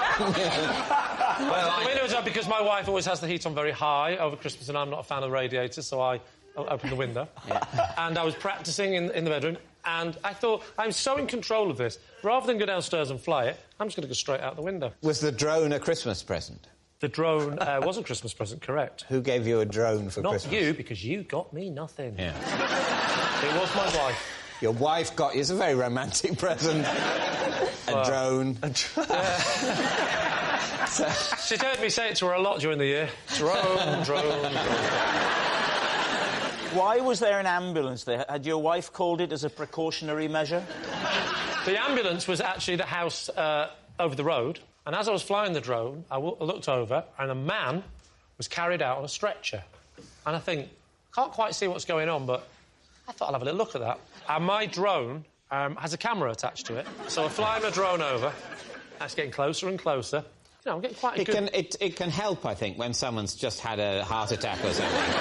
Well, the window was open because my wife always has the heat on very high over Christmas, and I'm not a fan of the radiators, so I opened the window. Yeah. And I was practising in the bedroom, and I thought, I'm so in control of this, rather than go downstairs and fly it, I'm just going to go straight out the window. Was the drone a Christmas present? The drone was a Christmas present, correct. Who gave you a drone for Christmas? Not you, because you got me nothing. Yeah. It was my wife. Your wife got you... It's a very romantic present. A drone. She's heard me say it to her a lot during the year. Drone. Why was there an ambulance there? Had your wife called it as a precautionary measure? The ambulance was actually the house over the road, and as I was flying the drone, I looked over, and a man was carried out on a stretcher. And I think, can't quite see what's going on, but I thought I'll have a little look at that. And my drone has a camera attached to it, so I fly my drone over, that's getting closer and closer. You know, I'm getting quite a good... It can help, I think, when someone's just had a heart attack or something.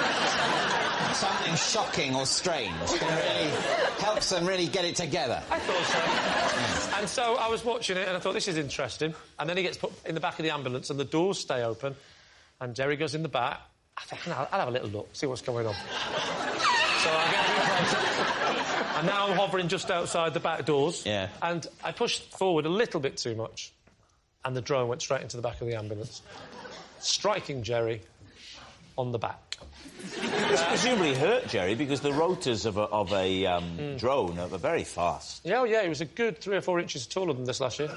Something shocking or strange can really helps them really get it together. I thought so. Yeah. And so I was watching it and I thought, this is interesting. And then he gets put in the back of the ambulance and the doors stay open and Jerry goes in the back. I thought, I'll have a little look, see what's going on. So I get a bit closer. And now I'm hovering just outside the back doors. Yeah. And I pushed forward a little bit too much. And the drone went straight into the back of the ambulance, striking Jerry on the back. This presumably hurt Jerry because the rotors of a drone are very fast. Yeah, he was a good 3 or 4 inches taller than this last year.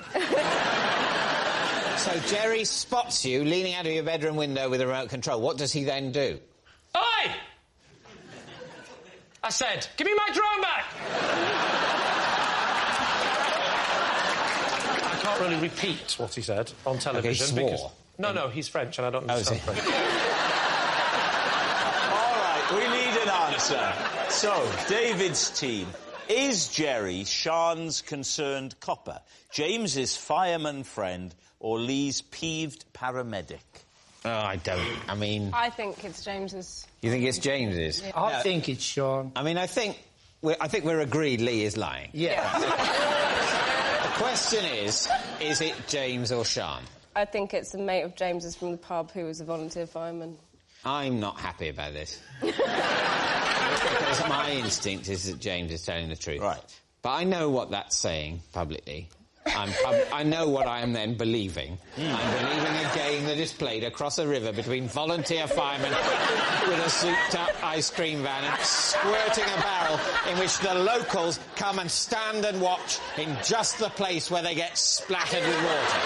So Jerry spots you leaning out of your bedroom window with a remote control. What does he then do? Oi! I said, give me my drone back! I can't really repeat what he said on television. Okay, he swore. Because... No, he's French and I don't understand French. We need an answer. So, David's team. Is Jerry Sean's concerned copper, James's fireman friend, or Lee's peeved paramedic? Oh, I think it's James's. You think it's James's? Yeah. I think it's Sean. I mean, I think we're agreed Lee is lying. Yeah. The question is it James or Sean? I think it's a mate of James's from the pub who was a volunteer fireman. I'm not happy about this. Because my instinct is that James is telling the truth. Right. But I know what that's saying publicly. I know what I am then believing. I'm believing a game that is played across a river between volunteer firemen with a souped-up ice cream van and squirting a barrel in which the locals come and stand and watch in just the place where they get splattered with water.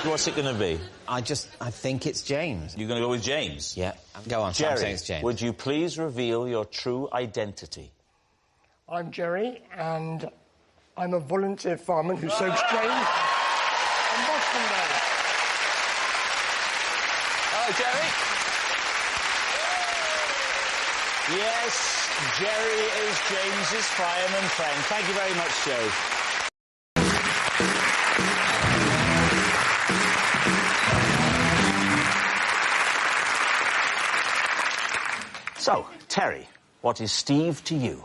What's it going to be? I think it's James. You're going to go with James? Yeah. Go on, Jerry, I'm saying it's James. Would you please reveal your true identity? I'm Jerry, and I'm a volunteer fireman who soaks drains on Boston Day. Oh, Jerry? Yes, Jerry is James's fireman friend. Thank you very much, Joe. So, Terry, what is Steve to you?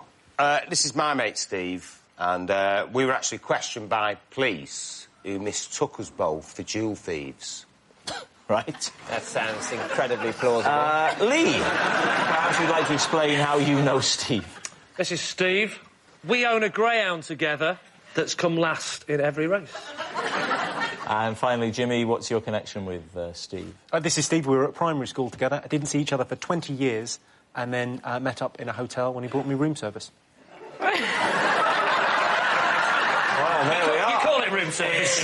This is my mate Steve, and we were actually questioned by police who mistook us both for jewel thieves. Right. That sounds incredibly plausible. Lee, perhaps you'd like to explain how you know Steve. This is Steve. We own a greyhound together that's come last in every race. And finally, Jimmy, what's your connection with Steve? This is Steve. We were at primary school together. I didn't see each other for 20 years and then met up in a hotel when he brought me room service. Well, there we are. You call it room service?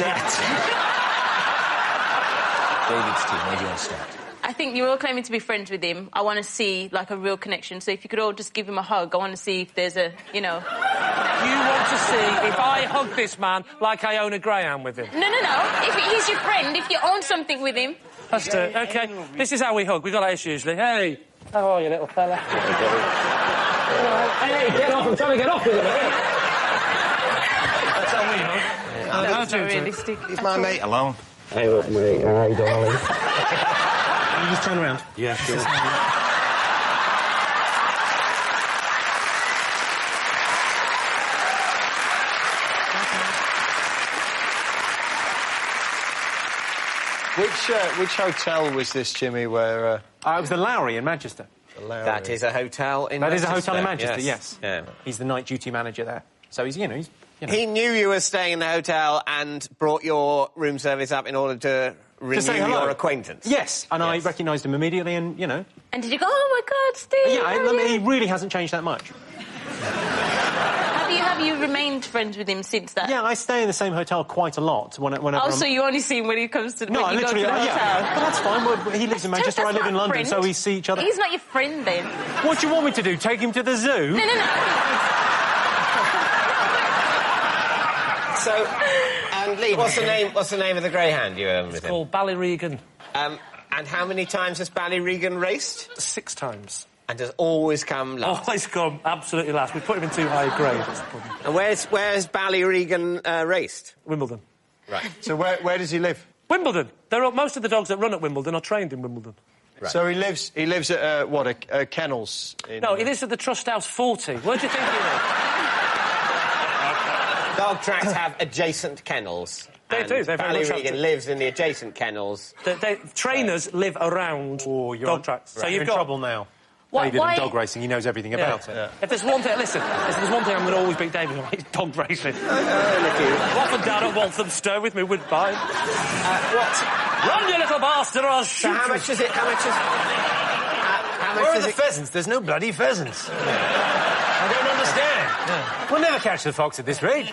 David's team, where do you want to start? I think you're all claiming to be friends with him. I want to see, like, a real connection. So if you could all just give him a hug, I want to see if there's a, You want to see if I hug this man like I own a greyhound with him? No. If he's your friend, if you own something with him. Let's do it. OK, this is how we hug. We got our issues usually. Hey, how are you, little fella? Hey, get off! I'm trying to get off with it. That's how we know. That's not realistic. Leave my mate alone. Hey, look, mate. Hi, darling. Can you just turn around? Yeah, sure. Which hotel was this, Jimmy, where... It was the Lowry in Manchester. The Lowry. That is a hotel in That is Manchester. a hotel in Manchester, yes. Yeah. He's the night duty manager there. So he's, you know... He knew you were staying in the hotel and brought your room service up in order to renew say hello. your acquaintance. Yes, and I recognised him immediately and, you know... And did you go, oh, my God, Steve? Yeah, he really hasn't changed that much. Have you remained friends with him since that? Yeah, I stay in the same hotel quite a lot whenever Oh, so you only see him when he comes to the No, when you literally, go to the hotel? yeah. But that's fine. Well, he lives in Manchester, I live in London, so we see each other. He's not your friend, then. What do you want me to do, take him to the zoo? No. So, and Lee, what's the name of the greyhound you own with him? It's called Ballyregan. And how many times has Ballyregan raced? 6 times. And has always come last? Always come absolutely last. We put him in too high a grade. That's the problem. And where's Ballyregan raced? Wimbledon. Right. So where does he live? Wimbledon. Most of the dogs that run at Wimbledon are trained in Wimbledon. Right. So he lives at, a kennels? No, he lives at the Trust House 40. Where do you think he lives? Dog tracks have adjacent kennels. They do. They very much have Ballyregan lives in the adjacent kennels. Trainers live around dog tracks. Right. So you're in trouble now. David and dog racing, he knows everything about it. Yeah. If there's one thing, listen, if there's one thing I'm going to always beat David on, it's dog racing. Up and down at Walthamstow with me Woodbine. What? Run, you little bastard, or I'll shoot you. How much is it? Where are the pheasants? There's no bloody pheasants. I don't understand. We'll never catch the fox at this rate.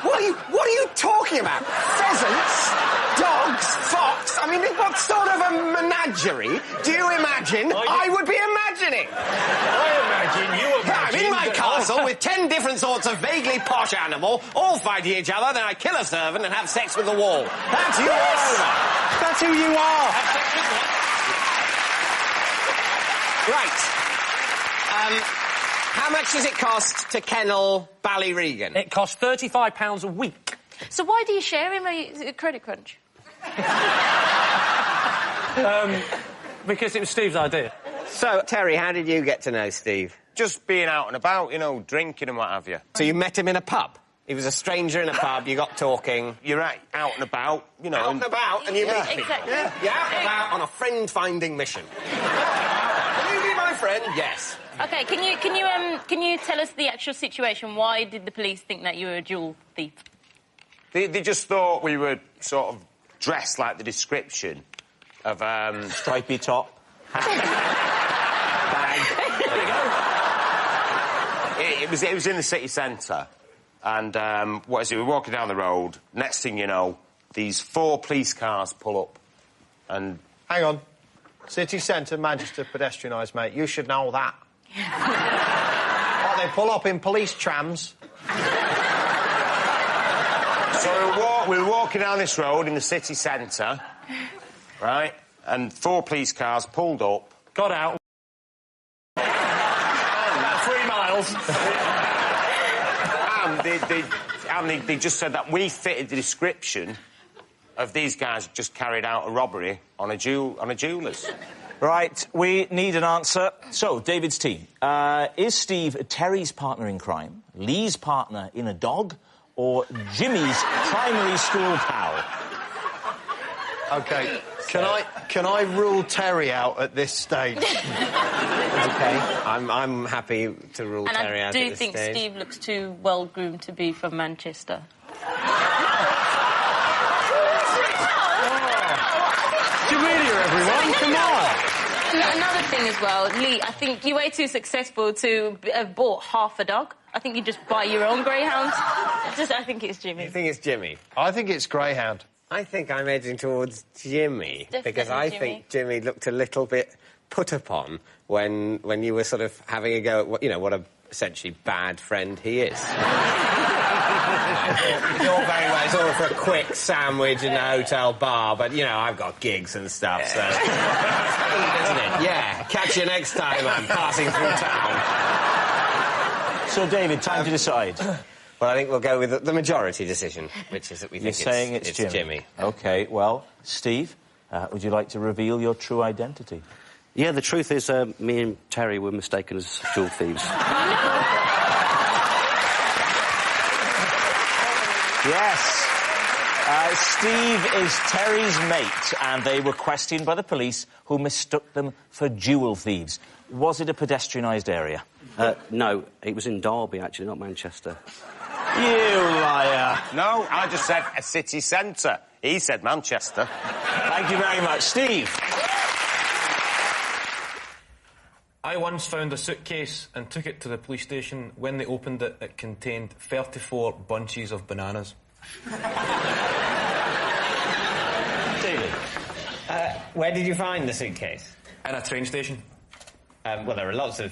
What are you talking about? Pheasants? Dogs? Fox? I mean, what sort of a menagerie do you imagine I would be imagining? I imagine you I'm in my castle with 10 different sorts of vaguely posh animal, all fighting each other, then I kill a servant and have sex with the wall. That's you all over. That's who you are. Right. How much does it cost to kennel Ballyregan? It costs £35 a week. So why do you share him? Is it a credit crunch? Because it was Steve's idea. So, Terry, how did you get to know Steve? Just being out and about, you know, drinking and what have you. So you met him in a pub? He was a stranger in a pub, you got talking. You're out and about, you know. Out and about, and you meet me. Exactly. Yeah, you're out and about on a friend-finding mission. Can you be my friend? Yes. OK, can you tell us the actual situation? Why did the police think that you were a jewel thief? They just thought we were sort of dressed like the description of, stripy top. Bag. There you go. It was in the city centre. And, what is it? We're walking down the road. Next thing you know, these 4 police cars pull up. And... Hang on. City centre, Manchester, pedestrianised, mate. You should know that. What, they pull up in police trams? So we were walking down this road in the city centre, right? And 4 police cars pulled up. Got out. About 3 miles. And they just said that we fitted the description of these guys who just carried out a robbery on a jeweller's. Right, we need an answer. So, David's team. Is Steve Terry's partner in crime, Lee's partner in a dog, or Jimmy's primary school pal? OK, can I rule Terry out at this stage? OK, I'm happy to rule Terry out at this stage. And I do think Steve looks too well-groomed to be from Manchester. Familiar, everyone, come on! Another thing as well, Lee, I think you're way too successful to have bought half a dog. I think you just buy your own greyhounds. I think it's Jimmy. You think it's Jimmy? I think it's greyhound. I think I'm edging towards Jimmy. Definitely because I think Jimmy looked a little bit put upon when you were sort of having a go at what a essentially bad friend he is. It's all very well. It's all for a quick sandwich in a hotel bar, but, you know, I've got gigs and stuff, so... Isn't it? Yeah. Catch you next time I'm passing through town. So, David, time to decide. Well, I think we'll go with the majority decision, which is that we think it's Jimmy. OK, well, Steve, would you like to reveal your true identity? Yeah, the truth is me and Terry were mistaken as jewel thieves. Yes. Steve is Terry's mate, and they were questioned by the police, who mistook them for jewel thieves. Was it a pedestrianised area? No, it was in Derby, actually, not Manchester. You liar. No, I just said a city centre. He said Manchester. Thank you very much. Steve. I once found a suitcase and took it to the police station. When they opened it, it contained 34 bunches of bananas. David. Where did you find the suitcase? In a train station. Well, there are lots of...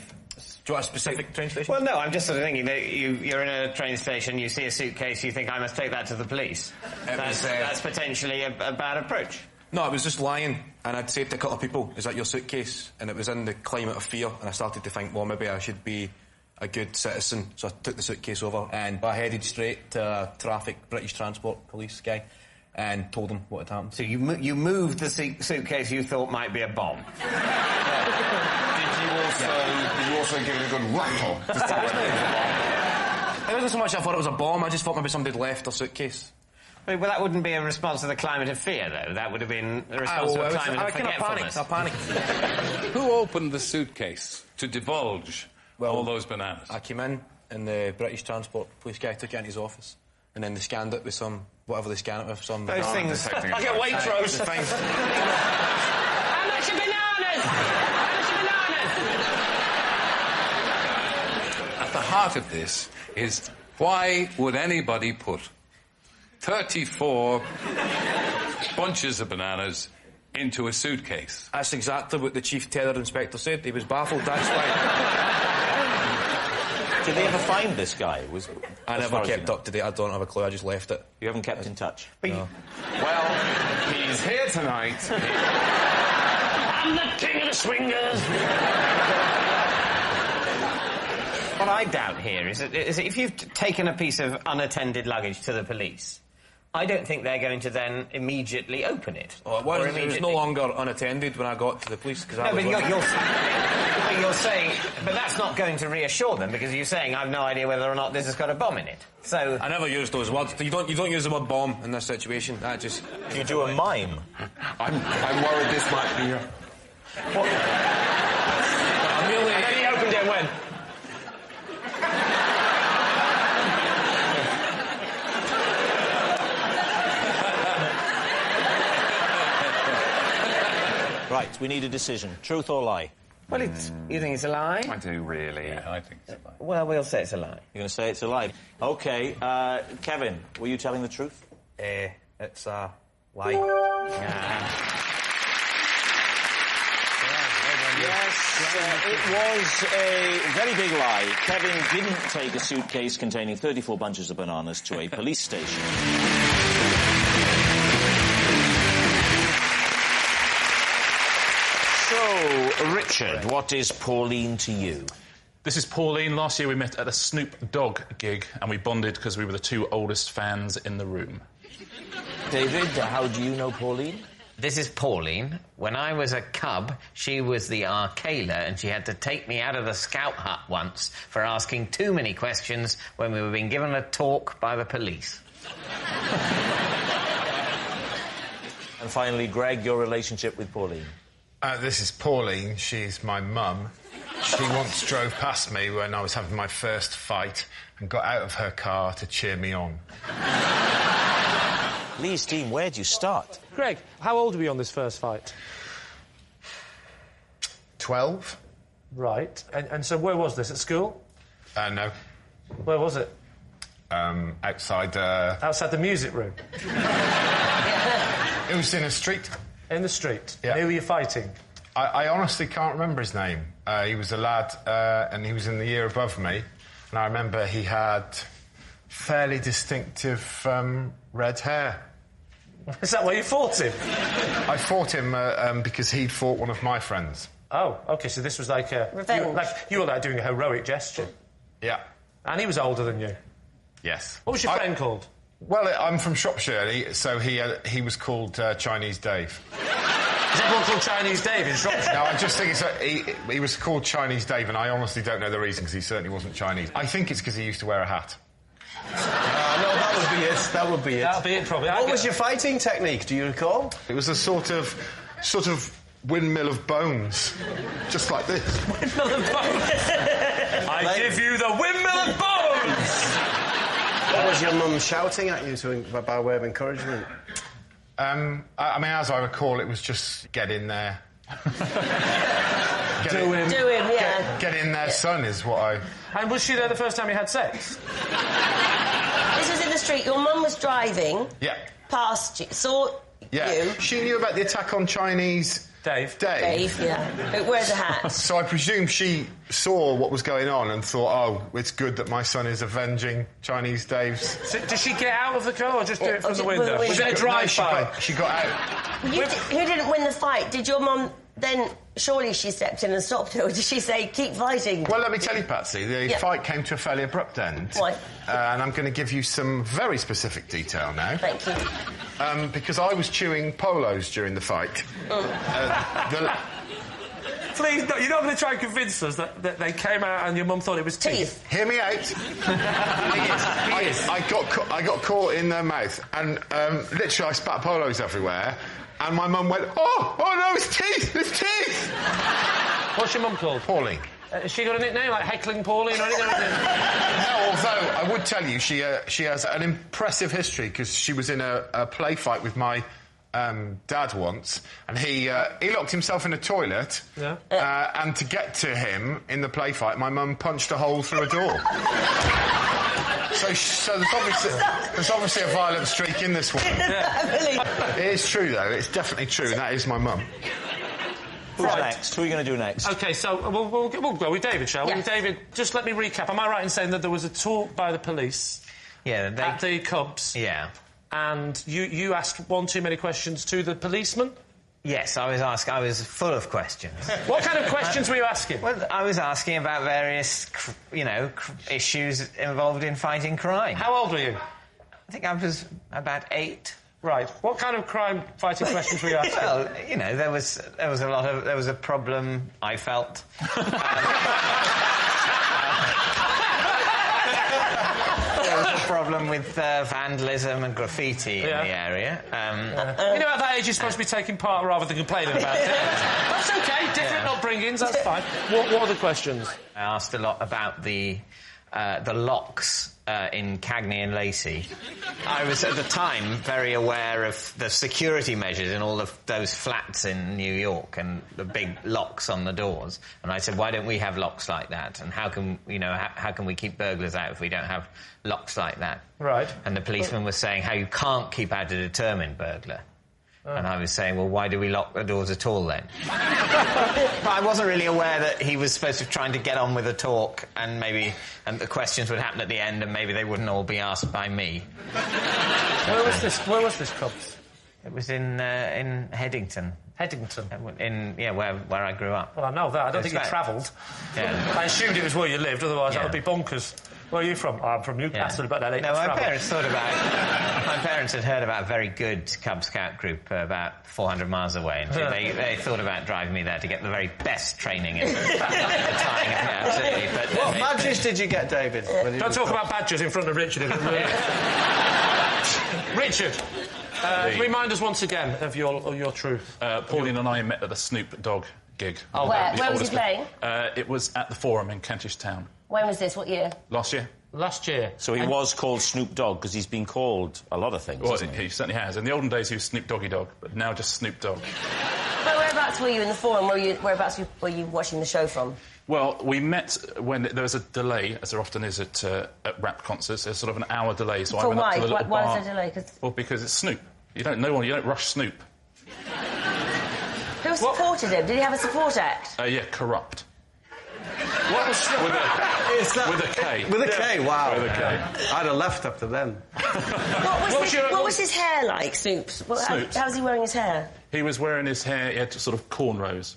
Do you want a specific train station? Well, no, I'm just sort of thinking that you're in a train station, you see a suitcase, you think, I must take that to the police. That's potentially a bad approach. No, I was just lying, and I'd said to a couple of people, is that your suitcase? And it was in the climate of fear, and I started to think, well, maybe I should be a good citizen. So I took the suitcase over, and I headed straight to a British Transport police guy, and told him what had happened. So you moved the suitcase you thought might be a bomb? Did you also give it a good rattle? It wasn't so much I thought it was a bomb, I just thought maybe somebody had left their suitcase. Well, that wouldn't be a response to the climate of fear, though. That would have been a response to a climate of forgetfulness. I panicked. Who opened the suitcase to divulge all those bananas? I came in, and the British Transport police guy took it into his office, and then they scanned it with some... whatever they scan it with, some... Those things... I get Waitrose! How much are bananas? At the heart of this is, why would anybody put 34 bunches of bananas into a suitcase? That's exactly what the Chief Terror Inspector said. He was baffled, that's why. Did they ever find this guy? I never kept up to date. I don't have a clue. I just left it. You haven't kept in touch? No. Well, he's here tonight. I'm the king of the swingers! What I doubt here is that if you've taken a piece of unattended luggage to the police, I don't think they're going to then immediately open it. Oh, it was no longer unattended when I got to the police. No, but you're saying... But that's not going to reassure them, because you're saying, I've no idea whether or not this has got a bomb in it. So... I never use those words. You don't use the word bomb in this situation. That just... Do you do a mime? I'm worried this might be... What? And then he opened it when? Right, we need a decision. Truth or lie? Well, you think it's a lie? I do, really. Yeah, I think it's a lie. Well, we'll say it's a lie. You're going to say it's a lie? OK, Kevin, were you telling the truth? It's a lie. Yes, it was a very big lie. Kevin didn't take a suitcase containing 34 bunches of bananas to a police station. So, Richard, what is Pauline to you? This is Pauline. Last year we met at a Snoop Dogg gig, and we bonded because we were the two oldest fans in the room. David, how do you know Pauline? This is Pauline. When I was a cub, she was the Arcala, and she had to take me out of the scout hut once for asking too many questions when we were being given a talk by the police. And finally, Greg, your relationship with Pauline? This is Pauline. She's my mum. She once drove past me when I was having my first fight and got out of her car to cheer me on. Lee's team, where'd you start? Greg, how old were you on this first fight? 12. Right. And so where was this, at school? No. Where was it? Outside... Outside the music room? It was in a street. In the street? Yeah. Who were you fighting? I honestly can't remember his name. He was a lad, and he was in the year above me. And I remember he had fairly distinctive red hair. Is that why you fought him? I fought him because he'd fought one of my friends. Oh, OK, so this was like a... Revenge. You were like doing a heroic gesture. Yeah. And he was older than you? Yes. What was your friend called? Well, I'm from Shropshire, so he was called Chinese Dave. Is everyone called Chinese Dave in Shropshire? No, I just think he was called Chinese Dave, and I honestly don't know the reason, because he certainly wasn't Chinese. I think it's because he used to wear a hat. No, that would be it. That would be it. That'll be it, probably. What was your fighting technique, do you recall? It was a sort of windmill of bones. Just like this. Windmill of bones? I give you the windmill of bones! What was your mum shouting at you by way of encouragement? I mean, as I recall, it was just get in there. Do him, yeah. Get in there, son, is what I... And was she there the first time you had sex? This was in the street. Your mum was driving. Yeah. Past you. Saw you. She knew about the attack on Chinese... Dave, yeah. Who wears a hat. So I presume she saw what was going on and thought, oh, it's good that my son is avenging Chinese Dave's... So did she get out of the car or just do it from the window? Was it a drive-by? She got out. Who didn't win the fight? Did your mum then... Surely she stepped in and stopped her, or did she say, keep fighting? Well, let me tell you, Patsy, the fight came to a fairly abrupt end. Why? And I'm going to give you some very specific detail now. Thank you. Because I was chewing polos during the fight. Please, no, you're not going to try and convince us that they came out and your mum thought it was teeth. Hear me out. I got caught in their mouth, and literally I spat polos everywhere. And my mum went, oh no, it's teeth, it's teeth! What's your mum called? Pauline. Has she got a nickname, like Heckling Pauline or anything? No, although I would tell you she has an impressive history, because she was in a play fight with my dad once, and he locked himself in a toilet, and to get to him in the play fight, my mum punched a hole through a door. So there's obviously a violent streak in this one. It is true, though. It's definitely true, and that is my mum. Who's next? Who are you going to do next? OK, so we'll go with David, shall we? Yes. David, just let me recap. Am I right in saying that there was a talk by the police at the Cubs? Yeah. And you asked one too many questions to the policeman? Yes, I was full of questions. What kind of questions were you asking? Well, I was asking about various, issues involved in fighting crime. How old were you? I think I was about 8. Right. What kind of crime-fighting questions were you asking? Well, there was a problem, I felt. There was a problem with vandalism and graffiti in the area. At that age, you're supposed to be taking part rather than complaining about it. That's OK. Different upbringings, that's fine. What are the questions? I asked a lot about the locks in Cagney and Lacey. I was, at the time, very aware of the security measures in all of those flats in New York and the big locks on the doors. And I said, why don't we have locks like that? And how can we keep burglars out if we don't have locks like that? Right. And the policeman was saying how you can't keep out a determined burglar. And I was saying, well, why do we lock the doors at all, then? But I wasn't really aware that he was supposed to be trying to get on with the talk, and the questions would happen at the end, and maybe they wouldn't all be asked by me. Where was this Cubs? It was in Headington. Headington? Where I grew up. Well, I know that. I don't think you travelled. Yeah. I assumed it was where you lived, otherwise that would be bonkers. Where are you from? Oh, I'm from Newcastle, but that ain't No, my travel. parents had heard about a very good Cub Scout group about 400 miles away, and they thought about driving me there to get the very best training in tying. Absolutely. But what badges did you get, David? Don't talk about badges in front of Richard. Richard, remind us once again of your truth. Pauline and I met at the Snoop Dogg gig. Oh, where was he playing? It was at the Forum in Kentish Town. When was this? What year? Last year. Last year. So he was called Snoop Dogg because he's been called a lot of things. Well, he certainly has. In the olden days, he was Snoop Doggy Dogg, but now just Snoop Dogg. But whereabouts were you in the Forum? Whereabouts were you watching the show from? Well, we met when there was a delay, as there often is at rap concerts. There's sort of an hour delay, so I went up to the little bar. Why was there a delay? Well, because it's Snoop. You don't rush Snoop. Who supported him? Did he have a support act? Yeah, Corrupt. What was with a K. With a K, wow. With a K. I'd have left after then. What was his hair like, Snoop's? How was he wearing his hair? He was wearing his hair, he had sort of cornrows,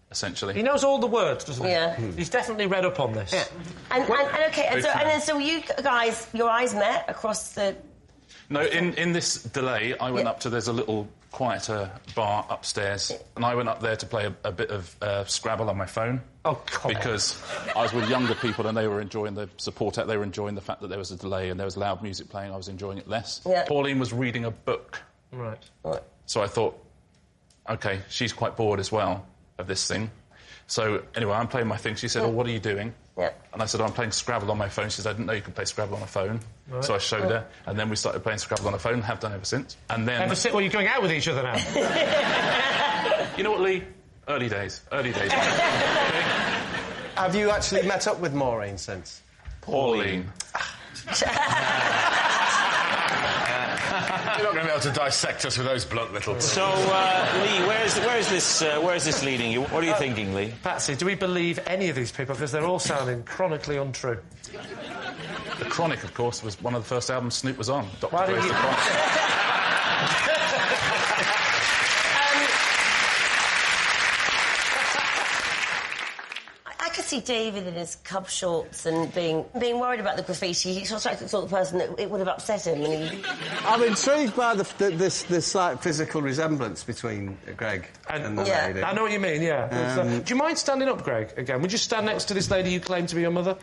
essentially. He knows all the words, doesn't he? Yeah. He's definitely read up on this. Yeah. And so you guys, your eyes met across the... No, in this delay, I went up to... There's a little quieter bar upstairs, and I went up there to play a bit of Scrabble on my phone. Oh, come Because I was with younger people, and they were enjoying the support act. They were enjoying the fact that there was a delay and there was loud music playing. I was enjoying it less. Yeah. Pauline was reading a book. Right. So I thought, OK, she's quite bored as well of this thing. So, anyway, I'm playing my thing. She said, what are you doing? Yeah. And I said, I'm playing Scrabble on my phone. She said, I didn't know you could play Scrabble on a phone. Right. So I showed her, and then we started playing Scrabble on a phone, have done ever since. And then... Ever since? Well, you're going out with each other now. You know what, Lee? Early days. Early days. Have you actually met up with Maureen since? Pauline. You're not going to be able to dissect us with those blunt little... So, Lee, where's this leading you? What are you thinking, Lee? Patsy, do we believe any of these people? Because they're all sounding chronically untrue. The Chronic, of course, was one of the first albums Snoop was on. Dr. Why Dre's did The you... Chronic. I could see David in his cub shorts and being worried about the graffiti. He's sort of the sort of person that it would have upset him. And I'm intrigued by this slight physical resemblance between Greg and the lady. I know what you mean, yeah. Do you mind standing up, Greg, again? Would you stand next to this lady you claim to be your mother?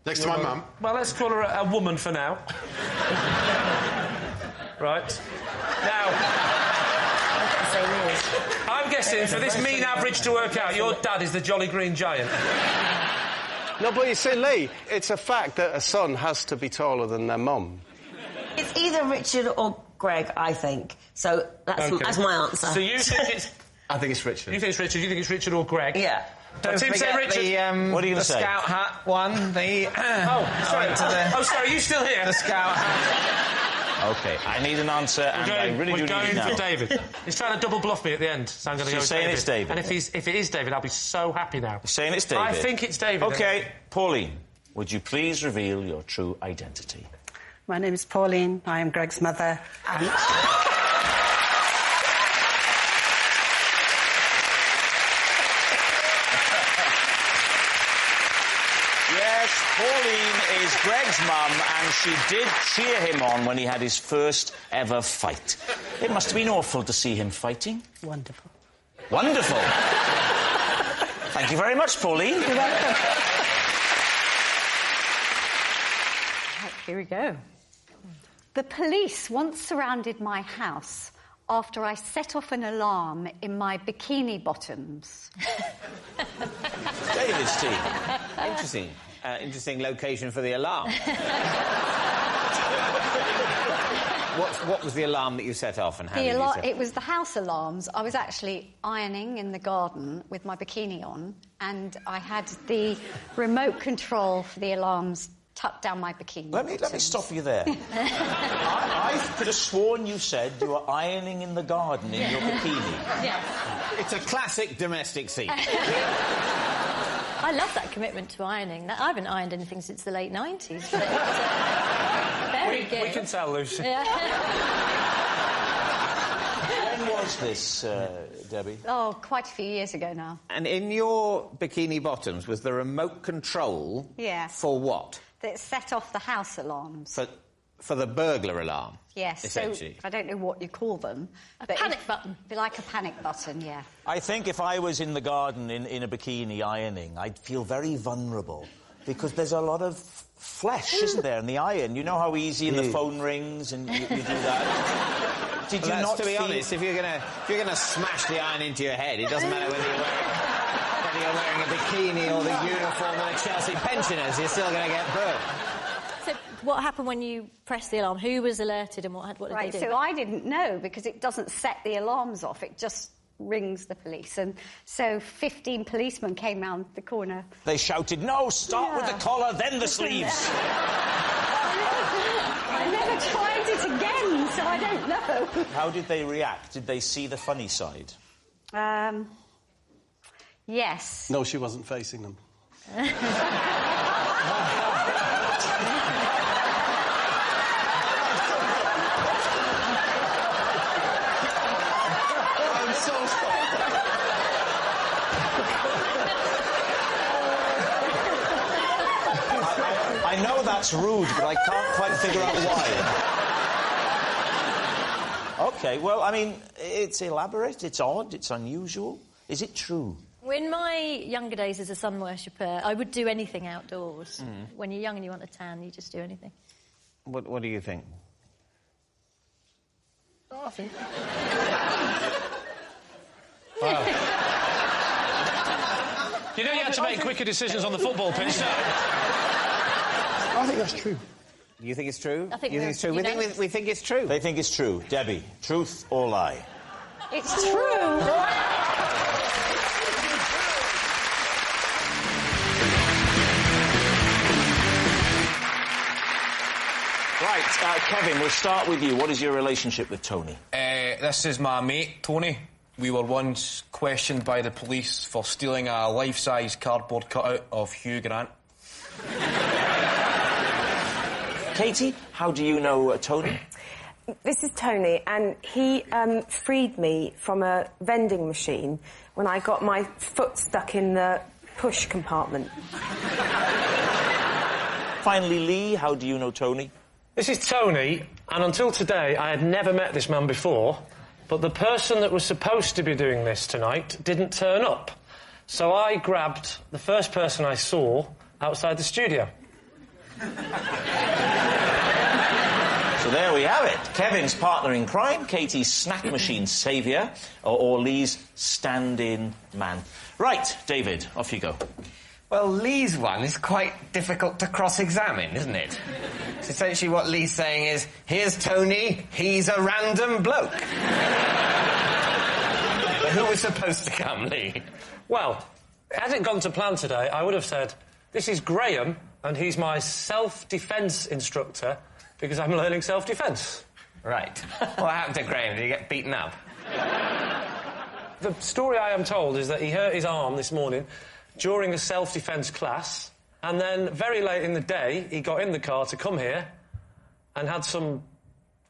Next to my mum? Well, let's call her a woman for now. Right. Now... I'm guessing, for this mean average to work out, your dad is the Jolly Green Giant. No, but you see, Lee, it's a fact that a son has to be taller than their mum. it's either Richard or Greg, I think. So that's my answer. So you think it's... I think it's Richard. You think it's Richard? You think it's Richard or Greg? Yeah. Don't Tim forget say Richard. What are you going to say? The Scout hat one. Sorry, are you still here? The Scout hat. OK, I need an answer, and I really do need it now. We're going for David. He's trying to double bluff me at the end, so I'm going to go with David. You're saying it's David? And if it is David, I'll be so happy now. You're saying it's David? I think it's David. OK, Pauline, would you please reveal your true identity? My name is Pauline. I am Greg's mother. And... Yes, Pauline is Greg's mum, and she did cheer him on when he had his first ever fight. It must have been awful to see him fighting. Wonderful. Wonderful. Thank you very much, Pauline. You're welcome. Right, here we go. The police once surrounded my house after I set off an alarm in my bikini bottoms. David's team. Interesting. Interesting location for the alarm. What was the alarm that you set off, and how did you set It was the house alarms. I was actually ironing in the garden with my bikini on, and I had the remote control for the alarms tucked down my bikini. Let me stop you there. I could have sworn you said you were ironing in the garden in your bikini. Yes. It's a classic domestic scene. I love that commitment to ironing. I haven't ironed anything since the late 90s. But very good. We can tell, Lucy. Yeah. When was this, Debbie? Oh, quite a few years ago now. And in your bikini bottoms was the remote control for what? That set off the house alarms. For the burglar alarm? Yes. Essentially. So, I don't know what you call them. A panic button. Be like a panic button, yeah. I think if I was in the garden in a bikini ironing, I'd feel very vulnerable, because there's a lot of flesh, isn't there, in the iron? You know how easy the phone rings and you do that? Did you not to be feel... honest, if you're gonna smash the iron into your head, it doesn't matter whether you're wearing a bikini or the uniform of the Chelsea pensioners, you're still going to get burned. So what happened when you pressed the alarm? Who was alerted and what did they do? So I didn't know, because it doesn't set the alarms off. It just rings the police. And so 15 policemen came round the corner. They shouted, "No, start with the collar, then the sleeves." I never tried it again, so I don't know. How did they react? Did they see the funny side? Yes. No, she wasn't facing them. I'm so sorry. I know that's rude, but I can't quite figure out why. OK, well, I mean, it's elaborate, it's odd, it's unusual. Is it true? In my younger days as a sun worshipper, I would do anything outdoors. When you're young and you want a tan, you just do anything. What do you think? Oh, I think... Wow. You know you had to make quicker decisions on the football pitch, don't you? I think that's true. You think it's true? I think you think it's true? We think it's true. They think it's true. Debbie, truth or lie? It's true. Right, Kevin, we'll start with you. What is your relationship with Tony? This is my mate, Tony. We were once questioned by the police for stealing a life-size cardboard cutout of Hugh Grant. Katie, how do you know Tony? This is Tony, and he freed me from a vending machine when I got my foot stuck in the push compartment. Finally, Lee, how do you know Tony? This is Tony, and until today, I had never met this man before, but the person that was supposed to be doing this tonight didn't turn up. So I grabbed the first person I saw outside the studio. So there we have it. Kevin's partner in crime, Katie's snack machine saviour, or Lee's stand-in man. Right, David, off you go. Well, Lee's one is quite difficult to cross-examine, isn't it? So essentially what Lee's saying is, here's Tony, he's a random bloke. But who was supposed to come, Lee? Well, had it gone to plan today, I would have said, this is Graham, and he's my self-defence instructor, because I'm learning self-defence. Right. What happened to Graham? Did he get beaten up? The story I am told is that he hurt his arm this morning during a self-defence class, and then very late in the day, he got in the car to come here and had some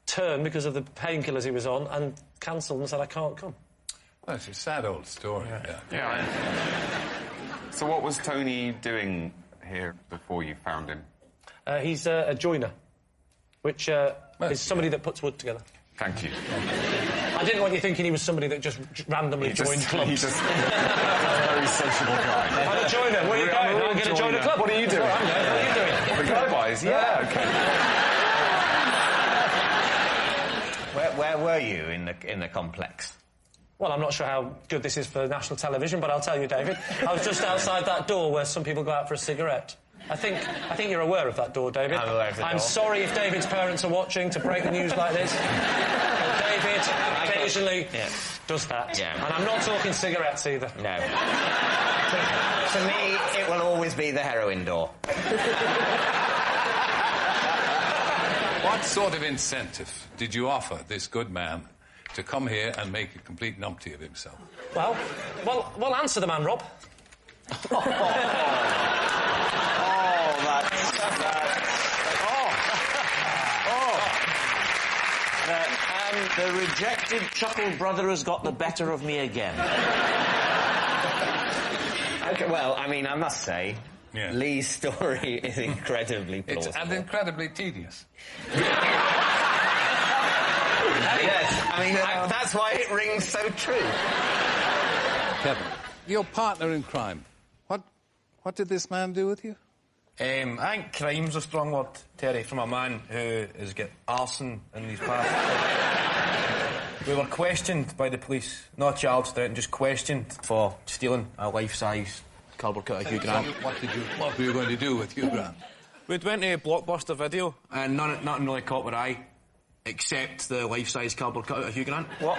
turn because of the painkillers he was on and cancelled and said, I can't come. Well, it's a sad old story. Yeah. So what was Tony doing here before you found him? He's a joiner, which is somebody that puts wood together. Thank you. I didn't want you thinking he was somebody that just randomly joined clubs. He's just a very sociable guy. I'm a joiner. Where are you going? I'm going to join a club. What are you doing? What are you doing? The guy-bys? Yeah, OK. Where were you in the complex? Well, I'm not sure how good this is for national television, but I'll tell you, David. I was just outside that door where some people go out for a cigarette. I think you're aware of that door, David. I'm aware of the door. I'm sorry if David's parents are watching to break the news like this. David occasionally does that. Yeah. And I'm not talking cigarettes either. No. To me, it will always be the heroin door. What sort of incentive did you offer this good man to come here and make a complete numpty of himself? Well, answer the man, Rob. The rejected Chuckle brother has got the better of me again. OK, well, I mean, I must say, Lee's story is incredibly plausible. And incredibly tedious. Yes, I mean, that's why it rings so true. Kevin, your partner in crime, what did this man do with you? I think crime's a strong word, Terry, from a man who has got arson in his past. We were questioned by the police, not charged out, just questioned for stealing a life-size cardboard cutout of Hugh Grant. What were you going to do with Hugh Grant? We'd went to Blockbuster Video, and nothing really caught my eye, except the life-size cardboard cutout of Hugh Grant. What?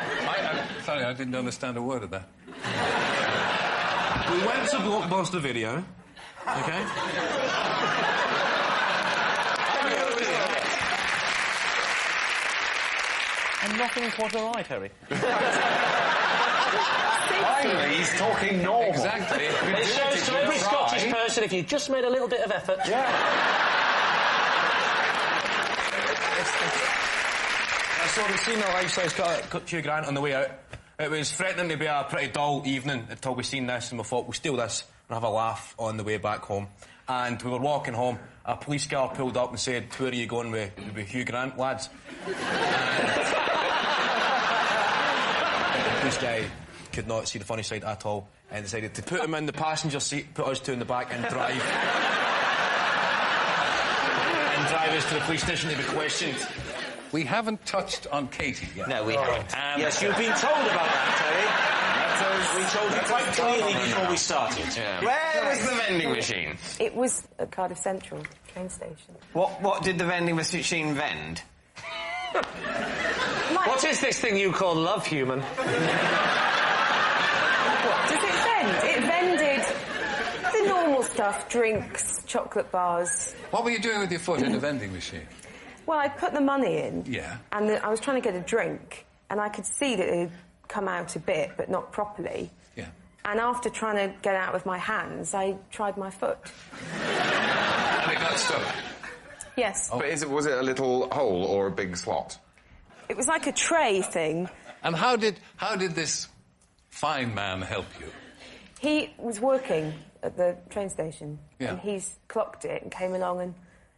Sorry, I didn't understand a word of that. We went to Blockbuster Video, OK? And nothing caught her eye, Terry. Finally, he's talking normal. Exactly. It shows to every Scottish person if you just made a little bit of effort. Yeah. So we've seen the lifestyle's got Hugh Grant on the way out. It was threatening to be a pretty dull evening until we seen this, and we thought we'll steal this and have a laugh on the way back home. And we were walking home, a police car pulled up and said, "Where are you going with Hugh Grant, lads?" And the police guy could not see the funny side at all and decided to put him in the passenger seat, put us two in the back and drive. And drive us to the police station to be questioned. We haven't touched on Katie yet. No, we haven't. Yes, you've been told about that, Terry. We told you quite clearly before we started. Yeah. Where was the vending machine? It was at Cardiff Central train station. What did the vending machine vend? What is this thing you call love, human? What does it vend? It vended the normal stuff, drinks, chocolate bars. What were you doing with your foot in the vending machine? Well, I put the money in. Yeah. And I was trying to get a drink, and I could see that it had come out a bit, but not properly. Yeah. And after trying to get out with my hands, I tried my foot. And it got stuck? Yes. But was it a little hole or a big slot? It was like a tray thing. And how did this fine man help you? He was working at the train station, Yeah. and he's clocked it and came along and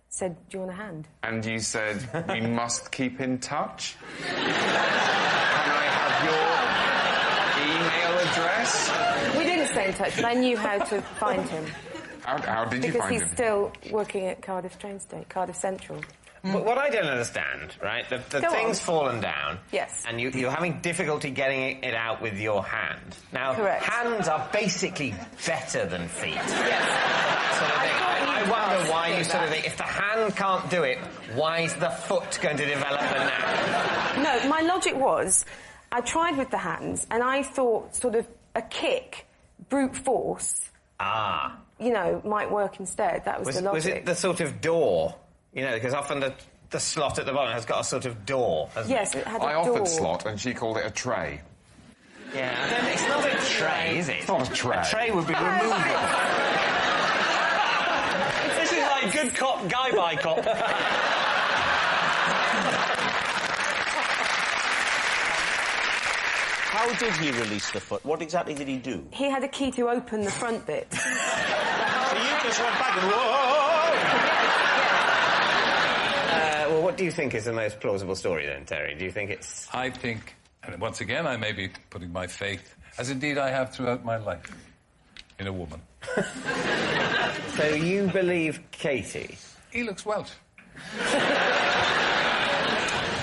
said, "Do you want a hand?" And you said, we must keep in touch? Can I have your email address? We didn't stay in touch, but I knew how to find him. How did you Because find he's him? still working at Cardiff train station, Cardiff Central. But what I don't understand, right, the Go thing's on. fallen down. Yes. And you're having difficulty getting it out with your hand. Now, Correct. hands are basically better than feet. Yes. Sort of thing. I wonder why you sort of that. think, if the hand can't do it, why is the foot going to develop the knack? No, my logic was, I tried with the hands, and I thought sort of a kick, brute force, might work instead. That was the logic. Was it the sort of door? You know, because often the slot at the bottom has got a sort of door, hasn't Yes, it had a door. I offered slot and she called it a tray. Yeah, it's not a tray, is it? It's not a tray. A tray would be removable. This is like good cop, guy by cop. How did he release the foot? What exactly did he do? He had a key to open the front bit. So you just went back and whoa! Well, what do you think is the most plausible story then, Terry? Do you think it's... I think, and once again, I may be putting my faith, as indeed I have throughout my life, in a woman. So you believe Katie? He looks Welsh.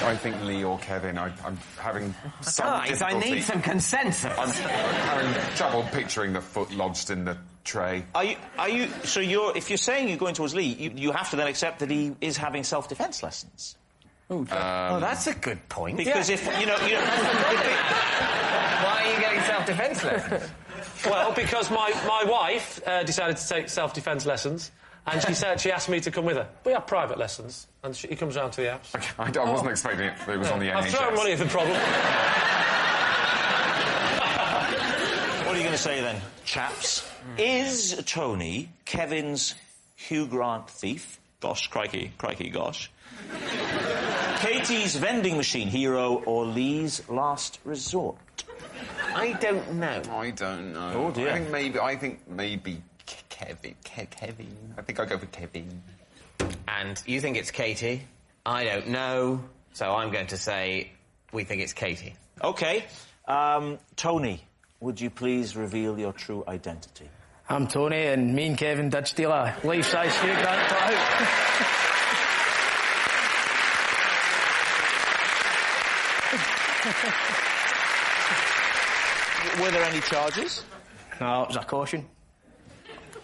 I think Lee or Kevin. I'm having some difficulty. I need some consensus. I'm having trouble picturing the foot lodged in the tray. So if you're saying you're going towards Lee, you have to then accept that he is having self-defence lessons. Oh, that's a good point. Because if, you know... Why are you getting self-defence lessons? Well, because my wife decided to take self-defence lessons, and she asked me to come with her. We have private lessons, and he comes round to the house. Okay, I wasn't expecting it was on the NHS. I've thrown money at the problem. What are you going to say then, chaps? Is Tony Kevin's Hugh Grant thief? Gosh, crikey, gosh. Katie's vending machine hero or Lee's last resort? I don't know. I don't know. Oh, dear. I think maybe Kevin. I think I'll go for Kevin. And you think it's Katie? I don't know. So I'm going to say we think it's Katie. OK. Tony, would you please reveal your true identity? I'm Tony, and me and Kevin did steal a life-size Hugh Grant cutout. Were there any charges? No, it was a caution.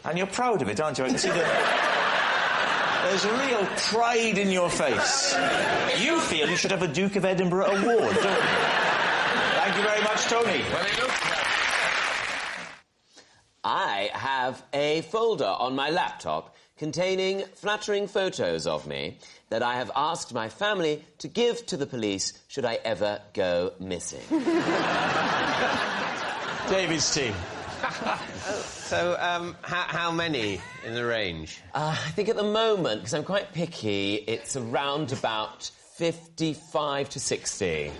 And you're proud of it, aren't you? I can see that there's a real pride in your face. You feel you should have a Duke of Edinburgh award, don't you? Thank you very much, Tony. I have a folder on my laptop containing flattering photos of me that I have asked my family to give to the police should I ever go missing. David's team. So, how many in the range? I think at the moment, because I'm quite picky, it's around about 55 to 60.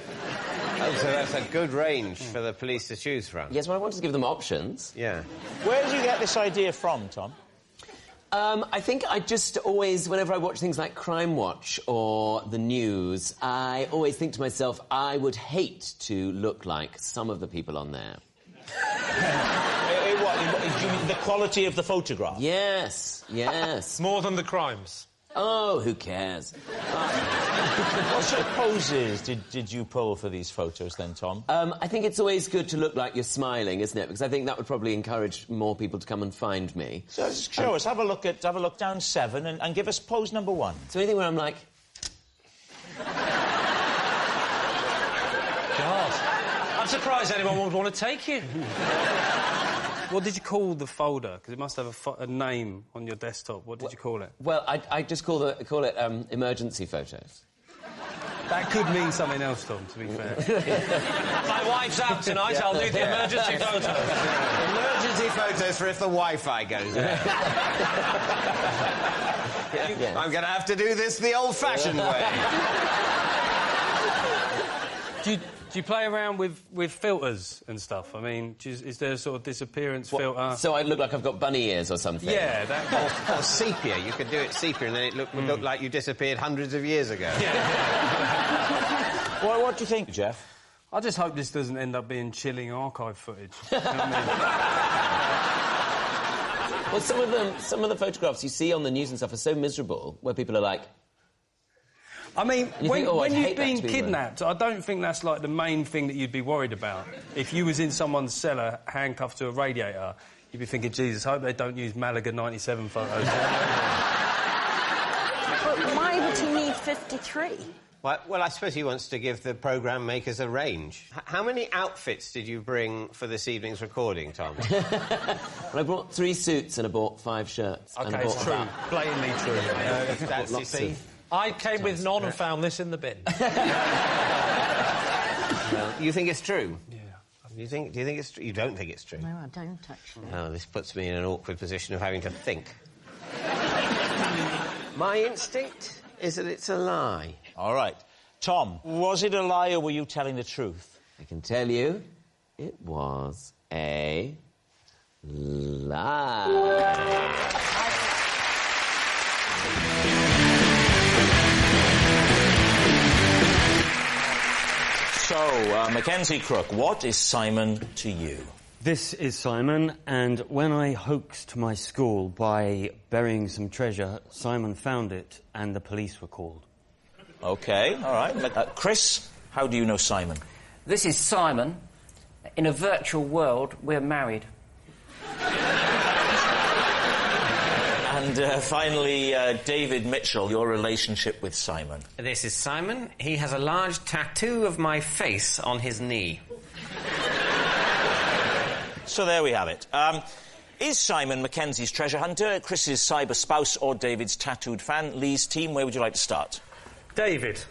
Oh, so that's a good range for the police to choose from. Yes, well, I wanted to give them options. Yeah. Where did you get this idea from, Tom? I think I just always, whenever I watch things like Crime Watch or the news, I always think to myself, I would hate to look like some of the people on there. The quality of the photograph? Yes, yes. More than the crimes? Oh, who cares? What sort of poses did you pull for these photos then, Tom? I think it's always good to look like you're smiling, isn't it? Because I think that would probably encourage more people to come and find me. So show us, have a look down 7 and give us pose number 1. So anything where I'm like... God. I'm surprised anyone would want to take you. What did you call the folder? Because it must have a name on your desktop. What did you call it? Well, I just call it emergency photos. That could mean something else, Tom, to be fair. My wife's out tonight, I'll need the emergency photos. Emergency photos for if the Wi-Fi goes out. Yes. I'm going to have to do this the old-fashioned way. Do you play around with filters and stuff? I mean, is there a sort of disappearance filter? So I look like I've got bunny ears or something? Yeah, or sepia. You could do it sepia and then it would look like you disappeared hundreds of years ago. Well, what do you think, Jeff? I just hope this doesn't end up being chilling archive footage. You know what I Well, some of the photographs you see on the news and stuff are so miserable, where people are like... I mean, when you've been kidnapped, kidnapped, I don't think that's, like, the main thing that you'd be worried about. If you was in someone's cellar, handcuffed to a radiator, you'd be thinking, Jesus, I hope they don't use Malaga 97 photos. But why would he need 53? Well, I suppose he wants to give the programme makers a range. How many outfits did you bring for this evening's recording, Tom? Well, I brought 3 suits and I bought 5 shirts. OK, and I bought it's true. Blatantly true. That's, you see... I came with none and found this in the bin. Well, you think it's true? Yeah. Do you think it's true? You don't think it's true? No, I don't, actually. Oh, this puts me in an awkward position of having to think. My instinct is that it's a lie. All right. Tom, was it a lie or were you telling the truth? I can tell you, it was a lie. So, Mackenzie Crook, what is Simon to you? This is Simon, and when I hoaxed my school by burying some treasure, Simon found it and the police were called. OK, all right. Chris, how do you know Simon? This is Simon. In a virtual world, we're married. And finally, David Mitchell, your relationship with Simon. This is Simon. He has a large tattoo of my face on his knee. So there we have it. Is Simon Mackenzie's treasure hunter, Chris's cyber spouse, or David's tattooed fan? Lee's team, where would you like to start? David.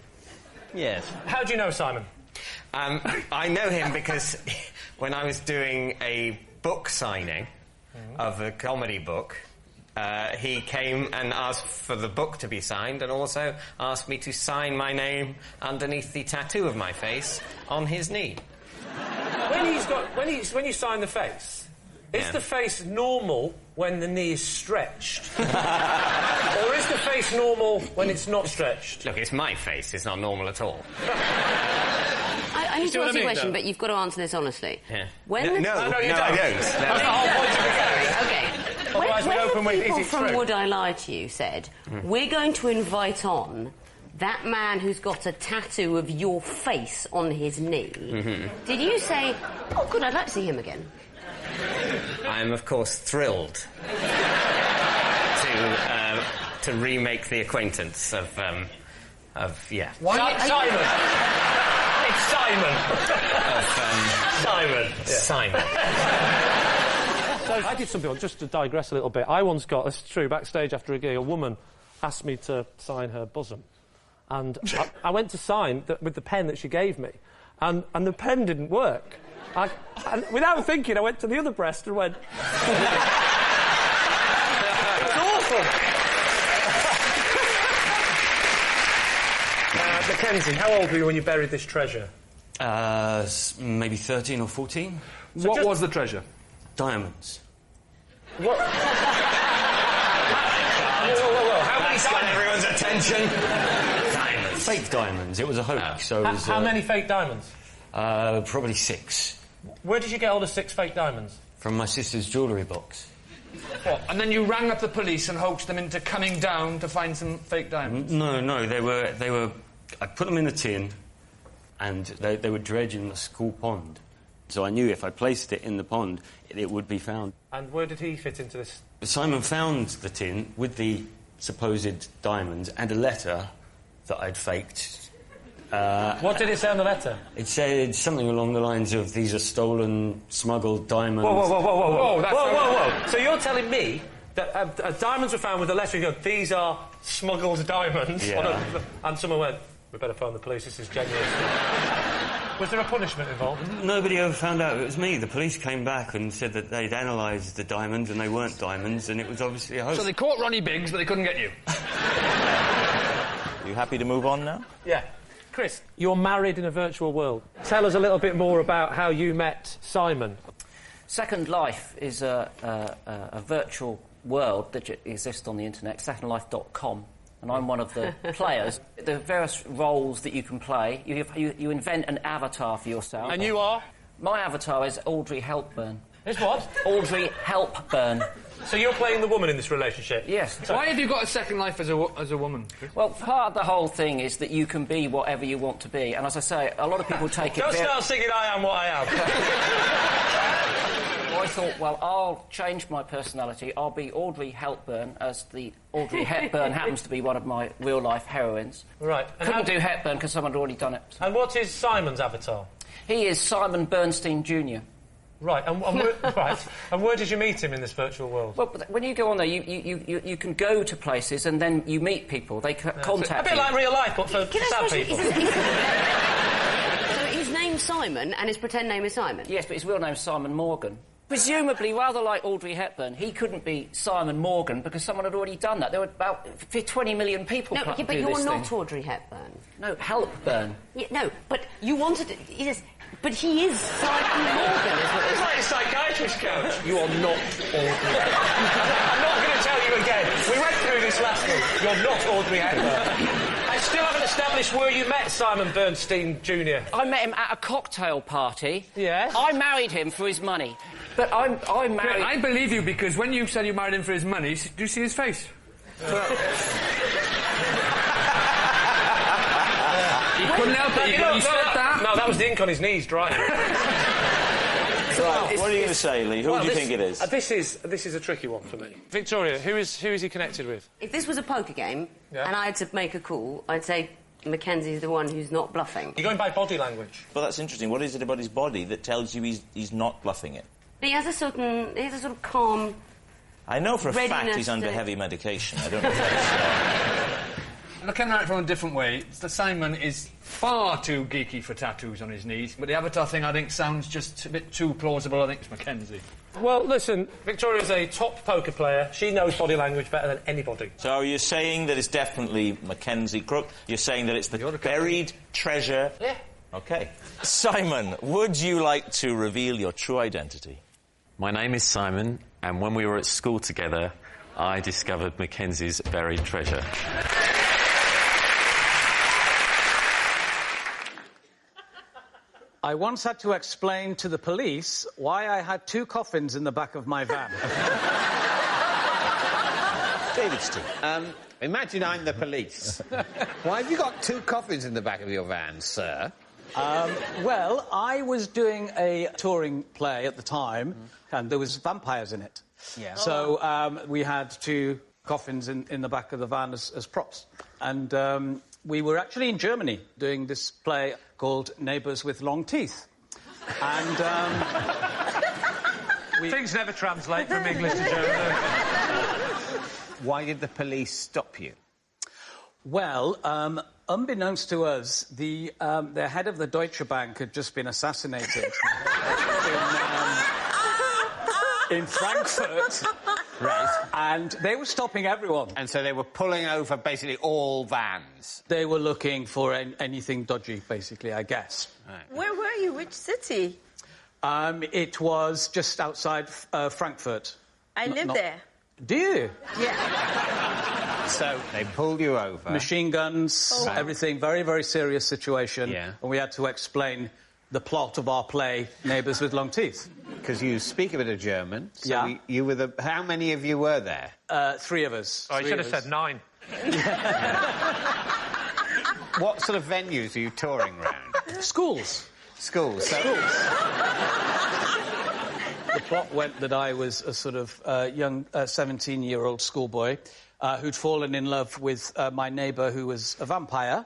Yes. How do you know Simon? I know him because when I was doing a book signing of a comedy book, he came and asked for the book to be signed and also asked me to sign my name underneath the tattoo of my face on his knee. When you sign the face, is the face normal when the knee is stretched? Or is the face normal when it's not stretched? Look, it's my face. It's not normal at all. I need to ask you a question, but you've got to answer this honestly. Yeah. No, I don't. That's the whole point of the game. OK. Otherwise we open with, people is it from true? Would I Lie to You said, we're going to invite on that man who's got a tattoo of your face on his knee. Did you say, oh, good, I'd like to see him again? I am, of course, thrilled to remake the acquaintance of yeah. Simon! It's Simon! Simon. Yeah. Simon. So I did something, just to digress a little bit. I once got, it's true, backstage after a gig, a woman asked me to sign her bosom. And I went to sign with the pen that she gave me, and the pen didn't work. And without thinking, I went to the other breast and went... It's awful! Mackenzie, how old were you when you buried this treasure? Maybe 13 or 14. So what was the treasure? Diamonds. What? Whoa. How many That's got everyone's attention. Diamonds. Fake diamonds. It was a hoax. So it was, how many fake diamonds? Probably 6. Where did you get all the 6 fake diamonds? From my sister's jewellery box. What? And then you rang up the police and hoaxed them into coming down to find some fake diamonds? No, they were... I put them in a tin, and they were dredged in the school pond. So I knew if I placed it in the pond, it would be found. And where did he fit into this? Simon found the tin with the supposed diamonds and a letter that I'd faked. What did it say on the letter? It said something along the lines of, "These are stolen, smuggled diamonds." Whoa. So you're telling me that diamonds were found with a letter, you go, "These are smuggled diamonds," and someone went, "We better phone the police, this is genuine." Was there a punishment involved? Nobody ever found out it was me. The police came back and said that they'd analysed the diamonds and they weren't diamonds, and it was obviously a hoax. So they caught Ronnie Biggs, but they couldn't get you. Are you happy to move on now? Yeah. Chris, you're married in a virtual world. Tell us a little bit more about how you met Simon. Second Life is a virtual world that exists on the internet, secondlife.com. And I'm one of the players. There are various roles that you can play. You invent an avatar for yourself. And you are? My avatar is Audrey Hepburn. Is what? Audrey Hepburn. So you're playing the woman in this relationship? Yes. So why have you got a second life as a woman? Well, part of the whole thing is that you can be whatever you want to be. And as I say, a lot of people take it... Don't start singing I Am What I Am. I thought, well, I'll change my personality. I'll be Audrey Hepburn, as the Audrey Hepburn happens to be one of my real-life heroines. Right. And couldn't do Hepburn because someone had already done it. And what is Simon's avatar? He is Simon Bernstein Jr. Right, and where did you meet him in this virtual world? Well, when you go on there, you can go to places and then you meet people. They contact you. A bit like real life, but for sad people. So his name's Simon and his pretend name is Simon? Yes, but his real name's Simon Morgan. Presumably, rather like Audrey Hepburn, he couldn't be Simon Morgan because someone had already done that. There were about 20 million people No, but you're not Audrey Hepburn. No, Hepburn. Yeah, no, but you wanted to... Yes, but he is Simon Morgan, is what it is. It's like a psychiatrist coach. You are not Audrey Hepburn. I'm not going to tell you again. We went through this last week. You're not Audrey Hepburn. I still haven't established where you met Simon Bernstein Jr. I met him at a cocktail party. Yes? I married him for his money. But I married... I believe you because when you said you married him for his money, do you see his face? He couldn't help it. He said that. No, that was the ink on his knees drying. Right, what are you going to say, Lee? Who do you think it is? This is a tricky one for me. Victoria, who is he connected with? If this was a poker game and I had to make a call, I'd say Mackenzie's the one who's not bluffing. You're going by body language. Well, that's interesting. What is it about his body that tells you he's not bluffing it? He has a sort of calm... I know for a fact readiness he's under to- heavy medication. I don't know if that's... Looking at it from a different way, Simon is far too geeky for tattoos on his knees, but the avatar thing, I think, sounds just a bit too plausible. I think it's Mackenzie. Well, listen, Victoria's a top poker player. She knows body language better than anybody. So you're saying that it's definitely Mackenzie Crook? You're saying that it's the buried treasure? Yeah. OK. Simon, would you like to reveal your true identity? My name is Simon, and when we were at school together, I discovered Mackenzie's buried treasure. I once had to explain to the police why I had 2 coffins in the back of my van. David's team. Imagine I'm the police. Why have you got 2 coffins in the back of your van, sir? Well, I was doing a touring play at the time, and there was vampires in it. Yeah. So we had 2 coffins in the back of the van as props. And we were actually in Germany doing this play called Neighbours with Long Teeth. And Things never translate from English to German. Why did the police stop you? Well, unbeknownst to us, the head of the Deutsche Bank had just been assassinated in Frankfurt. Right. And they were stopping everyone. And so they were pulling over basically all vans. They were looking for anything dodgy, basically, I guess. Right. Where were you? Which city? It was just outside Frankfurt. I live there. Do you? Yeah. So they pulled you over. Machine guns, everything. Very, very serious situation. Yeah. And we had to explain the plot of our play, Neighbours with Long Teeth. Because you speak a bit of German. So Yeah. you were the... How many of you were there? 3 of us. Oh, you should have said 9. What sort of venues are you touring around? Schools. Schools. So... The plot went that I was a sort of young 17-year-old schoolboy who'd fallen in love with my neighbour who was a vampire,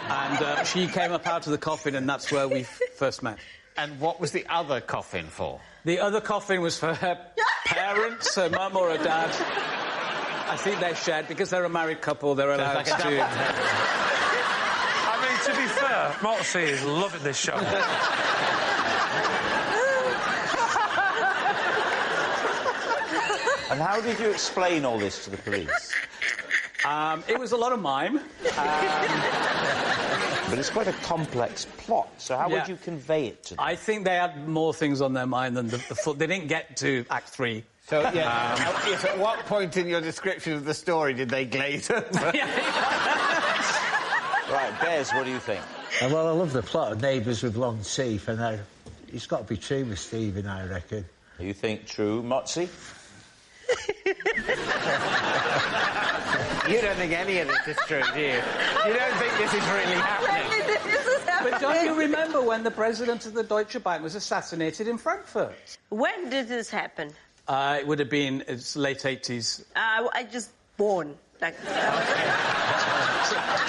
and she came up out of the coffin, and that's where we first met. And what was the other coffin for? The other coffin was for her parents, her mum or her dad. I think they shared, because they're a married couple, they're allowed to... I mean, to be fair, Moxie is loving this show. And how did you explain all this to the police? It was a lot of mime. But it's quite a complex plot, so how would you convey it to them? I think they had more things on their mind than the full... They didn't get to Act 3. So, yes, at what point in your description of the story did they glaze over? Right, Bez, what do you think? Well, I love the plot of Neighbours with Long Teeth, and it's got to be true with Stephen, I reckon. You think true, Motsy? You don't think any of this is true, do you? You don't think this is really happening? But don't you remember when the president of the Deutsche Bank was assassinated in Frankfurt? When did this happen? It would have been late 80s. I just born. Like, so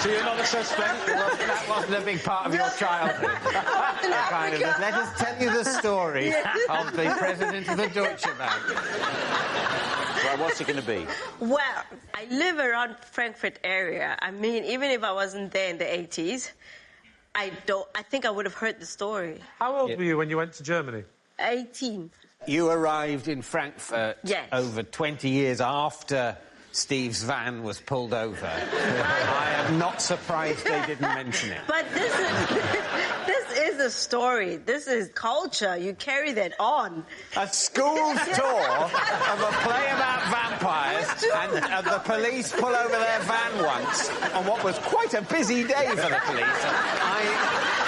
you're not a suspect? That wasn't a big part of your childhood. Let us tell you the story of the president of the Deutsche Bank. Well, what's it going to be? Well, I live around Frankfurt area. I mean, even if I wasn't there in the 80s, I think I would have heard the story. How old were you when you went to Germany? 18. You arrived in Frankfurt over 20 years after Steve's van was pulled over. I am not surprised they didn't mention it. But this is a story. This is culture. You carry that on. A school's tour of a play about vampires, and the police pull over their van once on what was quite a busy day for the police.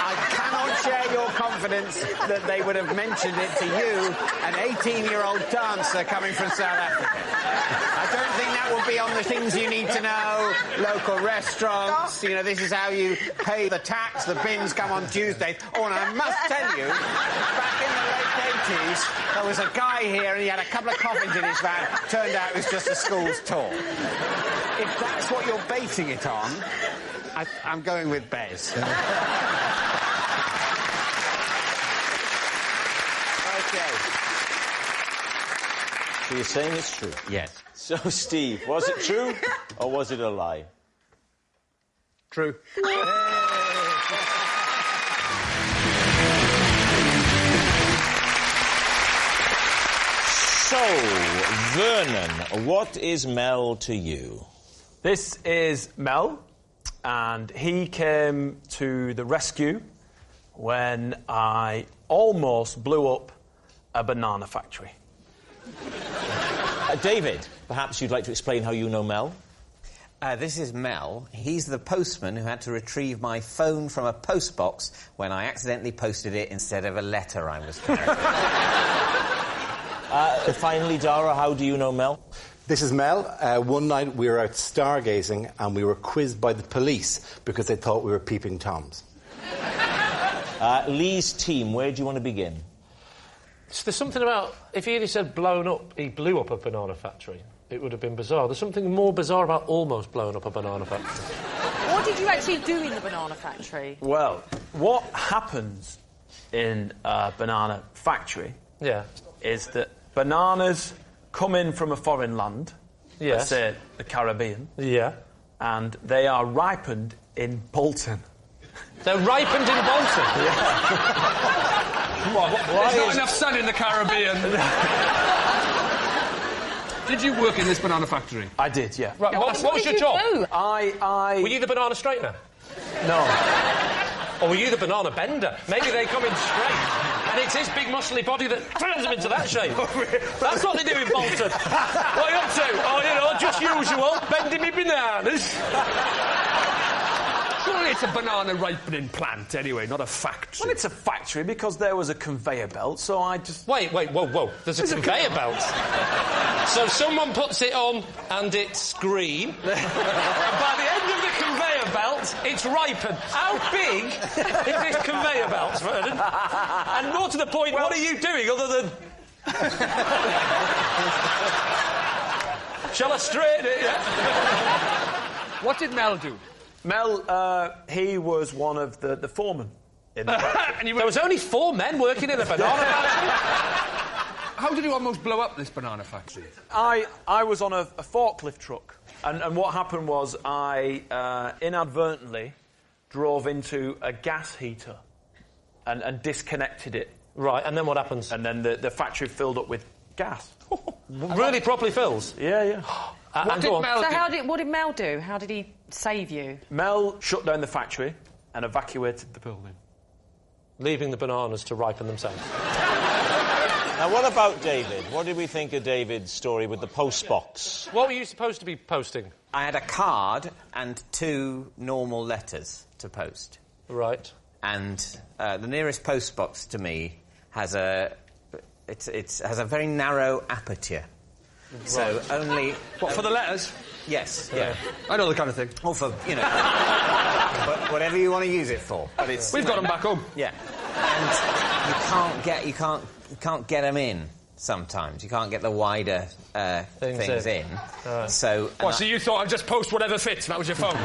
I cannot share your confidence that they would have mentioned it to you, an 18-year-old dancer coming from South Africa. I don't think that will be on the things you need to know, local restaurants, you know, this is how you pay the tax, the bins come on Tuesdays. Oh, and I must tell you, back in the late 80s, there was a guy here and he had a couple of coffins in his van. Turned out it was just a school's tour. If that's what you're basing it on, I'm going with Bez. Okay. So you're saying it's true? Yes. So, Steve, was it true or was it a lie? True. So, Vernon, what is Mel to you? This is Mel, and he came to the rescue when I almost blew up a banana factory. David, perhaps you'd like to explain how you know Mel? This is Mel. He's the postman who had to retrieve my phone from a postbox when I accidentally posted it instead of a letter I was carrying. Finally, Dara, how do you know Mel? This is Mel. One night we were out stargazing and we were quizzed by the police because they thought we were peeping Toms. Lee's team, where do you want to begin? So there's something about... If he had said blown up, he blew up a banana factory, it would have been bizarre. There's something more bizarre about almost blowing up a banana factory. What did you actually do in the banana factory? Well, what happens in a banana factory is that bananas come in from a foreign land, let's Yes. say the Caribbean, Yeah. and they are ripened in Bolton. They're ripened in Bolton? There's not enough sun in the Caribbean. Did you work in this banana factory? I did, yeah. Right, what was your job? I... Were you the banana straightener? No. Or were you the banana bender? Maybe they come in straight, and it's his big muscly body that turns them into that shape. That's what they do in Bolton. What are you up to? Oh, you know, just usual, bending me bananas. Surely it's a banana ripening plant, anyway, not a factory. Well, it's a factory because there was a conveyor belt, so I just... Wait, whoa. There's a conveyor belt. So someone puts it on, and it's green. And by the end of the conveyor belt, it's ripened. How big is this conveyor belt, Vernon? And more to the point, what are you doing other than... Shall I straighten it? Yeah? What did Mel do? Mel, he was one of the foremen in the factory. There was only 4 men working in a banana factory. How did you almost blow up this banana factory? I was on a forklift truck, and what happened was I inadvertently drove into a gas heater and disconnected it. Right, and then what happens? And then the factory filled up with gas. Really properly fills? Yeah. What did Mel do? How did he save you? Mel shut down the factory and evacuated the building. Leaving the bananas to ripen themselves. Now, what about David? What did we think of David's story with the post box? What were you supposed to be posting? I had a card and 2 normal letters to post. Right. And the nearest post box to me has a very narrow aperture. Right. So only... What, for the letters? Yes, yeah. I know the kind of thing. Or for, you know... whatever you want to use it for. But it's... We've got them back home. Yeah. And you can't get them in sometimes. You can't get the wider things in. So you thought I'd just post whatever fits, and that was your phone?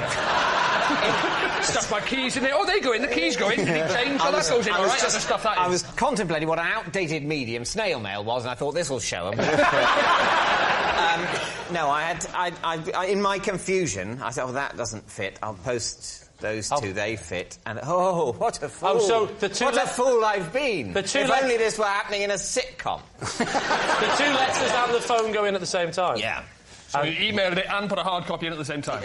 Stuff my keys in there. Oh, they go in, the keys go in. Did it change? Oh, that goes in, all right. I was contemplating what an outdated medium snail mail was, and I thought this will show them. No, I in my confusion, I thought, that doesn't fit. I'll post those 2, they fit. And, what a fool. Oh, so the 2... What a fool I've been. If only this were happening in a sitcom. The 2 letters and the phone go in at the same time? Yeah. So you emailed it and put a hard copy in at the same time?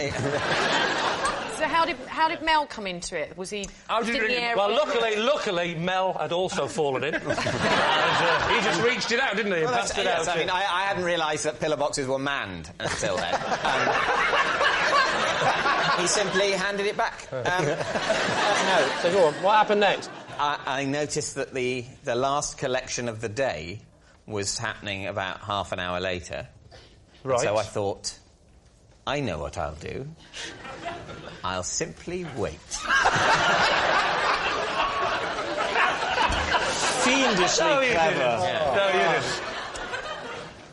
So how did Mel come into it? Was he... How did he... Well, luckily, Mel had also fallen in. And, he just reached it out, didn't he? And passed it out. I mean, I hadn't realised that pillar boxes were manned until then. He simply handed it back. So go on, what happened next? I noticed that the last collection of the day was happening about half an hour later. Right. So I thought, I know what I'll do. I'll simply wait. Fiendishly clever. No, you didn't.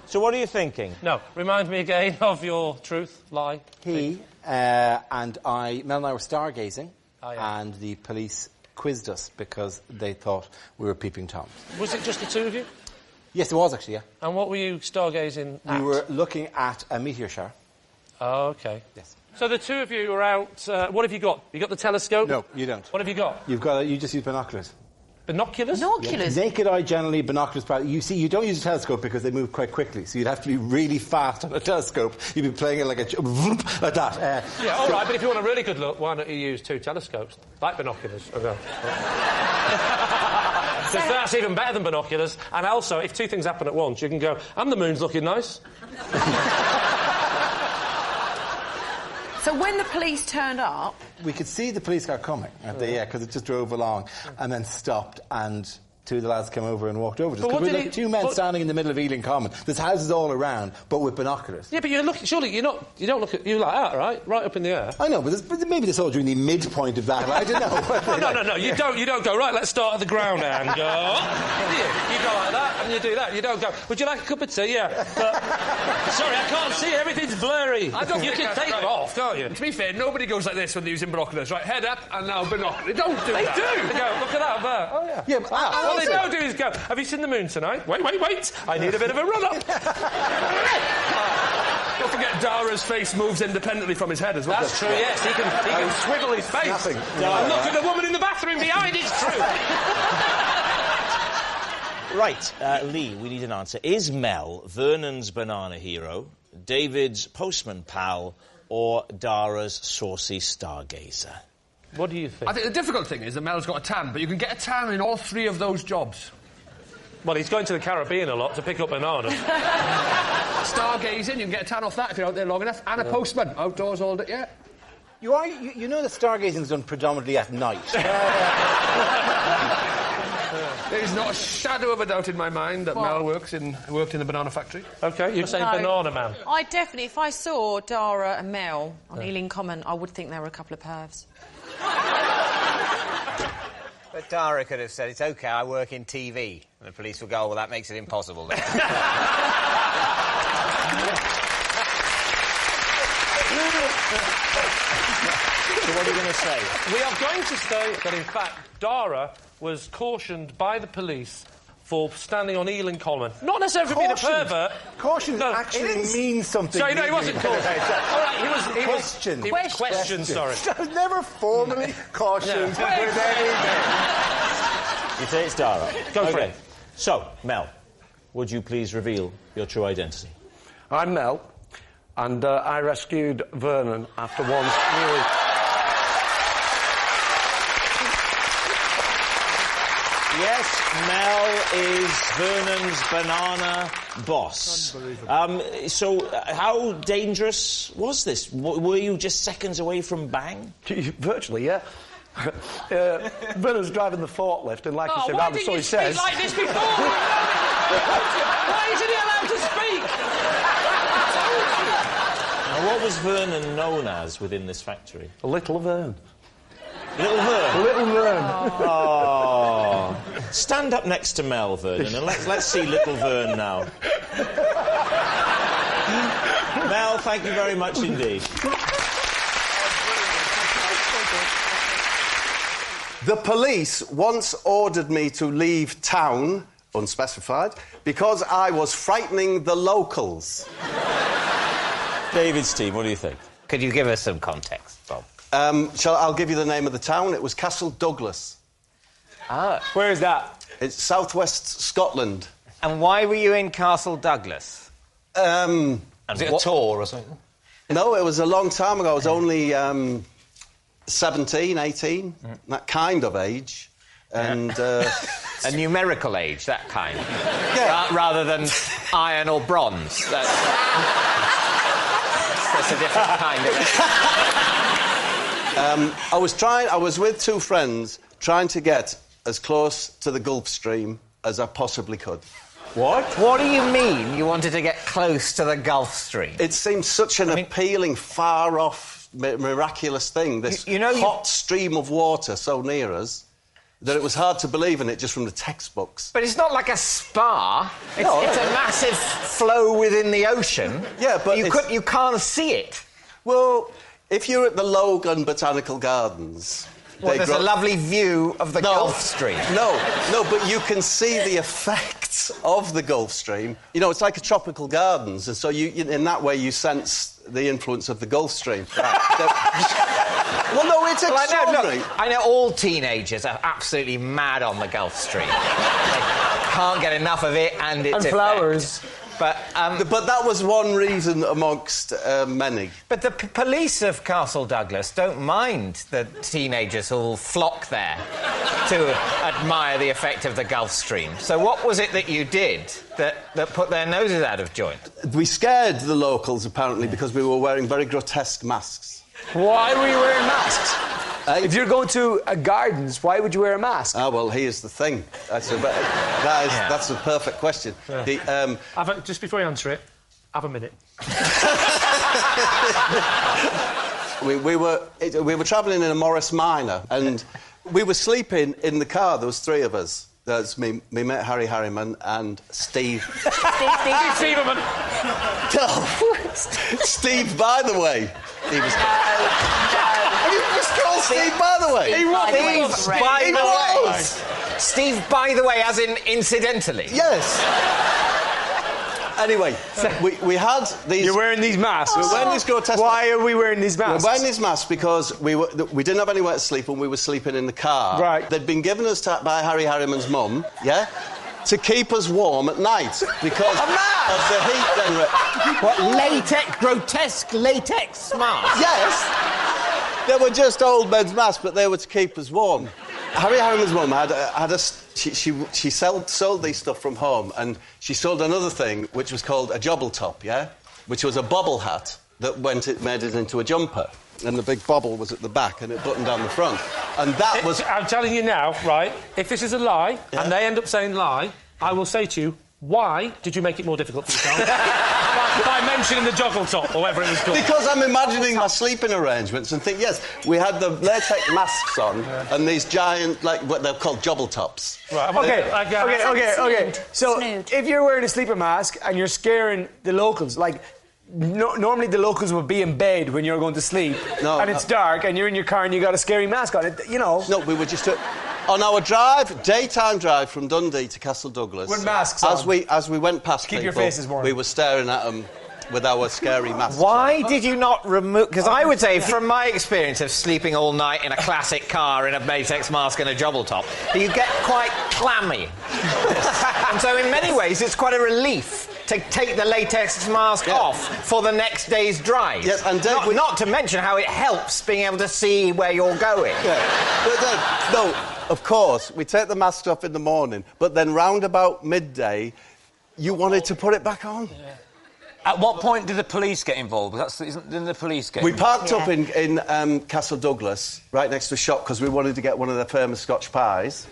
So what are you thinking? No, remind me again of your truth, lie. Mel and I were stargazing, yeah. and the police quizzed us because they thought we were peeping Toms. Was it just the 2 of you? Yes, it was actually, yeah. And what were you stargazing at? We were looking at a meteor shower. Oh, OK. Yes. So the 2 of you were out... what have you got? You got the telescope? No, you don't. What have you got? You just use binoculars. Binoculars? Binoculars? Yeah. Naked eye, generally, binoculars. You see, you don't use a telescope because they move quite quickly, so you'd have to be really fast on a telescope. You'd be playing it like like that. Yeah, all right, but if you want a really good look, why don't you use 2 telescopes? Like binoculars. Okay. Because that's even better than binoculars. And also, if 2 things happen at once, you can go, and the moon's looking nice. So when the police turned up... We could see the police car coming, because it just drove along and then stopped, and 2 of the lads came over and walked over to us. Because we were 2 men standing in the middle of Ealing Common. There's houses all around, but with binoculars. Yeah, but surely you don't look at you like that, right? Right up in the air. I know, but maybe they saw during the midpoint of that. I don't know. No. You don't go, right, let's start at the ground and go... You go like that, and you do that. You don't go, would you like a cup of tea? Yeah. But, sorry, I can't see. Everything's blurry. You can take them off, can't you? To be fair, nobody goes like this when they're using binoculars. Right, head up, and now binoculars. They don't do that. They do. They go, look at that, there. Oh, yeah. Yeah, but they don't do is go, have you seen the moon tonight? Wait. I need a bit of a run-up. Don't forget Dara's face moves independently from his head as well. That's true, yes. He can swivel his face. And look at the woman in the bathroom behind, it's true. Right, Lee, we need an answer. Is Mel Vernon's banana hero, David's postman pal, or Dara's saucy stargazer? What do you think? I think the difficult thing is that Mel's got a tan, but you can get a tan in all three of those jobs. Well, he's going to the Caribbean a lot to pick up bananas. Stargazing, you can get a tan off that if you're out there long enough. And a postman, outdoors all day, yeah. You know that stargazing's done predominantly at night. There's not a shadow of a doubt in my mind that Mel worked in the banana factory. OK, you're saying banana man. I definitely, if I saw Dara and Mel on Ealing Common, I would think they were a couple of pervs. But Dara could have said, it's OK, I work in TV. And the police would go, well, that makes it impossible then. So what are you going to say? We are going to say that, in fact, Dara was cautioned by the police for standing on Ealing Common. Not necessarily for being a pervert. Caution actually means something. Sorry, no, he wasn't cautioned. All right, he was questioned, sorry. I was never formally cautioned with anything. You say it's Dara. Go for it. So, Mel, would you please reveal your true identity? I'm Mel, and I rescued Vernon after once nearly... Yes, Mel is Vernon's banana boss. So, how dangerous was this? Were you just seconds away from bang? Virtually, yeah. Vernon's driving the forklift, and like I said, why didn't so you he speak says. like this before? Why isn't he allowed to speak? Now, what was Vernon known as within this factory? Little Vern. Little Vern? Little Vern. Oh. Stand up next to Mel, Vernon, and let's see Little Vern now. Mel, thank you very much indeed. The police once ordered me to leave town, unspecified, because I was frightening the locals. David's team, what do you think? Could you give us some context, Bob? I'll give you the name of the town. It was Castle Douglas. Ah. Where is that? It's southwest Scotland. And why were you in Castle Douglas? Was it a tour or something? No, it was a long time ago. I was only 17, 18, that kind of age. And a numerical age, that kind. Yeah. Rather than iron or bronze. That's a different kind of... I was with two friends trying to get as close to the Gulf Stream as I possibly could. What? What do you mean you wanted to get close to the Gulf Stream? It seemed such an appealing, far-off, miraculous thing, this hot stream of water so near us, that it was hard to believe in it just from the textbooks. But it's not like a spa. It's a massive flow within the ocean. Yeah, but you can't see it. Well, if you're at the Logan Botanical Gardens... there's a lovely view of the Gulf Stream. No, but you can see the effects of the Gulf Stream. You know, it's like a tropical gardens, and so in that way you sense the influence of the Gulf Stream. Well, no, it's extraordinary. I know all teenagers are absolutely mad on the Gulf Stream. They can't get enough of it, and its effects. Flowers. But that was one reason amongst many. But the police of Castle Douglas don't mind the teenagers who'll flock there to admire the effect of the Gulf Stream. So what was it that you did that put their noses out of joint? We scared the locals, apparently, because we were wearing very grotesque masks. Why were you wearing masks? If you're going to gardens, why would you wear a mask? Ah, well, here's the thing. That's a perfect question. Yeah. Just before you answer it, have a minute. we were travelling in a Morris Minor, and we were sleeping in the car. There was three of us. There's me mate Harry Harriman and Steve. Steve Sieberman. No, Steve, by the way. He was... You just called Steve, by the way. He was. He was. Steve, by the way, as in incidentally? Yes. Anyway, we had these... You're wearing these masks? We're wearing these grotesque... Why are we wearing these masks? We're wearing these masks because we didn't have anywhere to sleep and we were sleeping in the car. Right. They'd been given us by Harry Harriman's mum, yeah, to keep us warm at night because of the heat generator. What, grotesque latex masks? Yes. They were just old men's masks, but they were to keep us warm. Harry Harriman's mum she sold these stuff from home, and she sold another thing which was called a jobble top, yeah, which was a bobble hat that made it into a jumper, and the big bobble was at the back and it buttoned down the front, and that was. I'm telling you now, right? If this is a lie and they end up saying lie, I will say to you, why did you make it more difficult for yourself? by mentioning the joggle top or whatever it was called. Because I'm imagining my sleeping arrangements and think, yes, we had the latex masks on and these giant, like, what they're called jobble tops. Right. Okay. So, if you're wearing a sleeper mask and you're scaring the locals, like, normally the locals would be in bed when you're going to sleep, and it's dark, and you're in your car and you got a scary mask on. You know. No, we were just on our daytime drive from Dundee to Castle Douglas. With masks on. As we went past Keep people, your faces warm. We were staring at them with our scary masks. Why did you not remove... Because I would say, from my experience of sleeping all night in a classic car in a latex mask and a jobble top, you get quite clammy. And so in many ways, it's quite a relief to take the latex mask off for the next day's drive. Yes, and not to mention how it helps being able to see where you're going. Yeah. But then, no, of course, we take the mask off in the morning, but then round about midday, you wanted to put it back on. Yeah. At what point did the police get involved? Didn't the police get involved? We parked up in Castle Douglas, right next to a shop, because we wanted to get one of their famous Scotch pies.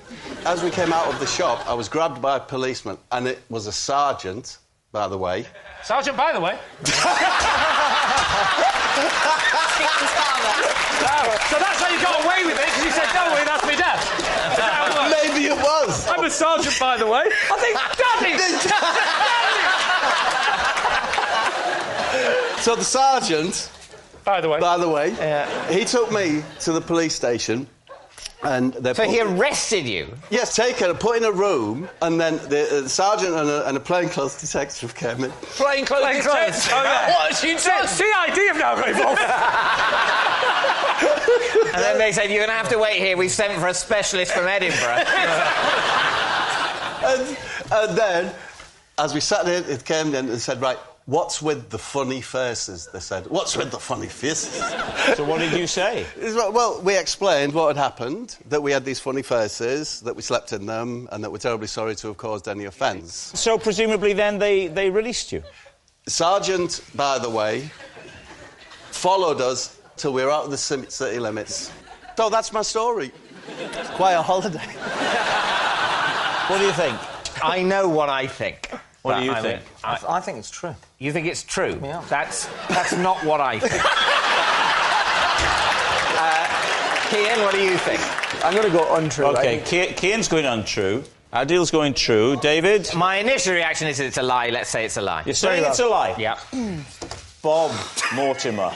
As we came out of the shop, I was grabbed by a policeman, and it was a sergeant, by the way. Sergeant, by the way? So that's how you got away with it, because you said, don't worry, that's me dad. Maybe it was. I'm a sergeant, by the way. I think So the sergeant, by the way, he took me to the police station, and he arrested you? Yes, put in a room, and then the sergeant and a plainclothes detective came in. Plainclothes detective? Oh, yeah. What? CID have now got involved. And then they said, you're going to have to wait here. We've sent for a specialist from Edinburgh. and then, as we sat in, it came in and said, right, what's with the funny faces? They said, what's with the funny faces? So what did you say? Well, we explained what had happened, that we had these funny faces, that we slept in them, and that we're terribly sorry to have caused any offence. So presumably then they released you? Sergeant, by the way, followed us till we were out of the city limits. So that's my story. It's quite a holiday. What do you think? I know what I think. What do you think? I think it's true. You think it's true? Yeah. That's not what I think. Cian, what do you think? I'm going to go untrue. OK, Cian's going untrue. Adil's going true. David? My initial reaction is it's a lie. Let's say it's a lie. You're saying it's a lie? Yeah. Bob Mortimer.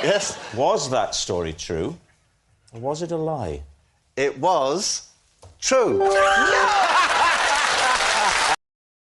Yes? Was that story true? Or was it a lie? It was true. No!